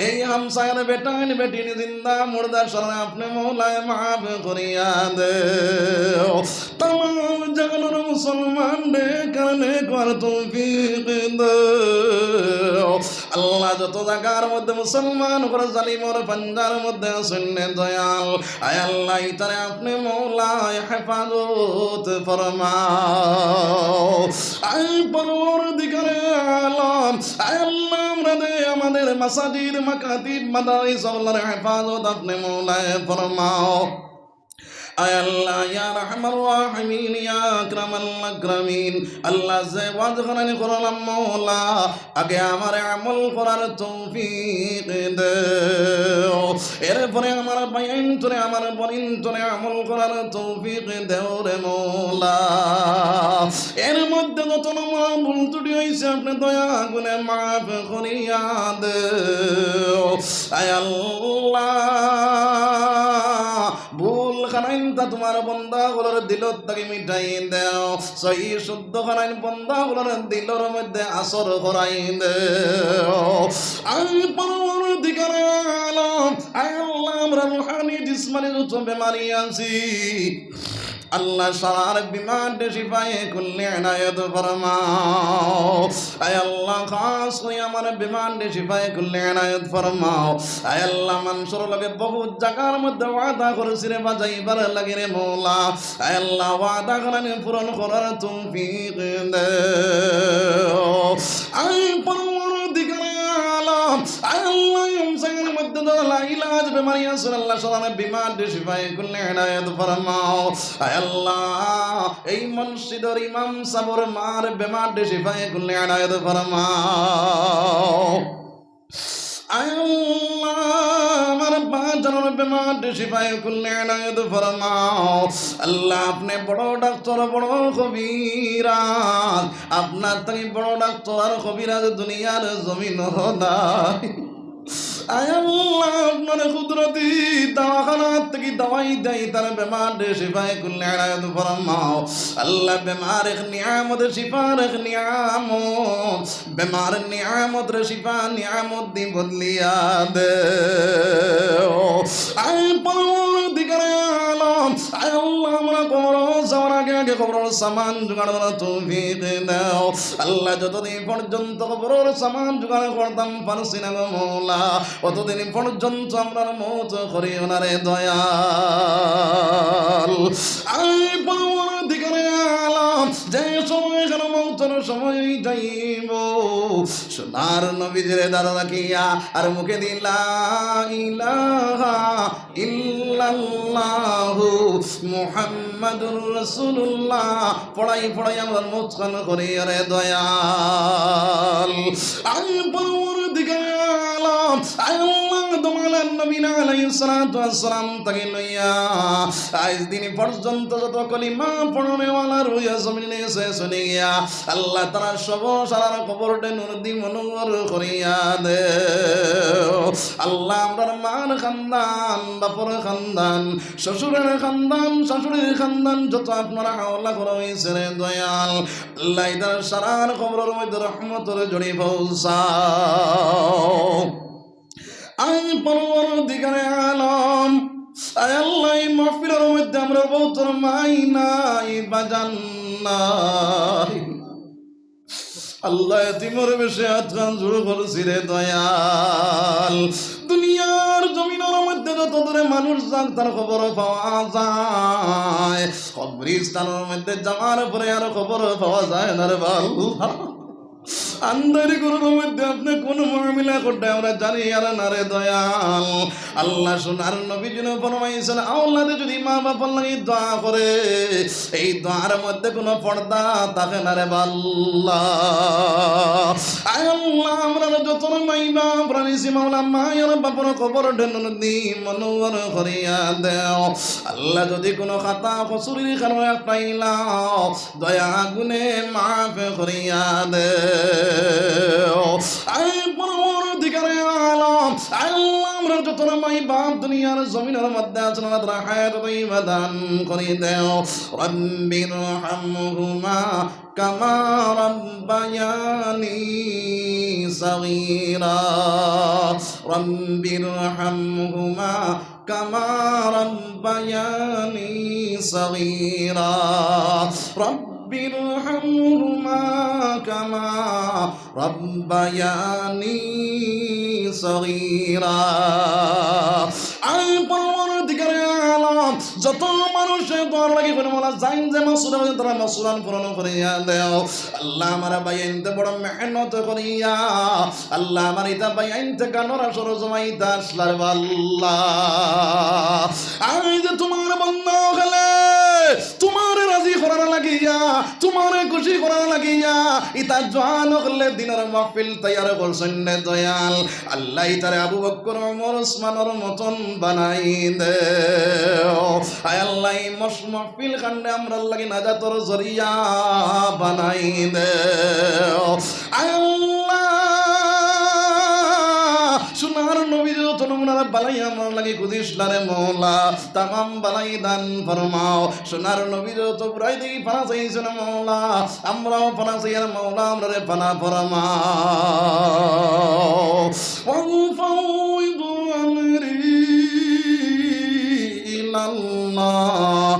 এই হামসায়ের বেটাইন বেটিন জিন্দা মুর্দার শরণে আপনি মওলায় মাফ করিয়া দেও तमाम जगनर मुसलमान रे करने कर तौफीक दो আল্লাহ যত জায়গার মধ্যে মুসলমান করে জালিমর পাঞ্জার মধ্যে শুননে দয়াল আয় আল্লাহ ইতারে আপনি মওলা হেফাজত ফরমাও আয় পরবর্তীকার আলম আয় আল্লাহ আমাদের মাসাজিদ মাকাতিব মাদারিস আল্লাহর হেফাজত আপনি মওলা ফরমাও আয় আল্লাহ ইয়া রাহমার রাহিমিন ইয়া আকরামাল আকরামিন আল্লাহ যে ওয়াজ করানি করলাম মওলা আগে আমার আমল করার তৌফিক দাও এরপরে আমার বাইন তোরে আমার বলিন তোরে আমল করার তৌফিক দাও রে মওলা এর মধ্যে যত আমার ভুল ত্রুটি হইছে আপনি দয়া করে মাফ করিয়া দাও আয় আল্লাহ ভুল খানাইন তা তোমার বন্দা গুলোর দিলত তাকে মিটাই দেও সহি শুদ্ধ খানাইন বন্দা গুলোর দিলর মধ্যে আসর করাই দেও আই পরবর্তীকার আলম আয় আল্লাহ আমরা রুহানি জিসমানি যত বেমারি আছি আল্লাহ সার বিমার শিফায়ে কুল্লি ইনায়াত ফরমাও আয় আল্লাহ খাস করে আমার বিমান শিফায়ে কুল্লি ইনায়াত ফরমাও আয় আল্লাহ মানুষের লগে বহুত জায়গার মধ্যে ওয়াদা করেছি রে বাজাইবার লাগে রে মওলা আয় আল্লাহ ওয়াদা করানি পূরণ করার তৌফিক দাও আয় পরবর্তীকার আলম আয় আল্লাহ ইনসানের মধ্যে লা ইলাজ বেমারি আছেন আল্লাহ সবার বিমার শিফায়ে কুল্লি ইনায়াত ফরমাও। আয় আল্লাহ এই মসজিদের ইমাম সাবর মার বেমার শিফায়ে কুল্লি ইনায়াত ফরমাও। আয় আল্লাহ আমার বাজানোর বেমার শিফায়ে কুল্লি ইনায়াত ফরমাও। আল্লাহ আপনি বড় ডাক্তার বড় কবিরাজ, আপনার থেকে বড় ডাক্তার আর কবিরাজ দুনিয়ার জমিন নাই। আয় আল্লাহ আপনার কুদরতি দাওয়াখানা থেকে দাওয়াই দেয় তার বেমার শিফায়ে কুল্লি ইনায়াত ফরমাও। আল্লাহ বেমার এক নিয়ামত শিফার এক নিয়ামত, বেমার নিয়ামত রে শিফা নিয়ামত দি বদলিয়া দে। আয় পরদিগারে আলম আয় আল্লাহ আমরা কবর যাওয়ার আগে আগে কবর সামান জোগাড় করার তৌফিক দাও। আল্লাহ যতদিন পর্যন্ত কবরের সামান জোগাড় করতাম পারছি না গো মওলা, অতদিন পর্যন্ত আমরা মৌত করিও না রে দয়াল। আই পরদিগারে আলম যে সময় যেন মৌতের সময় যাইব, সোনার নবীজিরে দাঁড়া রাখিয়া আর মুখে দিলা ইলাহা ইল্লাল্লাহু মুহাম্মাদুর রাসূলুল্লাহ পড়াই পড়াই আমরা মুচকান করি রে দয়াল। আই পরদিগারে আলম আল্লাহ তোমার নবী আলাইহিস সালাতু ওয়াস সালাম তাকে লইয়া আজ দিন পর্যন্ত যত কলিমা পড়নে ওয়ালা রুয়া জমিনে এসে শুনে গিয়া আল্লাহ তারা সব সারার কবরটে নূর দি মনোহর করিয়া দে। আল্লাহ আমরার মার খানদান বাপর খানদান শ্বশুরের খানদান শাশুড়ির খানদান যত আপনারা হাওলা করা হয়েছে রে দয়াল, আল্লাহ ইদার সারার কবরের মধ্যে রহমতের জড়ি পৌঁছাও। আই পরদিগারে আলম আয় আল্লাহ এই মাহফিলের মধ্যে আমরা বহুতর মাই নাই বাজান নাই, আল্লাহ এতিমের বেশে আতখান জুড়ে করছি রে দয়াল। দুনিয়ার জমিনের মধ্যে যত দূরে মানুষ যাক তার খবর পাওয়া যায়, কবরস্থানের মধ্যে যাওয়ার পরে আর খবর পাওয়া যায় না রে আল্লাহ। আন্দারি গরুর মধ্যে আপনি কোন মুআমিলা করতে আমরা জানি আর না রে দয়াল। আল্লাহ সোনার নবী যিনি ফরমাইছেন আওলাদে যদি মা বাবার লাগি দোয়া করে এই দোয়ার মধ্যে কোনো পর্দা থাকে না রে আল্লাহ। আয় আল্লাহ আমরা যত মাই বাপ রানিসি মাওলা মায়ের বাপর কবর ঢেন দি মনোহর করিয়া দেও। আল্লাহ যদি কোনো খাতা কসুরির কারণে পাইলাও দয়া গুনে মাফ করিয়া দে। আই পরদিগারে আলম আল্লাহ আমরা যত মাই বাপ দুনিয়ার জমিনের মধ্যে আছেন তারা হায়াত তাইয়্যিবা দান করে দেও। রব্বিরহামহুমা কামা রাব্বায়ানি সাগীরা, রব্বিরহামহুমা কামা রাব্বায়ানি সাগীরা, রব্বিরহামহুমা কামা রাব্বায়ানি সাগীরা। আই পরদিগারে আলম যত মানুষের দোয়ার লাগি করে মোলা জাইন যে মাসুরা তারা মাসুরান পূরণ করিয়া দেও। আল্লাহ আমার বাইনতে বড় মেহনত করিয়া আল্লাহ আমার ইতা বাইনতে কানোর আসর জমাইতা আসলার আল্লাহ। আই যে তোমার বান্দা হলে তোমার রাজি করার লাগিয়া তোমার খুশি করার লাগিয়া ইতা জওয়ান হলে দিনের মাহফিল তৈয়ার করছেন রে দয়াল। আল্লাহ ইতারে আবু বকর ওমর ওসমানের মতন বানাই দে। আয় আল্লাহ এই মাহফিল কান্ডে আমরা লাগি নাজাতর জরিয়া বানাই দে। আয় আল্লাহ সোনার নবী যত নমুনার বালাই আমার লাগি কুদিস না রে মওলা, তামাম বালাই দান ফরমাও। সোনার নবী যত বুড়াই দেখি ফানা চাইছে না মওলা, আমরাও ফানা চাই আর মওলা আমরা রে ফানা ফরমাও। ওয়াফাউযু আমরি ইলাল্লাহ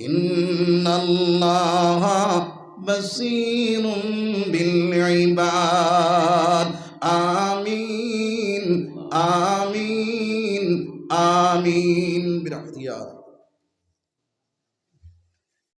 ইন্নাল্লাহা বাসীরুম বিল ইবাদ। আমিন আমিন আমিন।